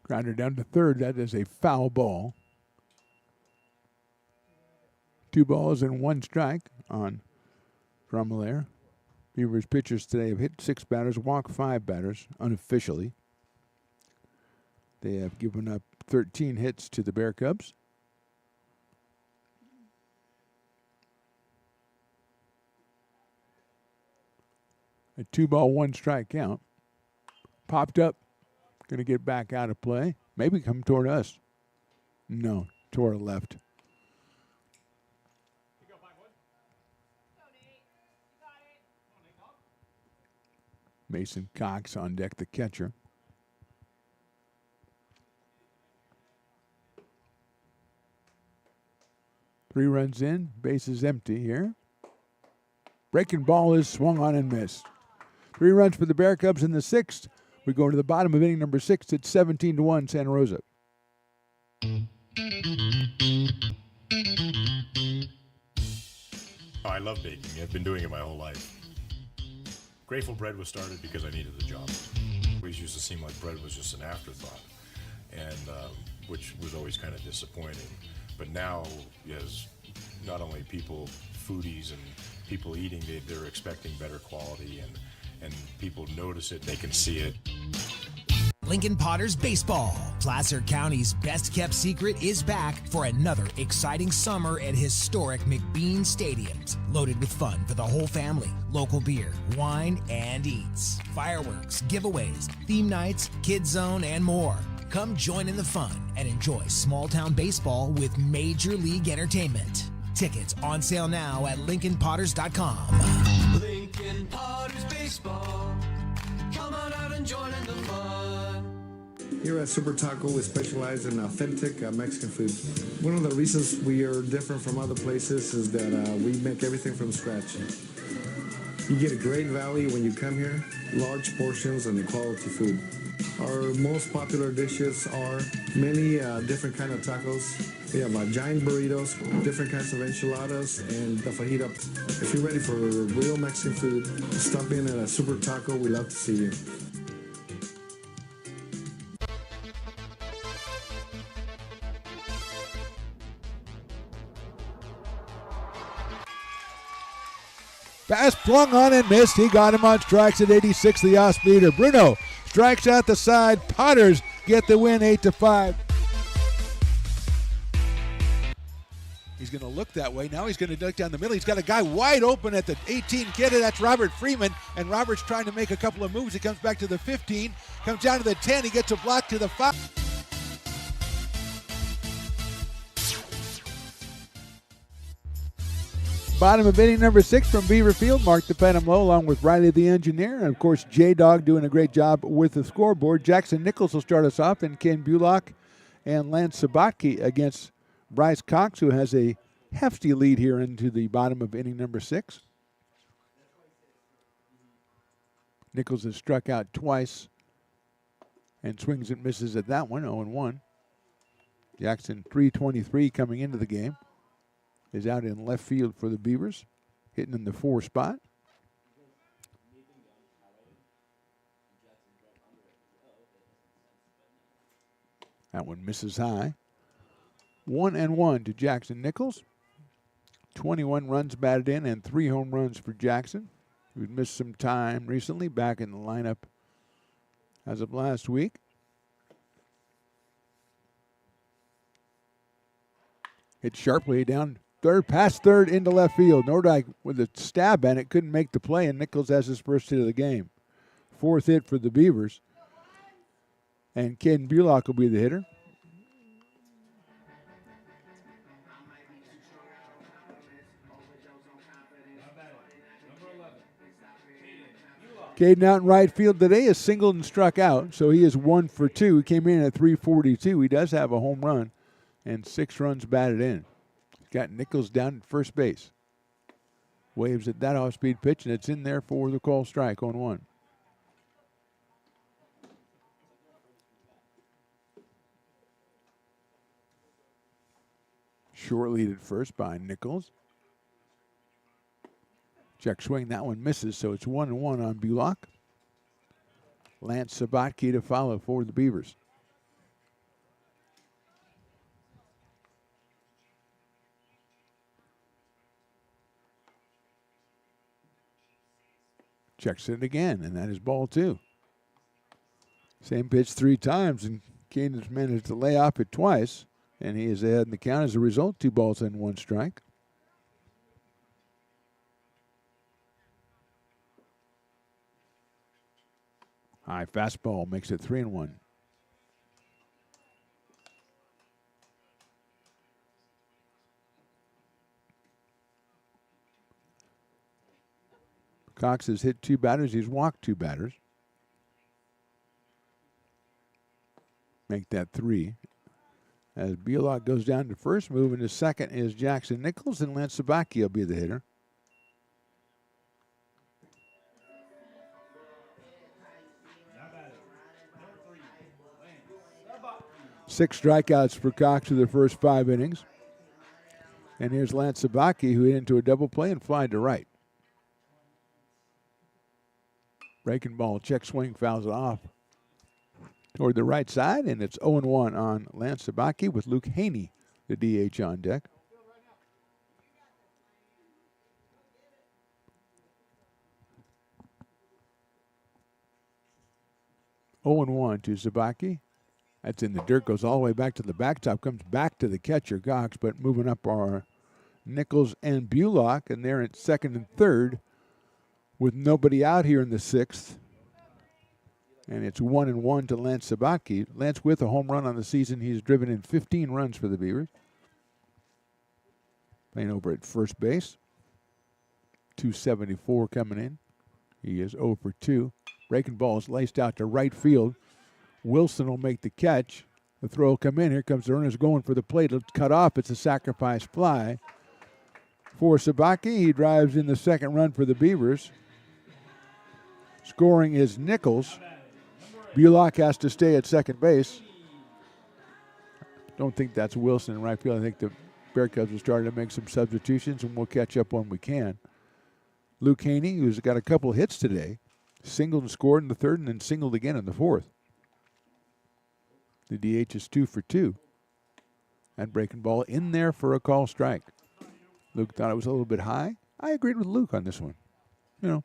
Grounder down to third. That is a foul ball. 2 balls and 1 strike on Drumelair. Beavers pitchers today have hit 6 batters, walked 5 batters unofficially. They have given up 13 hits to the Bear Cubs. A 2-ball, 1 strike count. Popped up. Going to get back out of play. Maybe come toward us. No, toward left. Mason Cox on deck, the catcher. Three runs in, base is empty here. Breaking ball is swung on and missed. 3 runs for the Bear Cubs in the 6th. We go to the bottom of inning number 6. It's 17-1 Santa Rosa. Oh, I love baking. I've been doing it my whole life. Grateful Bread was started because I needed the job. It always used to seem like bread was just an afterthought, and which was always kind of disappointing. But now, as not only people, foodies and people eating, they're expecting better quality, and people notice it, they can see it. Lincoln Potters Baseball. Placer County's best-kept secret is back for another exciting summer at historic McBean Stadiums. Loaded with fun for the whole family, local beer, wine, and eats. Fireworks, giveaways, theme nights, kids zone, and more. Come join in the fun and enjoy small-town baseball with Major League Entertainment. Tickets on sale now at LincolnPotters.com. Lincoln Potters Baseball. Come on out and join in the fun. Here at Super Taco, we specialize in authentic Mexican food. One of the reasons we are different from other places is that we make everything from scratch. You get a great value when you come here, large portions and quality food. Our most popular dishes are many different kind of tacos. We have giant burritos, different kinds of enchiladas, and the fajita. If you're ready for real Mexican food, stop in at a Super Taco. We love to see you. Pass flung on and missed. He got him on strikes at 86, the off-speeder. Bruno strikes out the side. Potters get the win 8-5. He's going to look that way. Now he's going to duck down the middle. He's got a guy wide open at the 18 kid. That's Robert Freeman. And Robert's trying to make a couple of moves. He comes back to the 15. Comes down to the 10. He gets a block to the 5. Bottom of inning number 6 from Beaver Field. Mark the Phantom Low along with Riley the engineer. And, of course, J-Dog doing a great job with the scoreboard. Jackson Nichols will start us off. And Ken Bullock and Lance Sabatke against Bryce Cox, who has a hefty lead here into the bottom of inning number 6. Nichols has struck out twice and swings and misses at that one, 0-1. Jackson 323 coming into the game. is out in left field for the Beavers, hitting in the 4 spot. That one misses high. 1-1 to Jackson Nichols. 21 runs batted in and 3 home runs for Jackson, who'd missed some time recently, back in the lineup as of last week. Hit sharply down third, past third into left field. Nordyke with a stab at it, couldn't make the play, and Nichols has his first hit of the game. 4th hit for the Beavers. And Caden Bulock will be the hitter. Caden out in right field today is singled and struck out, so he is 1 for 2. He came in at 342. He does have a home run and 6 runs batted in. He's got Nichols down at first base. Waves at that off-speed pitch, and it's in there for the call strike on 1. Short lead at first by Nichols. Check swing, that one misses, so it's 1-1 on Bulock. Lance Sabatke to follow for the Beavers. Checks it again, and that is ball 2. Same pitch 3 times, and Caden's managed to lay off it twice, and he is ahead in the count as a result. 2 balls and 1 strike. High fastball makes it 3-1. Cox has hit 2 batters. He's walked 2 batters. Make that 3. As Bulock goes down to first, moving to second is Jackson Nichols, and Lance Sabatke will be the hitter. Six strikeouts for Cox through the first 5 innings. And here's Lance Sabatke, who hit into a double play and flied to right. Breaking ball, check swing, fouls it off toward the right side, and it's 0-1 on Lance Sabatke with Luke Haney, the DH, on deck. Oh and 1 to Sabatke. That's in the dirt, goes all the way back to the backstop, comes back to the catcher, Cox, but moving up are Nichols and Bulock, and they're at second and third with nobody out here in the 6th. And it's 1-1 to Lance Sabatke. Lance with a home run on the season. He's driven in 15 runs for the Beavers. Playing over at first base. 274 coming in. He is 0 for 2. Breaking ball is laced out to right field. Wilson will make the catch. The throw will come in. Here comes the runners going for the plate. It's cut off. It's a sacrifice fly for Sabatke. He drives in the second run for the Beavers. Scoring is Nichols. Bulock has to stay at second base. Don't think that's Wilson in right field. I think the Bear Cubs are starting to make some substitutions, and we'll catch up when we can. Luke Haney, who's got a couple hits today, singled and scored in the 3rd and then singled again in the 4th. The DH is 2 for 2. And breaking ball in there for a call strike. Luke thought it was a little bit high. I agreed with Luke on this one. You know,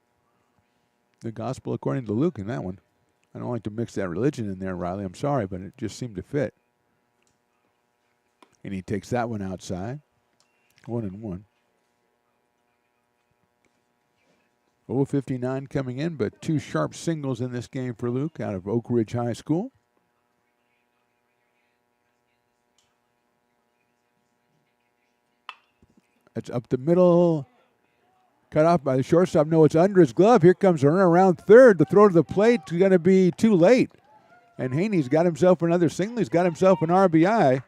the gospel according to Luke in that one. I don't like to mix that religion in there, Riley. I'm sorry, but it just seemed to fit. And he takes that one outside. 1-1. 0-59 coming in, but 2 sharp singles in this game for Luke out of Oak Ridge High School. It's up the middle. Cut off by the shortstop. No, it's under his glove. Here comes a runner around third. The throw to the plate is going to be too late. And Haney's got himself another single. He's got himself an RBI.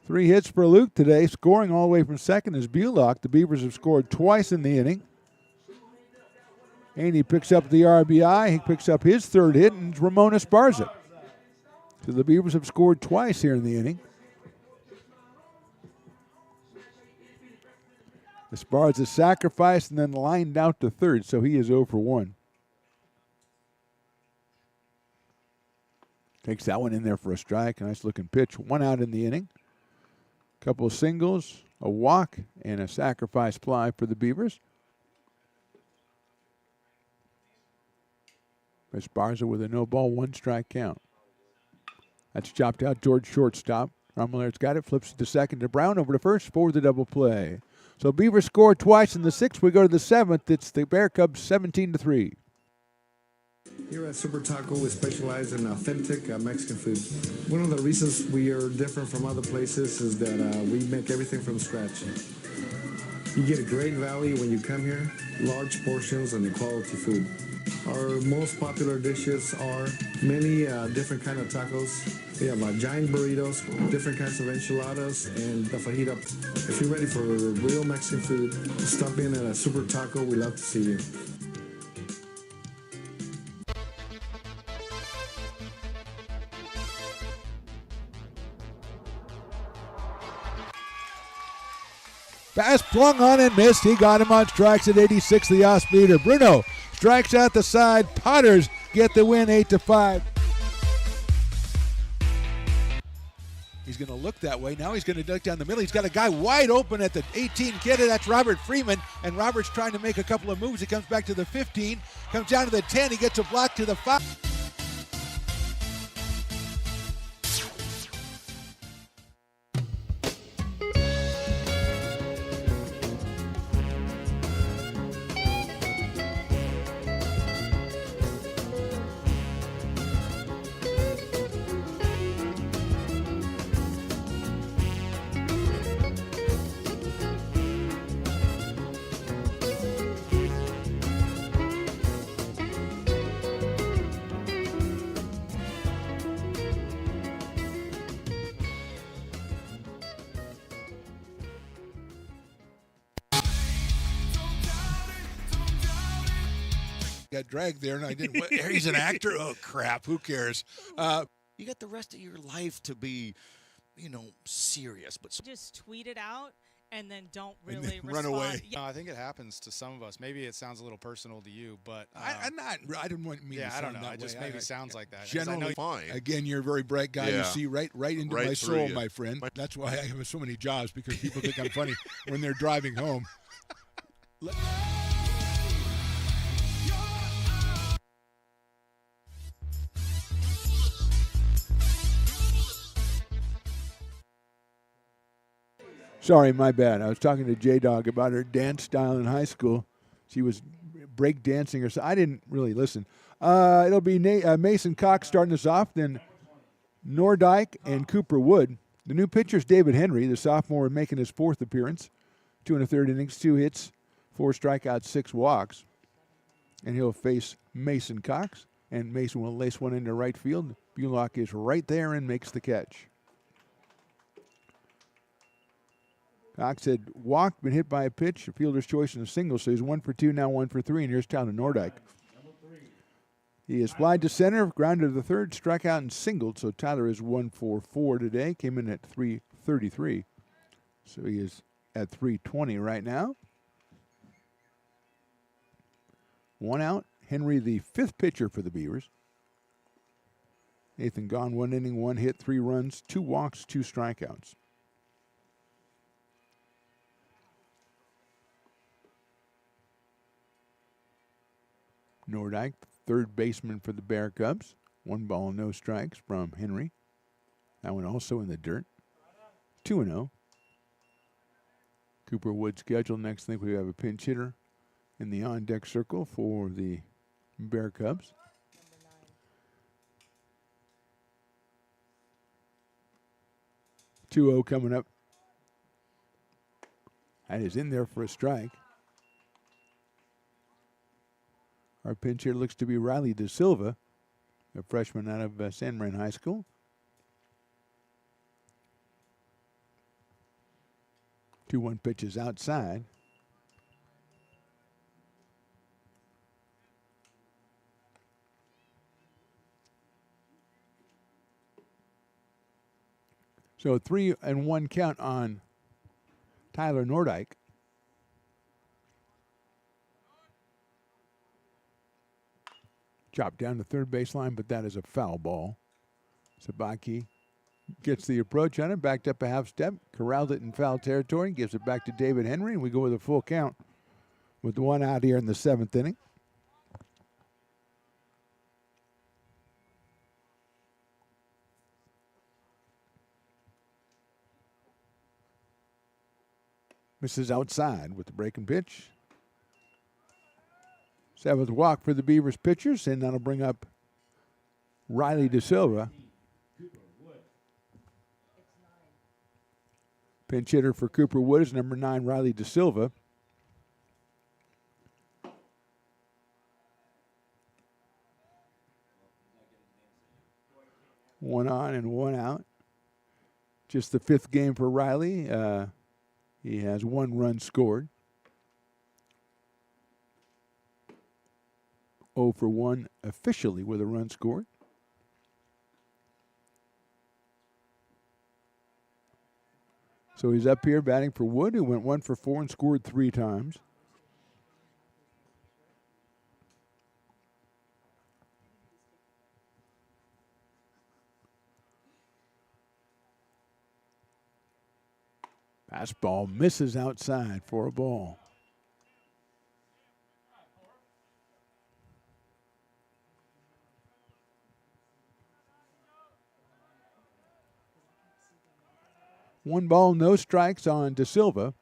3 hits for Luke today. Scoring all the way from second is Bulock. The Beavers have scored twice in the inning. Haney picks up the RBI. He picks up his 3rd hit, and Ramon Esparza. So the Beavers have scored twice here in the inning. Esparza sacrificed and then lined out to third, so he is 0 for 1. Takes that one in there for a strike. Nice looking pitch. 1 out in the inning. Couple of singles, a walk, and a sacrifice fly for the Beavers. Esparza with a no ball, 1 strike count. That's chopped out towards shortstop. Rommelaire's got it, flips it to second to Brown, over to first for the double play. So Beavers score twice in the 6th. We go to the 7th. It's the Bear Cubs 17-3. Here at Super Taco, we specialize in authentic Mexican food. One of the reasons we are different from other places is that we make everything from scratch. You get a great value when you come here, large portions and quality food. Our most popular dishes are many different kind of tacos. We have giant burritos, different kinds of enchiladas, and the fajita. If you're ready for real Mexican food, stop in at a Super Taco. We love to see you. Pass flung on and missed. He got him on strikes at 86, the off-speeder. Bruno strikes out the side. Potters get the win 8-5. He's going to look that way. Now he's going to duck down the middle. He's got a guy wide open at the 18 kid. That's Robert Freeman. And Robert's trying to make a couple of moves. He comes back to the 15. Comes down to the 10. He gets a block to the 5. Got dragged there, and I didn't. He's an actor. Oh crap! Who cares? You got the rest of your life to be, serious. But just tweet it out and then don't And really then run respond. away. Yeah. No, I think it happens to some of us. Maybe it sounds a little personal to you, but I'm not. I didn't want me. Yeah, to I don't sound know. that It just way. maybe sounds like that. 'cause I Generally, know fine. Again, you're a very bright guy. You Yeah. see right into Right my through soul, you. my friend. That's why I have so many jobs, because people think I'm funny when they're driving home. Sorry, my bad. I was talking to J-Dog about her dance style in high school. She was break dancing or so. I didn't really listen. It'll be Mason Cox starting us off, then Nordyke and Cooper Wood. The new pitcher's David Henry, the sophomore, making his 4th appearance. 2 1/3 innings, 2 hits, 4 strikeouts, 6 walks. And he'll face Mason Cox, and Mason will lace one into right field. Bulock is right there and makes the catch. Cox had walked, been hit by a pitch, a fielder's choice and a single, so he's 1 for 2, now 1 for 3, and here's Tyler Nordyke. He is flied to center, grounded to the third, struck out and singled, so Tyler is 1 for 4 today, came in at 333. So he is at 320 right now. 1 out. Henry, the 5th pitcher for the Beavers. Nathan gone 1 inning, 1 hit, 3 runs, 2 walks, 2 strikeouts. Nordyke, 3rd baseman for the Bear Cubs. 1 ball, no strikes from Henry. That one also in the dirt. 2-0. Cooper Wood scheduled. Next thing we have a pinch hitter in the on-deck circle for the Bear Cubs. Number 9. 2-0 coming up. That is in there for a strike. Our pinch hitter looks to be Riley De Silva, a freshman out of San Marin High School. 2-1 pitches outside. So 3-1 count on Tyler Nordyke. Chopped down the third baseline, but that is a foul ball. Sabaki gets the approach on it, backed up a half step, corralled it in foul territory, gives it back to David Henry, and we go with a full count with one out here in the 7th inning. Misses outside with the breaking pitch. 7th walk for the Beavers pitchers, and that'll bring up Riley De Silva. Pinch hitter for Cooper Wood is number 9, Riley De Silva. One on and one out. Just the 5th game for Riley. He has 1 run scored. 0 for 1 officially with a run scored. So he's up here batting for Wood, who went 1 for 4 and scored 3 times. Fastball misses outside for a ball. One ball, no strikes on De Silva.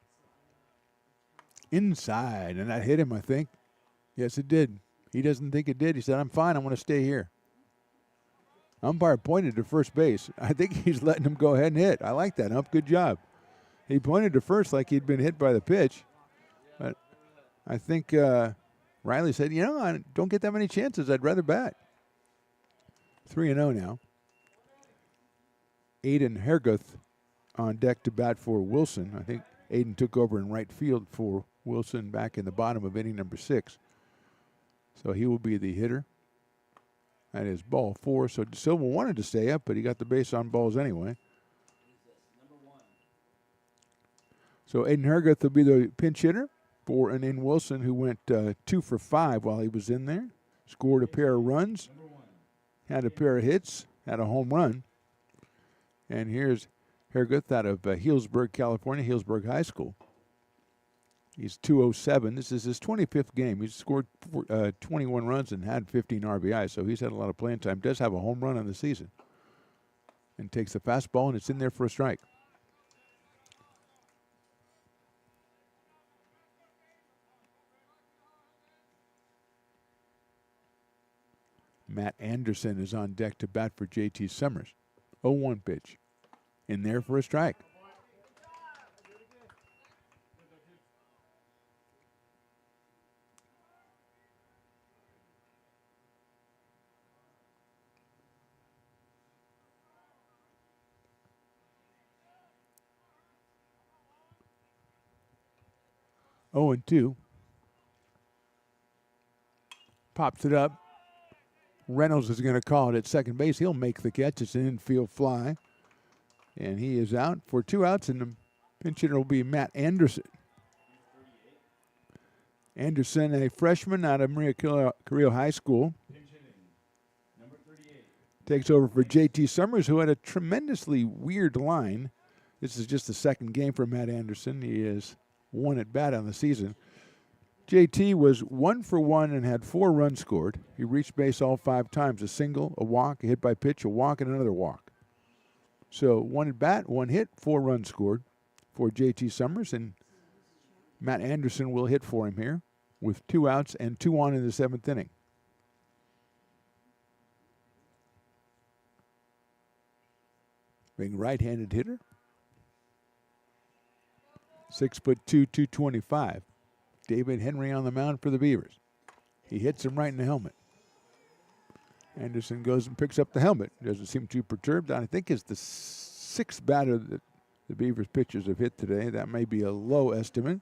Inside, and that hit him, I think. Yes, it did. He doesn't think it did. He said, I'm fine, I want to stay here. Umpire pointed to first base. I think he's letting him go ahead and hit. I like that, Ump. Good job. He pointed to first like he'd been hit by the pitch. But I think Riley said, I don't get that many chances. I'd rather bat. 3-0 now. Aiden Herguth on deck to bat for Wilson. I think Aiden took over in right field for Wilson back in the bottom of inning number 6. So he will be the hitter. That is ball 4. So De Silva wanted to stay up, but he got the base on balls anyway. So Aiden Herguth will be the pinch hitter for an in Wilson, who went 2 for 5 while he was in there. Scored a pair of runs, had a pair of hits, had a home run. And here's Herguth out of Healdsburg, California, Healdsburg High School. He's 207. This is his 25th game. He's scored 21 runs and had 15 RBIs, so he's had a lot of playing time. Does have a home run on the season. And takes the fastball, and it's in there for a strike. Matt Anderson is on deck to bat for JT Summers. 0-1 pitch. In there for a strike. Oh, and 2. Pops it up. Reynolds is going to call it at second base. He'll make the catch. It's an infield fly. And he is out for 2 outs, and the pinch hitter will be Matt Anderson. Anderson, a freshman out of Maria Carrillo High School. Takes over for JT Summers, who had a tremendously weird line. This is just the 2nd game for Matt Anderson. He is 1 at bat on the season. JT was 1 for 1 and had 4 runs scored. He reached base all 5 times, a single, a walk, a hit by pitch, a walk, and another walk. So 1 at bat, 1 hit, 4 runs scored for JT Summers, and Matt Anderson will hit for him here with 2 outs and 2 on in the 7th inning. Big right-handed hitter. 6'2", 225. David Henry on the mound for the Beavers. He hits him right in the helmet. Anderson goes and picks up the helmet. Doesn't seem too perturbed. I think it's the 6th batter that the Beavers pitchers have hit today. That may be a low estimate.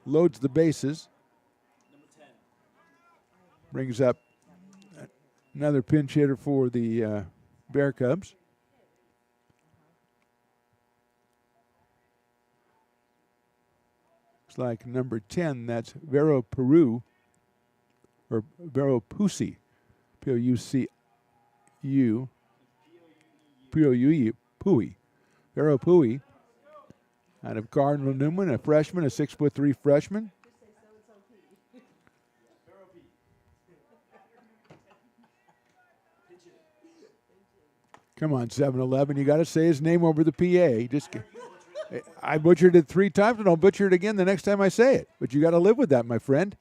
Loads the bases. Brings up another pinch hitter for the Bear Cubs. Looks like number 10, that's Vero Peru, or Vero Pusi. P-O-U-C-U. P-O-U-E. Pui. Vero Pui. Out of Cardinal Newman, a freshman, a 6'3" freshman. Come on, 7-Eleven. You got to say his name over the PA. I butchered it 3 times, and I'll butcher it again the next time I say it. But you got to live with that, my friend.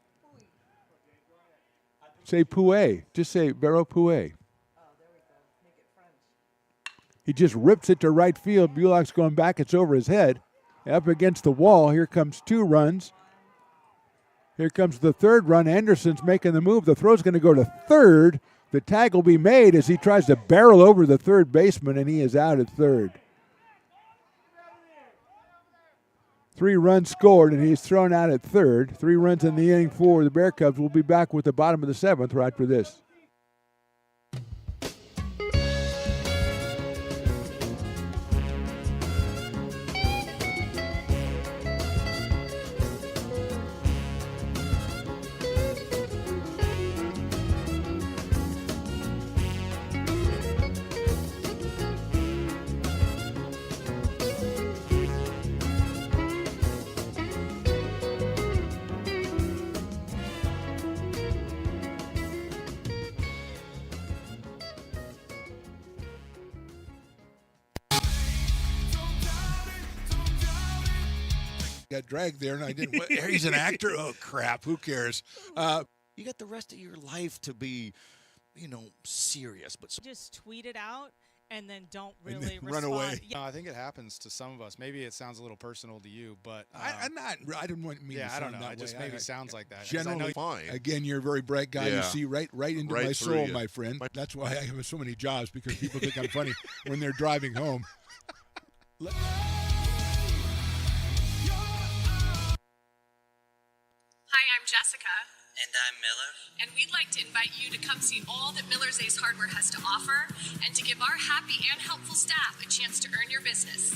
Say Pouet. Just say Vero Pouet. He just rips it to right field. Bullock's going back. It's over his head. Up against the wall. Here comes 2 runs. Here comes the 3rd run. Anderson's making the move. The throw's going to go to third. The tag will be made as he tries to barrel over the third baseman, and he is out at third. 3 runs scored, and he's thrown out at third. 3 runs in the inning for the Bear Cubs. We'll be back with the bottom of the 7th right after this. Got dragged there, and I didn't. He's an actor. Oh crap! Who cares? You got the rest of your life to be, serious. But just tweet it out and then don't And really then run respond. away. Yeah. No, I think it happens to some of us. Maybe it sounds a little personal to you, but I'm not. I didn't want me. Yeah, to I sound don't know. that It just way. maybe sounds like that. 'cause I Generally, know fine. Again, you're a very bright guy. Yeah. You see right into Right my through soul, you. my friend. That's why I have so many jobs, because people think I'm funny when they're driving home. Hi, I'm Jessica. And I'm Miller. And we'd like to invite you to come see all that Miller's Ace Hardware has to offer and to give our happy and helpful staff a chance to earn your business.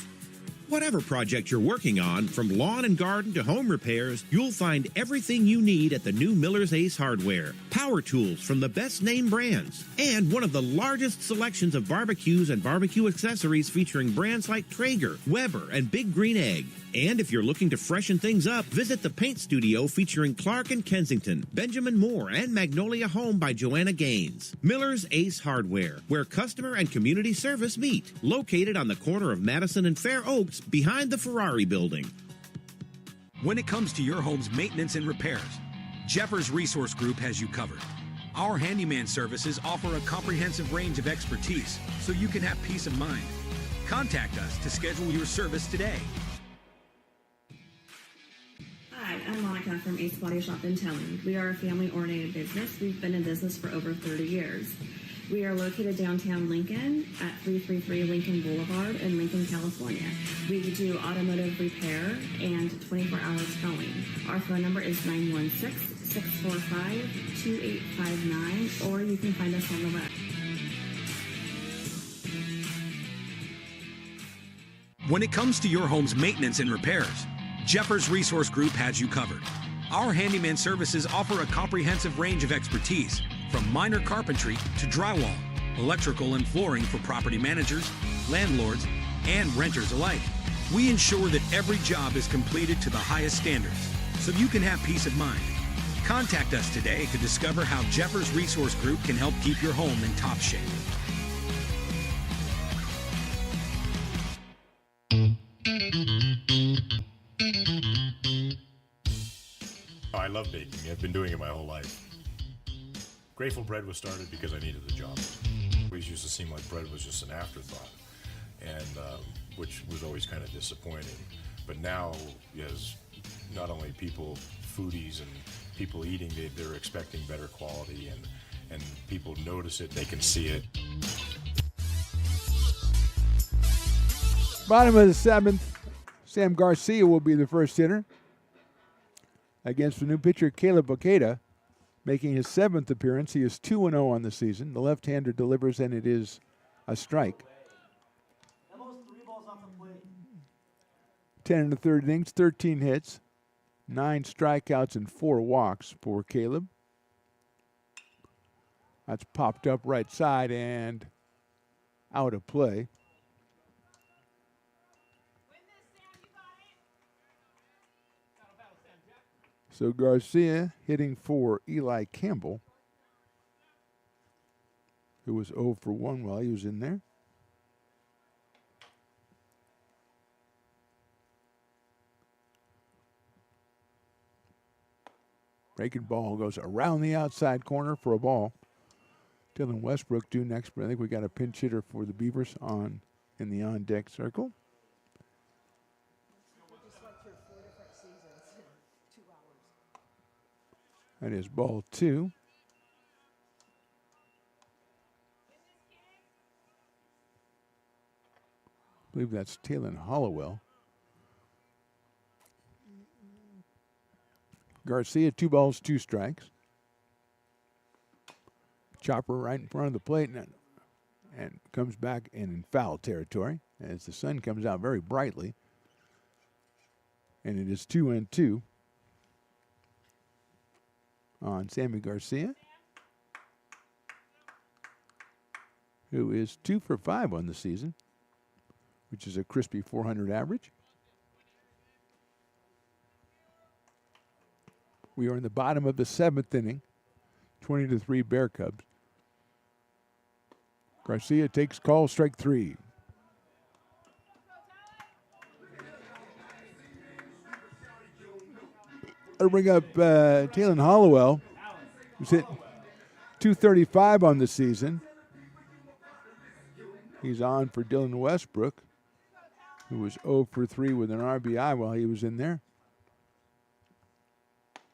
Whatever project you're working on, from lawn and garden to home repairs, you'll find everything you need at the new Miller's Ace Hardware. Power tools from the best name brands, and one of the largest selections of barbecues and barbecue accessories featuring brands like Traeger, Weber, and Big Green Egg. And if you're looking to freshen things up, visit the paint studio featuring Clark and Kensington, Benjamin Moore, and Magnolia Home by Joanna Gaines. Miller's Ace Hardware, where customer and community service meet. Located on the corner of Madison and Fair Oaks, behind the Ferrari building. When it comes to your home's maintenance and repairs, Jeffers Resource Group has you covered. Our handyman services offer a comprehensive range of expertise, so you can have peace of mind. Contact us to schedule your service today. Hi, I'm Monica from Ace Body Shop in Telling. We are a family-oriented business. We've been in business for over 30 years. We are located downtown Lincoln at 333 Lincoln Boulevard in Lincoln, California. We do automotive repair and 24-hour towing. Our phone number is 916-645-2859, or you can find us on the web. When it comes to your home's maintenance and repairs, Jeffers Resource Group has you covered. Our handyman services offer a comprehensive range of expertise, from minor carpentry to drywall, electrical and flooring for property managers, landlords, and renters alike. We ensure that every job is completed to the highest standards, so you can have peace of mind. Contact us today to discover how Jeffers Resource Group can help keep your home in top shape. I love baking. I've been doing it my whole life. Grateful Bread was started because I needed the job. It always used to seem like bread was just an afterthought, and which was always kind of disappointing. But now, as not only people, foodies and people eating, they're expecting better quality, and people notice it, they can see it. Bottom of the 7th, Sam Garcia will be the first hitter against the new pitcher Caleb Bacada, making his 7th appearance. He is 2-0 on the season. The left-hander delivers, and it is a strike. 10 in the third innings, 13 hits, 9 strikeouts, and 4 walks for Caleb. That's popped up right side and out of play. So Garcia hitting for Eli Campbell, who was 0 for 1 while he was in there. Breaking ball goes around the outside corner for a ball. Dylan Westbrook due next, but I think we got a pinch hitter for the Beavers in the on-deck circle. That is ball 2. I believe that's Talon Hollowell. Garcia, 2 balls, 2 strikes. Chopper right in front of the plate and comes back in foul territory as the sun comes out very brightly. And it is 2-2 on Sammy Garcia, who is 2 for 5 on the season, which is a crispy 400 average. We are in the bottom of the 7th inning, 20-3 Bear Cubs. Garcia takes call, strike 3. I'll bring up Talon Hollowell, who's hit .235 on the season. He's on for Dylan Westbrook, who was 0 for 3 with an RBI while he was in there.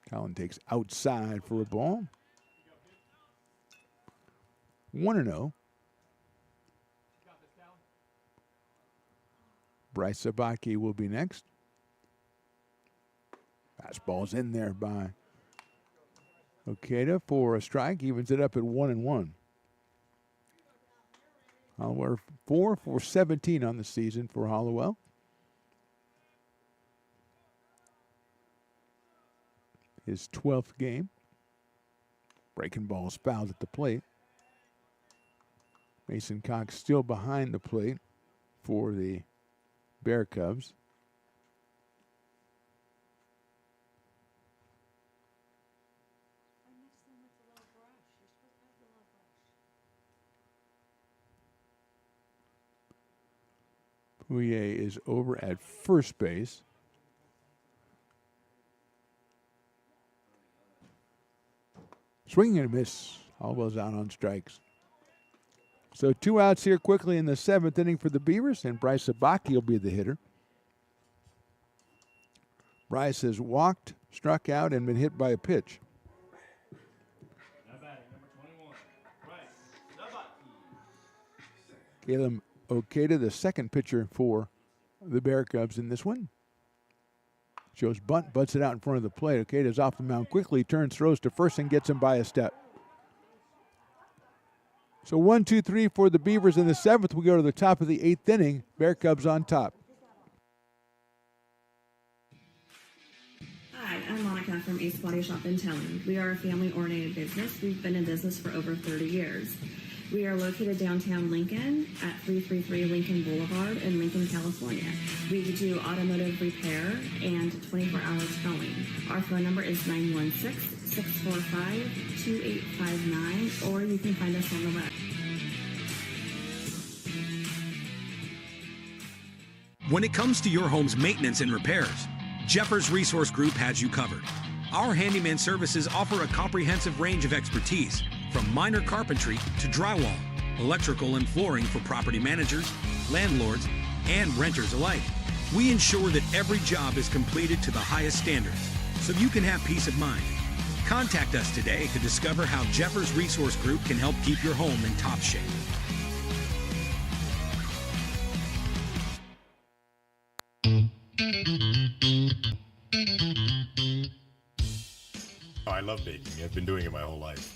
Colin takes outside for a ball. 1-0. Bryce Sabaki will be next. Fastball's in there by Okada for a strike. Evens it up at 1-1. Hollowell 4 for 17 on the season for Hollowell. His 12th game. Breaking balls fouled at the plate. Mason Cox still behind the plate for the Bear Cubs. Pouillet is over at first base. Swing and a miss. Hollowell's out on strikes. So 2 outs here quickly in the 7th inning for the Beavers, and Bryce Sabaki will be the hitter. Bryce has walked, struck out, and been hit by a pitch. Caleb Okada, the second pitcher for the Bear Cubs in this one. Shows bunt, butts it out in front of the plate. Okada's off the mound quickly, turns, throws to first, and gets him by a step. So 1, 2, 3 for the Beavers in the 7th. We go to the top of the 8th inning. Bear Cubs on top. Hi, I'm Monica from Ace Body Shop in Telling. We are a family-oriented business. We've been in business for over 30 years. We are located downtown Lincoln at 333 Lincoln Boulevard in Lincoln, California. We do automotive repair and 24-hour towing. Our phone number is 916-645-2859, or you can find us on the web. When it comes to your home's maintenance and repairs, Jeffers Resource Group has you covered. Our handyman services offer a comprehensive range of expertise, from minor carpentry to drywall, electrical and flooring for property managers, landlords, and renters alike. We ensure that every job is completed to the highest standards, so you can have peace of mind. Contact us today to discover how Jeffers Resource Group can help keep your home in top shape. I love baking. I've been doing it my whole life.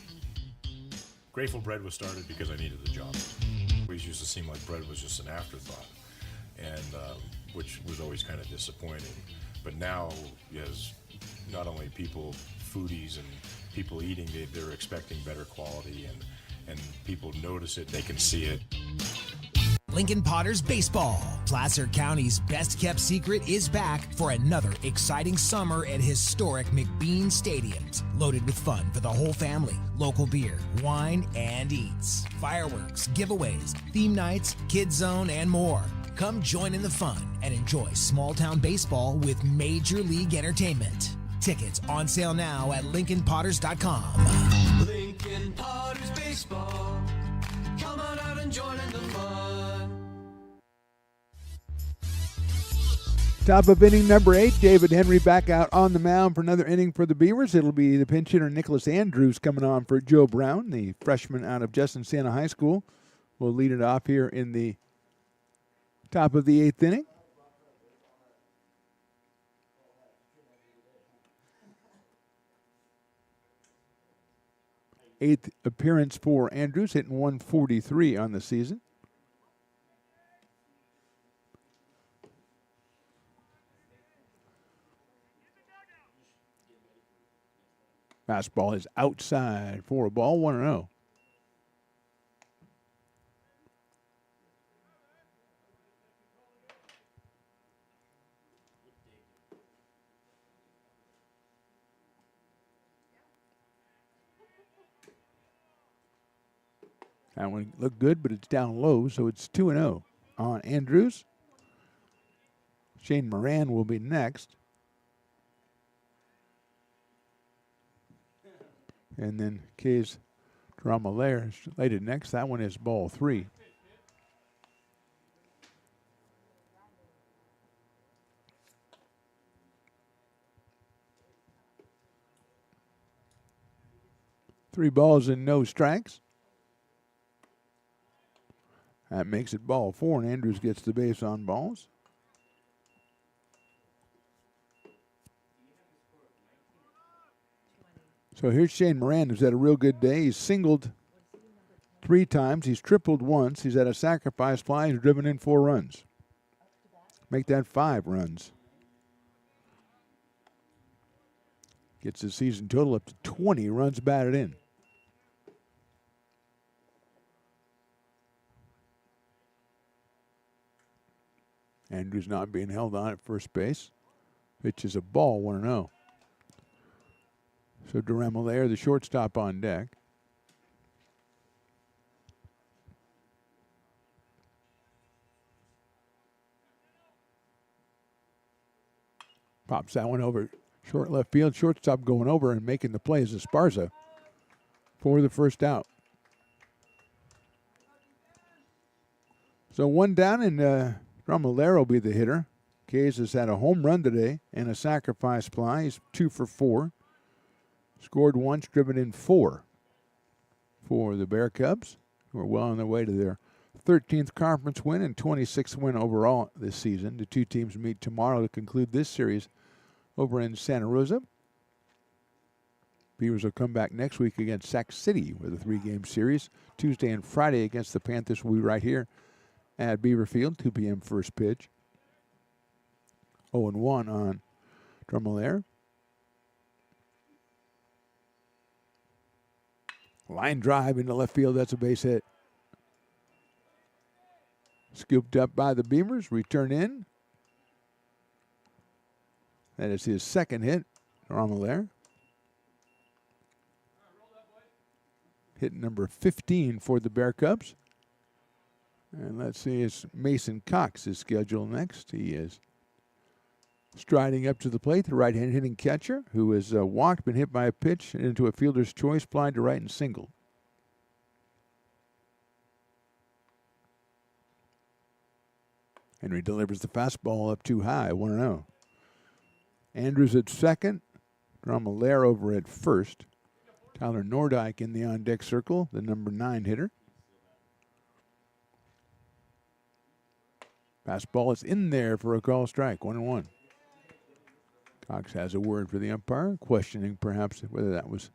Grateful Bread was started because I needed the job. It always used to seem like bread was just an afterthought, and which was always kind of disappointing. But now, as not only people, foodies, and people eating, they're expecting better quality, and people notice it, they can see it. Lincoln Potters Baseball. Placer County's best-kept secret is back for another exciting summer at historic McBean Stadiums. Loaded with fun for the whole family, local beer, wine, and eats. Fireworks, giveaways, theme nights, kids zone, and more. Come join in the fun and enjoy small-town baseball with Major League Entertainment. Tickets on sale now at LincolnPotters.com. Lincoln Potters Baseball. Come on out and join in the fun. Top of inning number 8, David Henry back out on the mound for another inning for the Beavers. It'll be the pinch hitter Nicholas Andrews coming on for Joe Brown, the freshman out of Justin Santa High School. Will lead it off here in the top of the 8th inning. Eighth appearance for Andrews, hitting 143 on the season. Fastball is outside for a ball, 1-0. That one looked good, but it's down low, so it's 2-0 on Andrews. Shane Moran will be next. And then Kay's Dramaler is slated next. That one is ball 3. Three balls and no strikes. That makes it ball 4, and Andrews gets the base on balls. So here's Shane Moran, who's had a real good day. He's singled 3 times. He's tripled once. He's had a sacrifice fly. He's driven in 4 runs. Make that 5 runs. Gets his season total up to 20 runs batted in. Andrews not being held on at first base. Pitch is a ball, 1-0. So Durham there, the shortstop on deck. Pops that one over short left field. Shortstop going over and making the play is Esparza for the first out. So one down, and Drummelero will be the hitter. Kays has had a home run today and a sacrifice fly. He's 2 for 4. Scored once, driven in 4 for the Bear Cubs, who are well on their way to their 13th conference win and 26th win overall this season. The 2 teams meet tomorrow to conclude this series over in Santa Rosa. Beavers will come back next week against Sac City with a 3-game series. Tuesday and Friday against the Panthers will be right here at Beaver Field, 2 p.m. first pitch. 0-1 on Drummelere. Line drive into left field. That's a base hit. Scooped up by the Beavers. Return in. That is his second hit. Drummelere. Hit number 15 for the Bear Cubs. And let's see, it's Mason Cox is scheduled next. He is striding up to the plate, the right-hand hitting catcher, who has walked, been hit by a pitch into a fielder's choice, flied to right and singled. Henry delivers the fastball up too high, 1-0. Andrews at second, Drummelere over at first. Tyler Nordyke in the on-deck circle, the number 9 hitter. Fastball is in there for a call strike, 1-1. Cox has a word for the umpire, questioning perhaps whether that was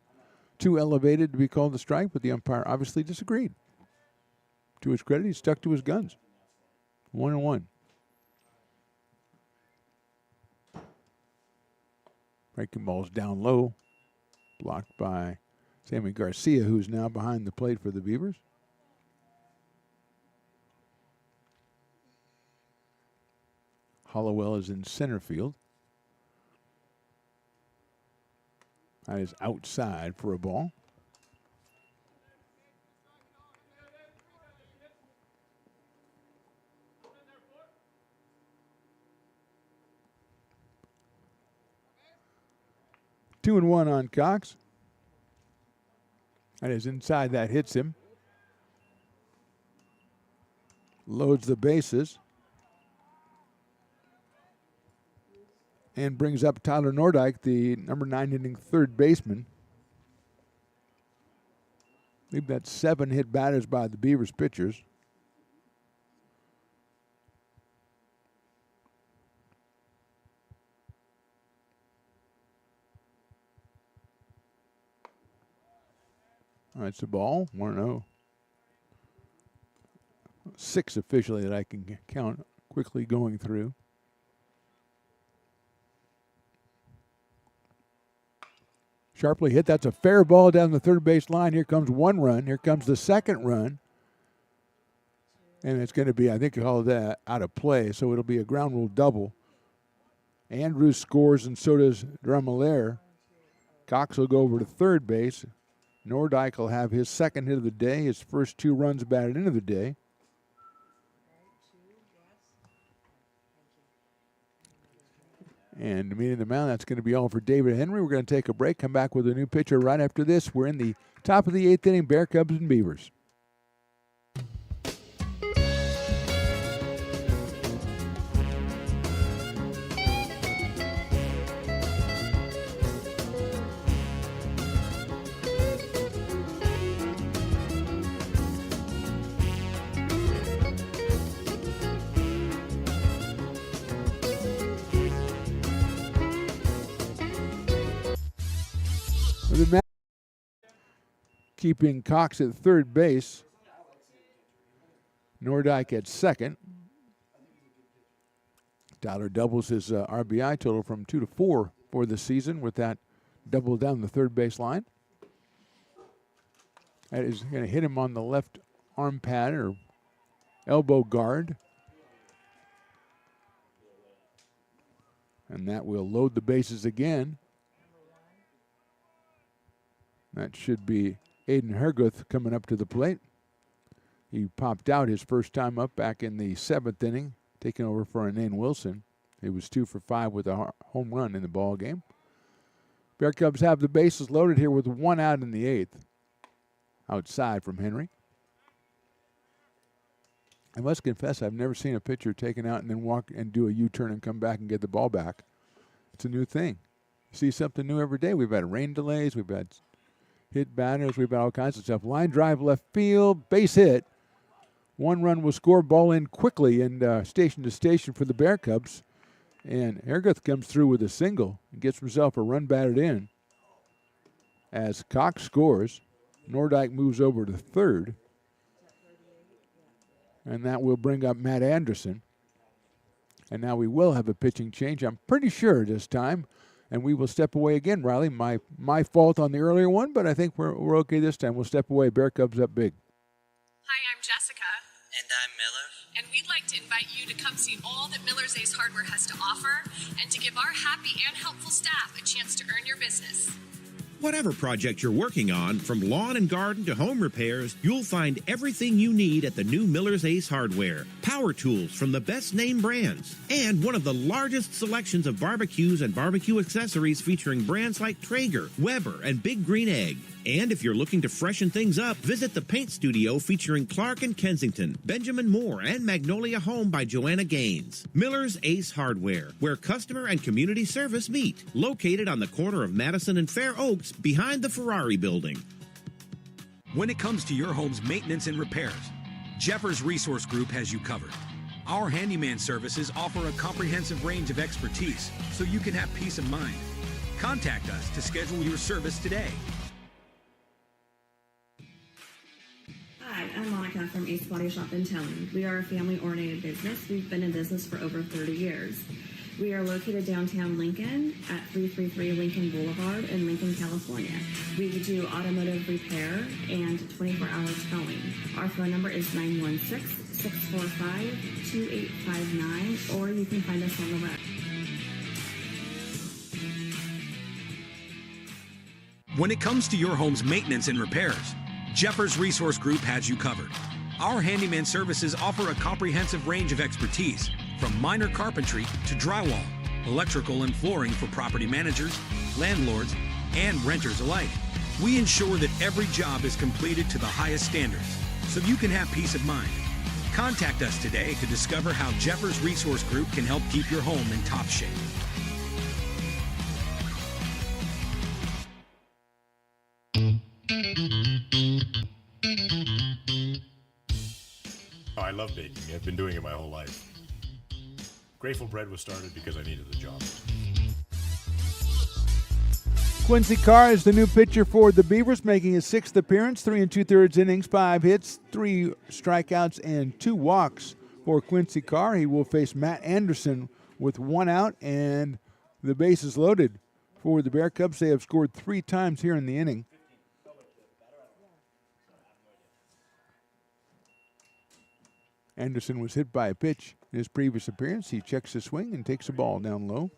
too elevated to be called a strike, but the umpire obviously disagreed. To his credit, he stuck to his guns. 1-1. Breaking ball's down low, blocked by Sammy Garcia, who's now behind the plate for the Beavers. Hollowell is in center field. That is outside for a ball. Two and one on Cox. That is inside. That hits him. Loads the bases. And brings up Tyler Nordyke, the number 9 inning third baseman. I believe that's 7 hit batters by the Beavers pitchers. All right, it's a ball, 1-0. 6 officially that I can count quickly going through. Sharply hit. That's a fair ball down the third base line. Here comes one run. Here comes the second run. And it's going to be, I think, called that out of play, so it'll be a ground rule double. Andrews scores, and so does Drummelair. Cox will go over to third base. Nordyke will have his second hit of the day, his first 2 runs batted into the day. And meeting the mound, that's going to be all for David Henry. We're going to take a break, come back with a new pitcher right after this. We're in the top of the 8th inning, Bear Cubs and Beavers. Keeping Cox at third base. Nordyke at second. Tyler doubles his RBI total from 2 to 4 for the season with that double down the third base line. That is going to hit him on the left arm pad or elbow guard. And that will load the bases again. That should be Aiden Herguth coming up to the plate. He popped out his first time up back in the 7th inning, taking over for Anane Wilson. He was 2 for 5 with a home run in the ball game. Bear Cubs have the bases loaded here with 1 out in the 8th. Outside from Henry. I must confess, I've never seen a pitcher taken out and then walk and do a U-turn and come back and get the ball back. It's a new thing. You see something new every day. We've had rain delays. We've had hit batters. We've got all kinds of stuff. Line drive left field, base hit. 1 run will score, ball in quickly and station to station for the Bear Cubs. And Herguth comes through with a single and gets himself a run batted in. As Cox scores, Nordyke moves over to third. And that will bring up Matt Anderson. And now we will have a pitching change, I'm pretty sure this time. And we will step away again, Riley. My fault on the earlier one, but I think we're okay this time. We'll step away. Bear Cubs up big. Hi, I'm Jessica. And I'm Miller. And we'd like to invite you to come see all that Miller's Ace Hardware has to offer and to give our happy and helpful staff a chance to earn your business. Whatever project you're working on, from lawn and garden to home repairs, you'll find everything you need at the new Miller's Ace Hardware. Power tools from the best name brands. And one of the largest selections of barbecues and barbecue accessories featuring brands like Traeger, Weber, and Big Green Egg. And if you're looking to freshen things up, visit the paint studio featuring Clark and Kensington, Benjamin Moore, and Magnolia Home by Joanna Gaines. Miller's Ace Hardware, where customer and community service meet. Located on the corner of Madison and Fair Oaks, behind the Ferrari building. When it comes to your home's maintenance and repairs, Jeffers Resource Group has you covered. Our handyman services offer a comprehensive range of expertise so you can have peace of mind. Contact us to schedule your service today. Hi, I'm Monica from Ace Body Shop in Telling. We are a family-oriented business. We've been in business for over 30 years. We are located downtown Lincoln at 333 Lincoln Boulevard in Lincoln, California. We do automotive repair and 24-hour towing. Our phone number is 916-645-2859, or you can find us on the web. When it comes to your home's maintenance and repairs, Jeffers Resource Group has you covered. Our handyman services offer a comprehensive range of expertise, from minor carpentry to drywall, electrical and flooring for property managers, landlords, and renters alike. We ensure that every job is completed to the highest standards, so you can have peace of mind. Contact us today to discover how Jeffers Resource Group can help keep your home in top shape. Oh, I love baking. I've been doing it my whole life. Grateful Bread was started because I needed the job. Quincy Carr is the new pitcher for the Beavers, making his sixth appearance, 3 2/3 innings, 5 hits, 3 strikeouts, and 2 walks for Quincy Carr. He will face Matt Anderson with 1 out and the bases loaded for the Bear Cubs. They have scored 3 times here in the inning. Anderson was hit by a pitch in his previous appearance. He checks the swing and takes the ball down low.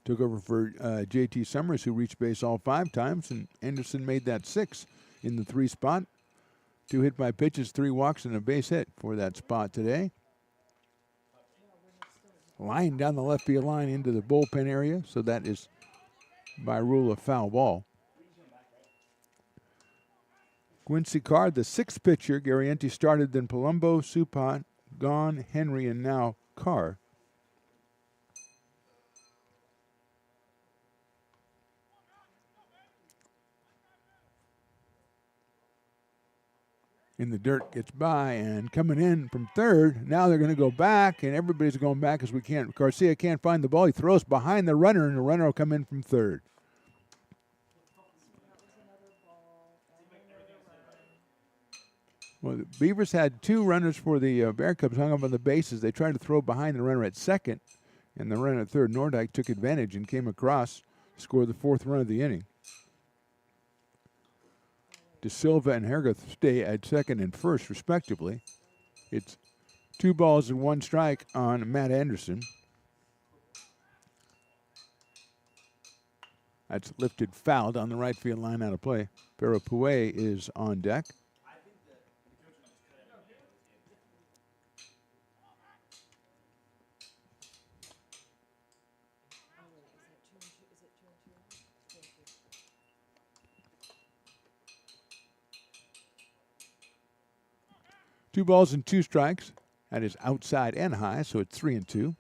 Took over for J.T. Summers, who reached base all 5 times, and Anderson made that 6 in the 3 spot. 2 hit by pitches, 3 walks, and a base hit for that spot today. Line down the left field line into the bullpen area, so that is by rule a foul ball. Quincy Carr, the 6th pitcher. Garrienti started, then Palumbo, Supot, Gone, Henry, and now Carr. In the dirt, gets by, and coming in from third. Now they're going to go back, and everybody's going back because Garcia can't find the ball. He throws behind the runner, and the runner will come in from third. Well, the Beavers had 2 runners for the Bear Cubs hung up on the bases. They tried to throw behind the runner at second, and the runner at third, Nordyke, took advantage and came across, scored the 4th run of the inning. De Silva and Herguth stay at second and first, respectively. It's 2 balls and 1 strike on Matt Anderson. That's lifted, fouled on the right field line, out of play. Perapouet is on deck. Two balls and 2 strikes. That is outside and high, so it's 3-2.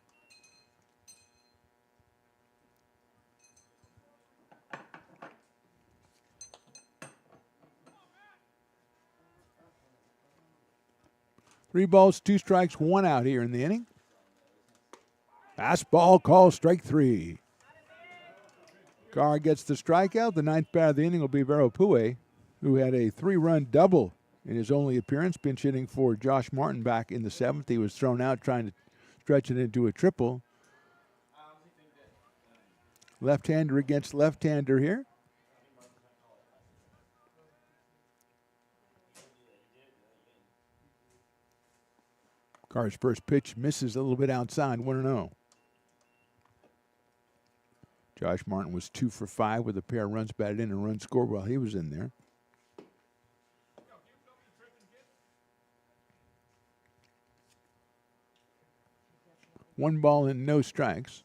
Three balls, 2 strikes, 1 out here in the inning. Fastball call, strike 3. Carr gets the strikeout. The 9th batter of the inning will be Verapue, who had a 3-run double in his only appearance, pinch hitting for Josh Martin back in the 7th. He was thrown out trying to stretch it into a triple. Left-hander against left-hander here. Carr's first pitch misses a little bit outside, 1-0. Josh Martin was 2 for 5 with a pair of runs batted in and run scored while he was in there. One ball and no strikes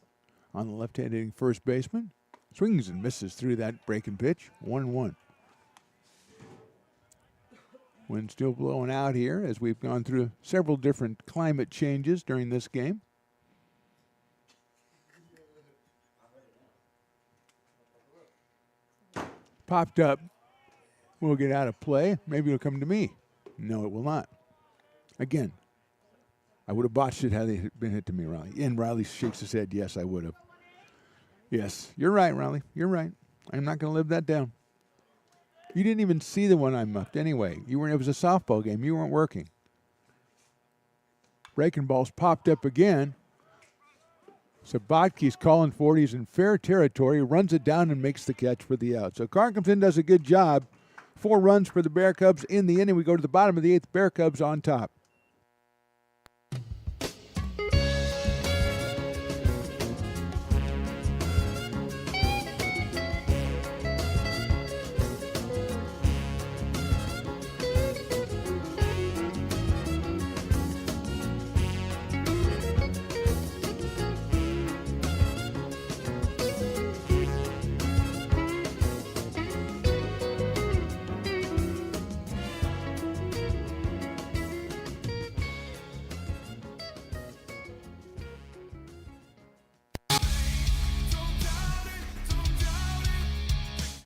on the left-handed hitting first baseman. Swings and misses through that breaking pitch. 1-1. Wind still blowing out here as we've gone through several different climate changes during this game. Popped up. Will get out of play. Maybe it'll come to me. No, it will not. Again, I would have botched it had they been hit to me, Riley. And Riley shakes his head. Yes, I would have. Yes, you're right, Riley. You're right. I'm not going to live that down. You didn't even see the one I muffed anyway. It was a softball game. You weren't working. Breaking ball's popped up again. Sabatke's calling for it. He's in fair territory, runs it down and makes the catch for the out. So Carr comes in, does a good job. 4 runs for the Bear Cubs in the inning. We go to the bottom of the 8th. Bear Cubs on top.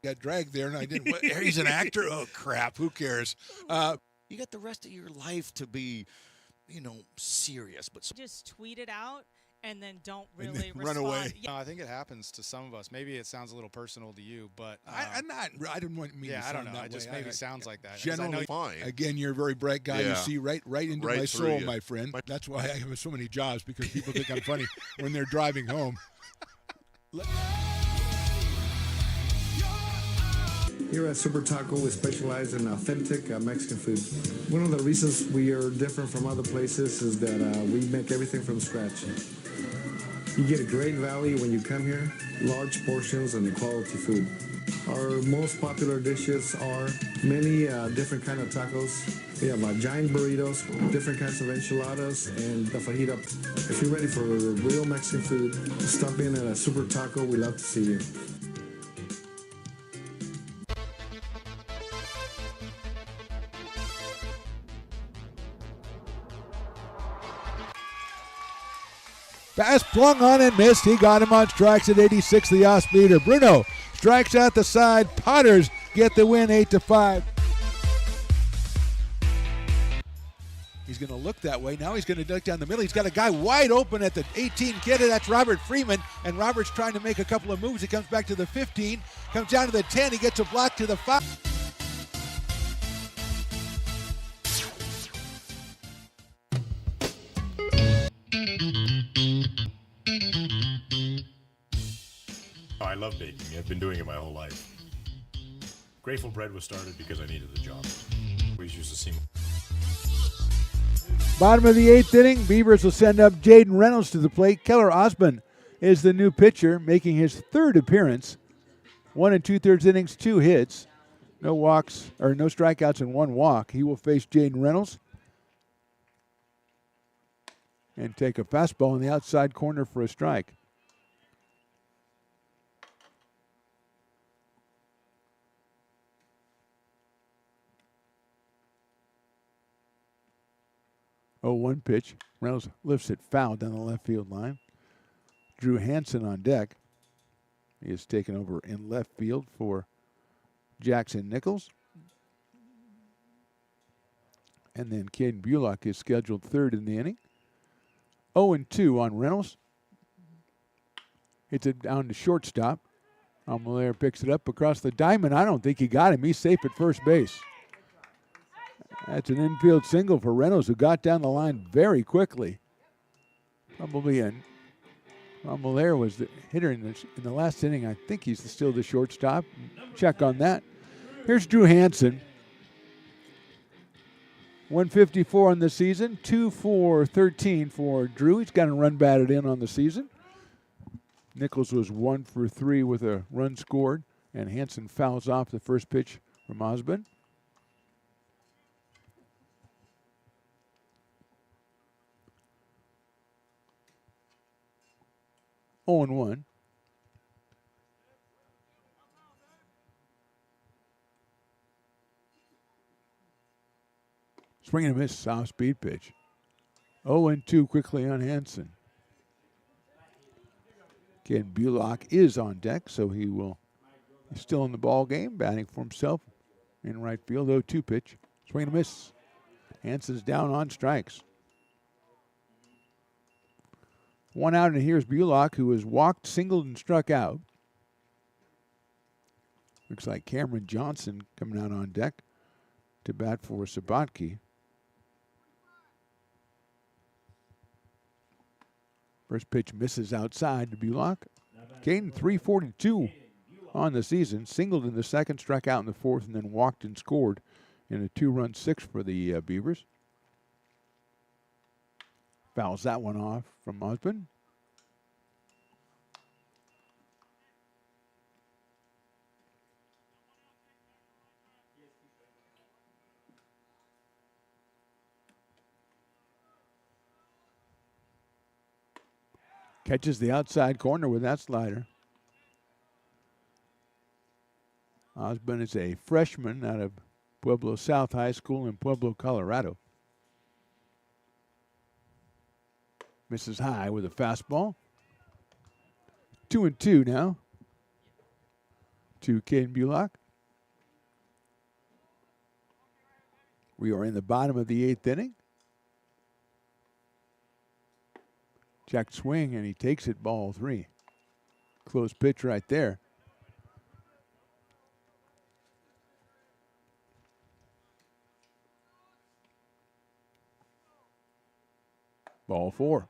Got dragged there, and I didn't. He's an actor. Oh crap! Who cares? You got the rest of your life to be, serious. But just tweet it out and then don't really run away. No, I think it happens to some of us. Maybe it sounds a little personal to you, but I'm not. I didn't want me. Yeah, to I don't sound know. that It just way. maybe sounds like that. Generally, fine. Again, you're a very bright guy. Yeah. You see right into Right my through soul, you. my friend. That's why I have so many jobs, because people think I'm funny when they're driving home. Here at Super Taco, we specialize in authentic Mexican food. One of the reasons we are different from other places is that we make everything from scratch. You get a great value when you come here, large portions and quality food. Our most popular dishes are many different kind of tacos. We have giant burritos, different kinds of enchiladas, and the fajita. If you're ready for real Mexican food, stop in at a Super Taco. We love to see you. Pass flung on and missed. He got him on strikes at 86, the off-speeder. Bruno strikes out the side. Potters get the win 8-5. He's going to look that way. Now he's going to duck down the middle. He's got a guy wide open at the 18 kid. That's Robert Freeman. And Robert's trying to make a couple of moves. He comes back to the 15, comes down to the 10. He gets a block to the 5. I love baking. I've been doing it my whole life. Grateful Bread was started because I needed the job. Always used to see. Bottom of the 8th inning, Beavers will send up Jaden Reynolds to the plate. Keller Osmond is the new pitcher, making his 3rd appearance. 1 2/3 innings, 2 hits, no walks or no strikeouts and 1 walk. He will face Jaden Reynolds and take a fastball in the outside corner for a strike. Oh, 1 pitch. Reynolds lifts it foul down the left field line. Drew Hansen on deck. He is taken over in left field for Jackson Nichols. And then Caden Bullock is scheduled 3rd in the inning. 0-2 on Reynolds. Hits it down to shortstop. Almolaire picks it up across the diamond. I don't think he got him. He's safe at first base. That's an infield single for Reynolds, who got down the line very quickly. Probably in. Almolaire was the hitter in the last inning. I think he's still the shortstop. Check on that. Here's Drew Hansen. 154 on the season, 2 for 13 for Drew. He's got a run batted in on the season. Nichols was 1 for 3 with a run scored, and Hansen fouls off the first pitch from Osmond. Oh, 1. Swing and a miss, soft speed pitch. 0-2 quickly on Hansen. Again, Bullock is on deck, so he's still in the ball game, batting for himself in right field. 0-2 pitch. Swing and a miss. Hansen's down on strikes. 1 out, and here's Bullock, who has walked, singled, and struck out. Looks like Cameron Johnson coming out on deck to bat for Sabatke. First pitch misses outside to Bullock. Caden, 342 on the season. Singled in the second, struck out in the fourth, and then walked and scored in a 2-run six for the Beavers. Fouls that one off from Osborne. Catches the outside corner with that slider. Osborne is a freshman out of Pueblo South High School in Pueblo, Colorado. Misses high with a fastball. 2-2 now to Caden Bullock. We are in the bottom of the 8th inning. Check swing, and he takes it, ball 3. Close pitch right there. Ball 4.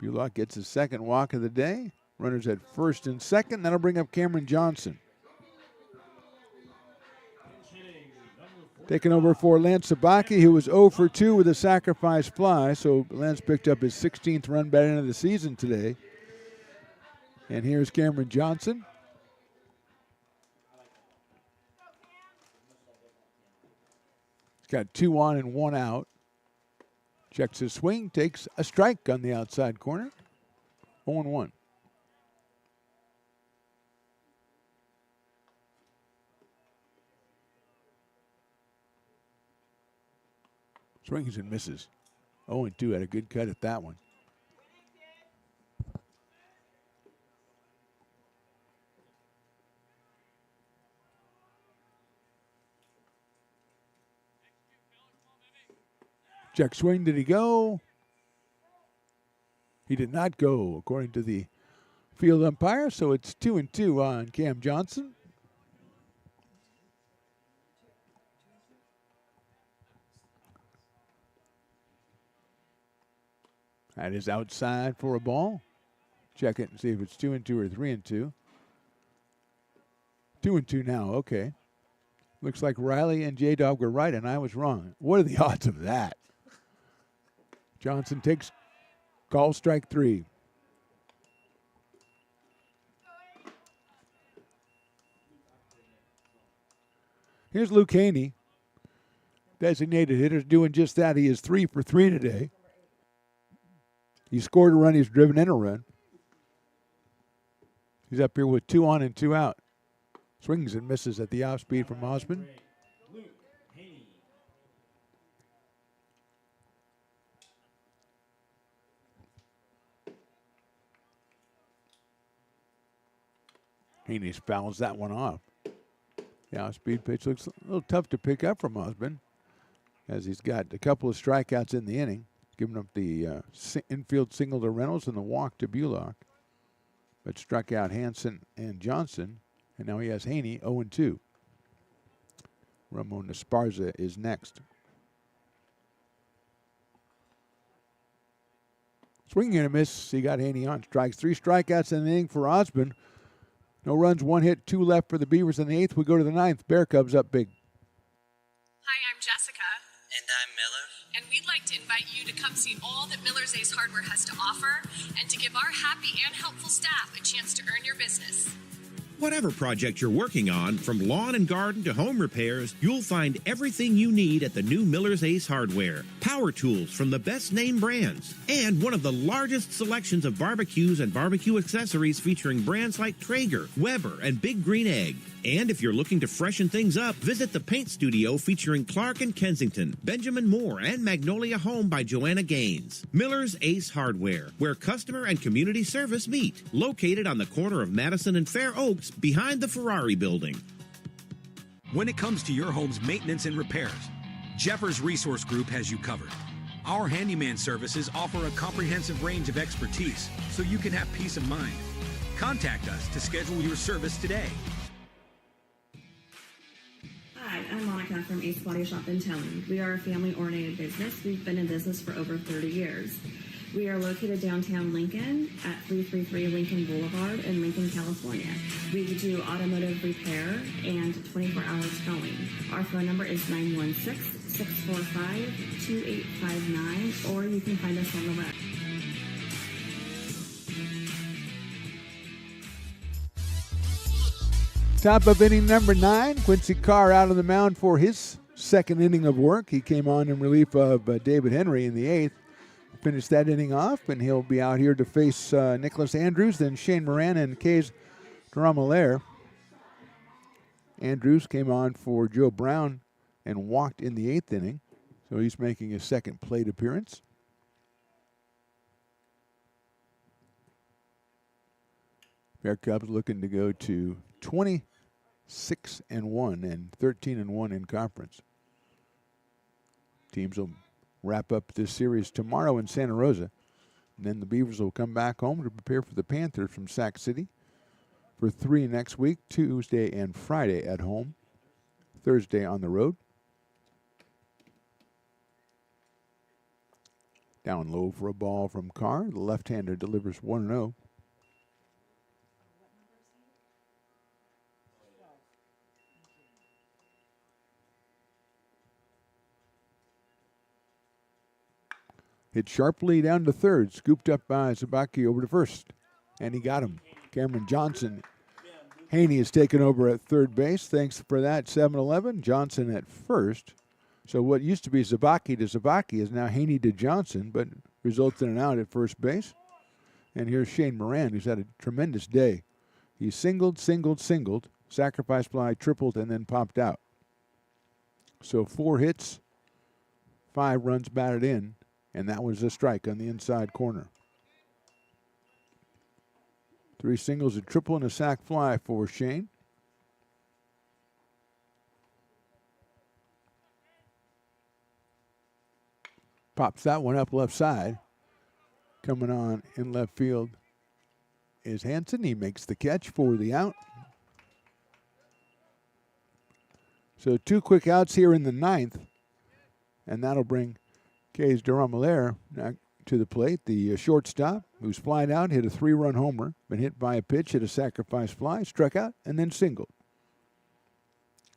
Bullock gets his second walk of the day. Runners at first and second. That'll bring up Cameron Johnson. Taking over for Lance Sabaki, who was 0 for 2 with a sacrifice fly. So Lance picked up his 16th run batting of the season today. And here's Cameron Johnson. He's got 2 on and 1 out. Checks his swing, takes a strike on the outside corner. 0-1. Swings and misses. 0-2, had a good cut at that one. Check swing, did he go? He did not go, according to the field umpire, so it's 2-2 on Cam Johnson. That is outside for a ball. Check it and see if it's 2-2 or 3-2. 2-2 now, okay. Looks like Riley and J-Dog were right and I was wrong. What are the odds of that? Johnson takes call strike 3. Here's Luke Haney, designated hitter, doing just that. He is 3 for 3 today. He scored a run. He's driven in a run. He's up here with 2 on and 2 out. Swings and misses at the off speed from Osborne. Haney fouls that one off. The off-speed pitch looks a little tough to pick up from Osborne, as he's got a couple of strikeouts in the inning, giving up the infield single to Reynolds and the walk to Bullock. But struck out Hansen and Johnson, and now he has Haney 0-2. Ramon Esparza is next. Swinging and a miss. He got Haney on strikes. 3 strikeouts in the inning for Osborne. No runs, 1 hit, 2 left for the Beavers in the 8th. We go to the 9th. Bear Cubs up big. Hi, I'm Jessica. And I'm Miller. And we'd like to invite you to come see all that Miller's Ace Hardware has to offer and to give our happy and helpful staff a chance to earn your business. Whatever project you're working on, from lawn and garden to home repairs, you'll find everything you need at the new Miller's Ace Hardware. Power tools from the best name brands, and one of the largest selections of barbecues and barbecue accessories featuring brands like Traeger, Weber, and Big Green Egg. And if you're looking to freshen things up, visit the paint studio featuring Clark and Kensington, Benjamin Moore, and Magnolia Home by Joanna Gaines. Miller's Ace Hardware, where customer and community service meet. Located on the corner of Madison and Fair Oaks, behind the Ferrari building. When it comes to your home's maintenance and repairs, Jeffers Resource Group has you covered. Our handyman services offer a comprehensive range of expertise, so you can have peace of mind. Contact us to schedule your service today. Hi, I'm Monica from Ace Body Shop in Telling. We are a family-oriented business. We've been in business for over 30 years. We are located downtown Lincoln at 333 Lincoln Boulevard in Lincoln, California. We do automotive repair and 24-hour towing. Our phone number is 916-645-2859, or you can find us on the web. Top of inning number 9, Quincy Carr out on the mound for his second inning of work. He came on in relief of David Henry in the 8th. Finished that inning off, and he'll be out here to face Nicholas Andrews, then Shane Moran and Kays Dromalaire. Andrews came on for Joe Brown and walked in the 8th inning, so he's making his second plate appearance. Bear Cubs looking to go to 26-1 and 13-1 in conference. Teams will wrap up this series tomorrow in Santa Rosa. And then the Beavers will come back home to prepare for the Panthers from Sac City for 3 next week, Tuesday and Friday at home, Thursday on the road. Down low for a ball from Carr. The left-hander delivers 1-0. Hit sharply down to third, scooped up by Zabaki over to first, and he got him. Cameron Johnson. Haney has taken over at third base. Thanks for that, 7-11. Johnson at first. So what used to be Zabaki to Zabaki is now Haney to Johnson, but results in an out at first base. And here's Shane Moran, who's had a tremendous day. He singled, sacrifice fly, tripled, and then popped out. So 4 hits, 5 runs batted in. And that was a strike on the inside corner. 3 singles, a triple, and a sac fly for Shane. Pops that one up left side. Coming on in left field is Hansen. He makes the catch for the out. So 2 quick outs here in the 9th. And that'll bring Kays Dromalaire to the plate, the shortstop, who's flied out, hit a 3-run homer, been hit by a pitch, hit a sacrifice fly, struck out, and then singled.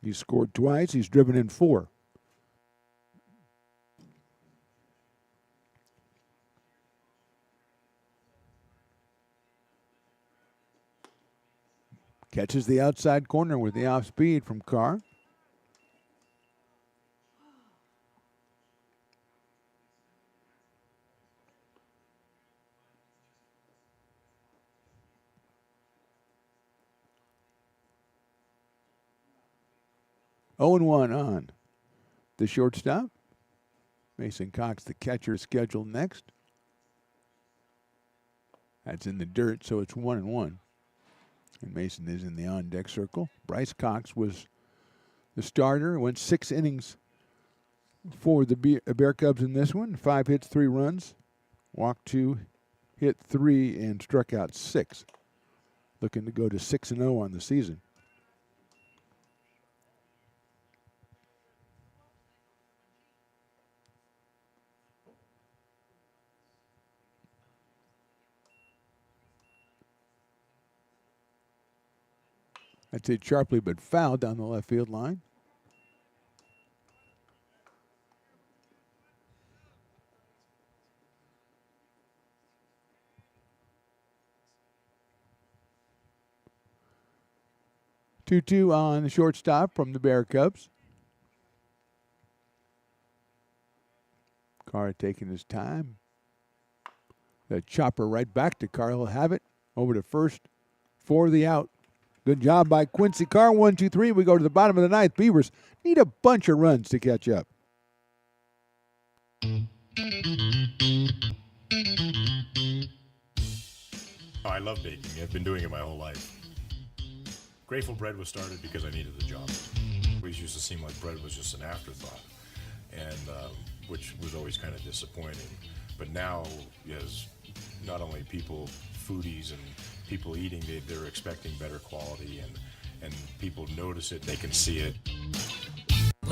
He's scored twice. He's driven in 4. Catches the outside corner with the off speed from Carr. Oh and 1 on the shortstop. Mason Cox, the catcher, scheduled next. That's in the dirt, so it's 1-1. And Mason is in the on-deck circle. Bryce Cox was the starter. Went 6 innings for the Bear Cubs in this one. 5 hits, 3 runs. Walked 2, hit 3, and struck out 6. Looking to go to 6-0 on the season. That's hit sharply but foul down the left field line. Two on the shortstop from the Bear Cubs. Carr taking his time. The chopper right back to Carr. He'll have it over to first for the out. Good job by Quincy Carr. 1, 2, 3. We go to the bottom of the 9th. Beavers need a bunch of runs to catch up. Oh, I love baking. I've been doing it my whole life. Grateful Bread was started because I needed the job. It always used to seem like bread was just an afterthought, and which was always kind of disappointing. But now, as not only people, foodies and people eating, they're expecting better quality, and people notice it, they can see it.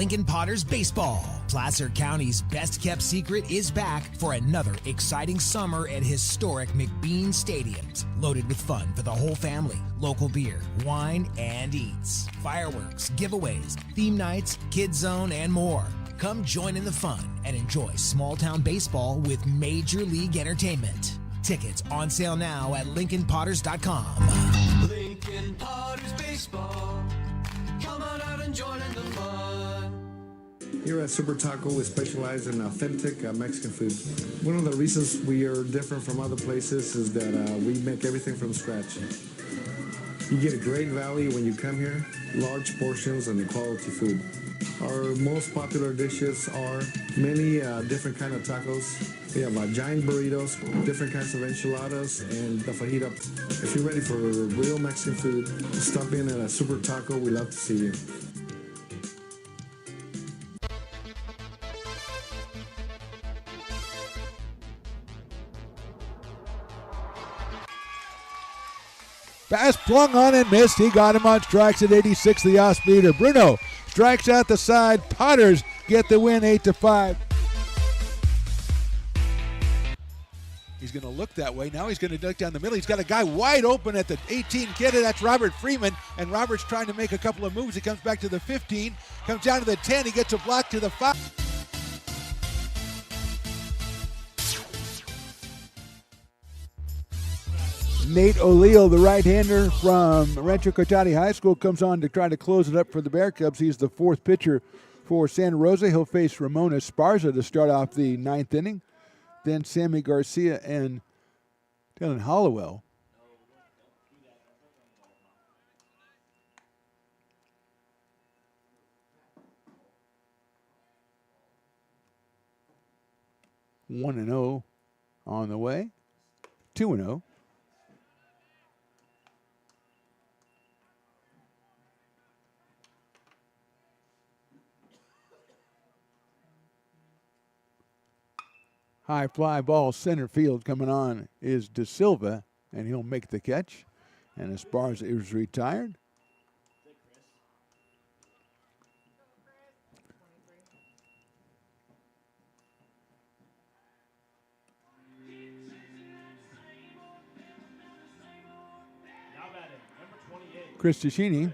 Lincoln Potters Baseball. Placer County's best kept secret is back for another exciting summer at historic McBean Stadiums. Loaded with fun for the whole family, local beer, wine, and eats. Fireworks, giveaways, theme nights, kids zone, and more. Come join in the fun and enjoy small town baseball with Major League Entertainment. Tickets on sale now at LincolnPotters.com. Lincoln Potters Baseball. Come on out and join in the fun. Here at Super Taco, we specialize in authentic Mexican food. One of the reasons we are different from other places is that we make everything from scratch. You get a great value when you come here, large portions and quality food. Our most popular dishes are many different kind of tacos. We have giant burritos, different kinds of enchiladas, and the fajita. If you're ready for real Mexican food, stop in at a Super Taco. We love to see you. Pass flung on and missed. He got him on strikes at 86, the off-speeder. Bruno strikes out the side. Potters get the win 8-5. He's going to look that way. Now he's going to duck down the middle. He's got a guy wide open at the 18 kid. That's Robert Freeman. And Robert's trying to make a couple of moves. He comes back to the 15, comes down to the 10. He gets a block to the 5. Nate O'Leal, the right-hander from Rancho Cotati High School, comes on to try to close it up for the Bear Cubs. He's the fourth pitcher for Santa Rosa. He'll face Ramon Esparza to start off the ninth inning. Then Sammy Garcia and Dylan Hollowell. One and 0 on the way. 2-0. High fly ball center field coming on is De Silva, and he'll make the catch. And Esparza is retired. Chris Ticini.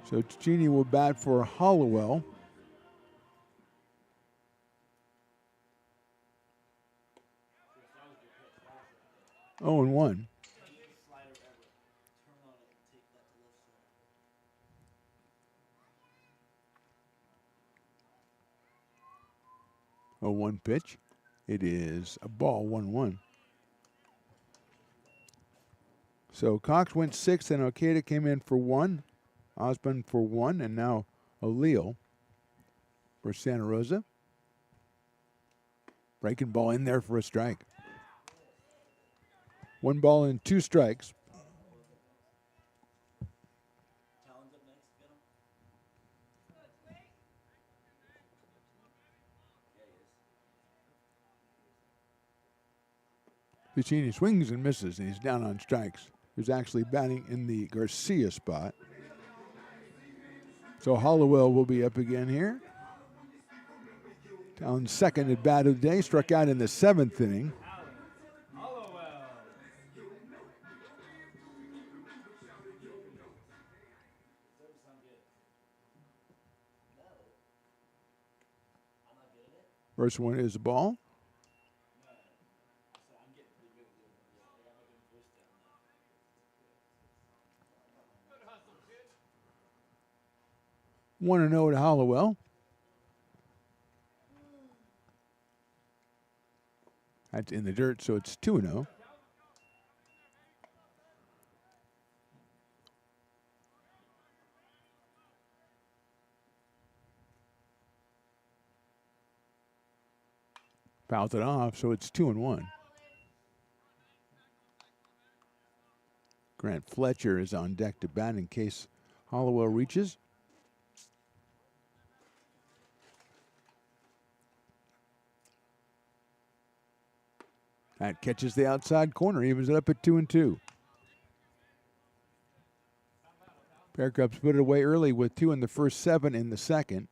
So Ticini will bat for Hollowell. Oh, and 1. Oh, 1 pitch. It is a ball, 1-1. So Cox went 6th, and Okada came in for 1. Osborne for 1, and now O'Leal for Santa Rosa. Breaking ball in there for a strike. 1 ball and 2 strikes. Piccini swings and misses, and he's down on strikes. He's actually batting in the Garcia spot. So Hollowell will be up again here. Down second at bat of the day, struck out in the 7th inning. First one is the ball. One and 0 to Hollowell. That's in the dirt, so it's 2-0. Fouled it off, so it's 2-1. Grant Fletcher is on deck to bat in case Hollowell reaches. That catches the outside corner, evens it up at 2-2. Bear Cubs put it away early with 2 in the first, 7 in the second.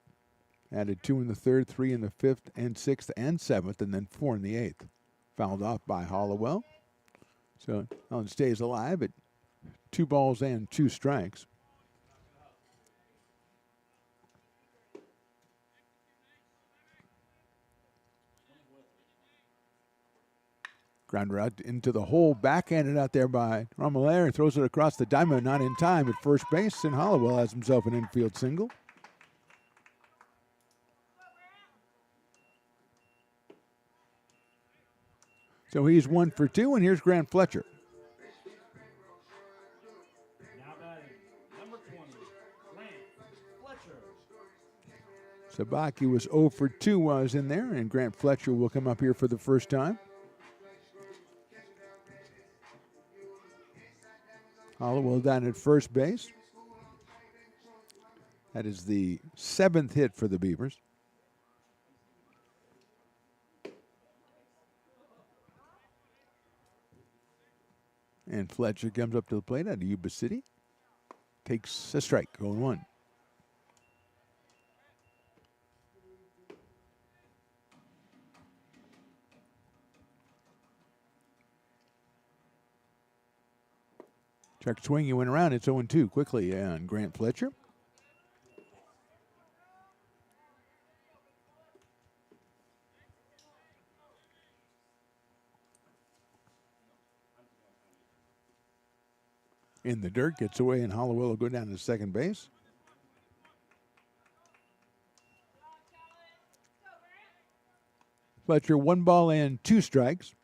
Added 2 in the third, 3 in the fifth and sixth and seventh, and then 4 in the eighth. Fouled off by Hollowell. So Allen stays alive at 2 balls and 2 strikes. Grounder out into the hole, backhanded out there by Romelaire, throws it across the diamond, not in time at first base, and Hollowell has himself an infield single. So he's 1 for 2, and here's Grant Fletcher. Now batting, number 20, Grant Fletcher. Sabaki was 0 for 2 while I was in there, and Grant Fletcher will come up here for the first time. Hollowell down at first base. That is the 7th hit for the Beavers. And Fletcher comes up to the plate out of Yuba City. Takes a strike, going 1. Check swing, he went around. It's 0-2 quickly on Grant Fletcher. In the dirt, gets away, and Hollowell will go down to second base. Fletcher, 1 ball and 2 strikes.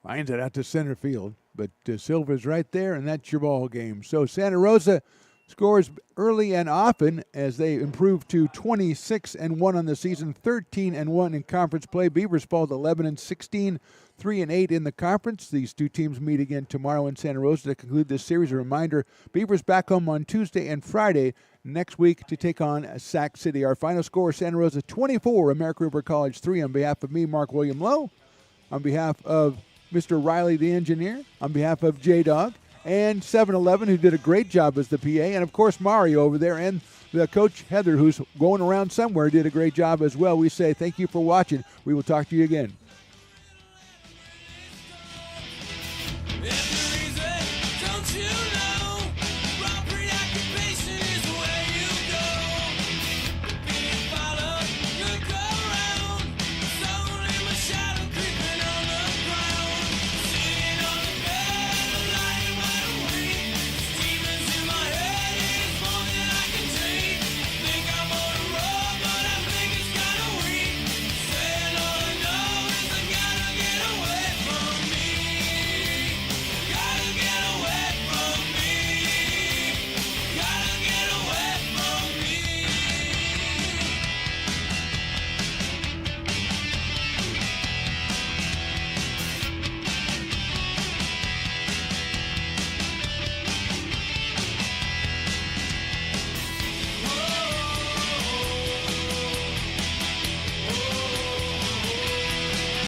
Lines it out to center field, but Silva's right there, and that's your ball game. So Santa Rosa scores early and often as they improve to 26-1 on the season, 13-1 in conference play. Beavers fall to 11-16, 3-8 in the conference. These two teams meet again tomorrow in Santa Rosa to conclude this series. A reminder, Beavers back home on Tuesday and Friday next week to take on Sac City. Our final score, Santa Rosa 24, American River College 3. On behalf of me, Mark William Lowe, on behalf of Mr. Riley, the engineer, on behalf of J-Dog, and 7-Eleven, who did a great job as the PA, and of course Mario over there, and the coach Heather, who's going around somewhere, did a great job as well. We say thank you for watching. We will talk to you again.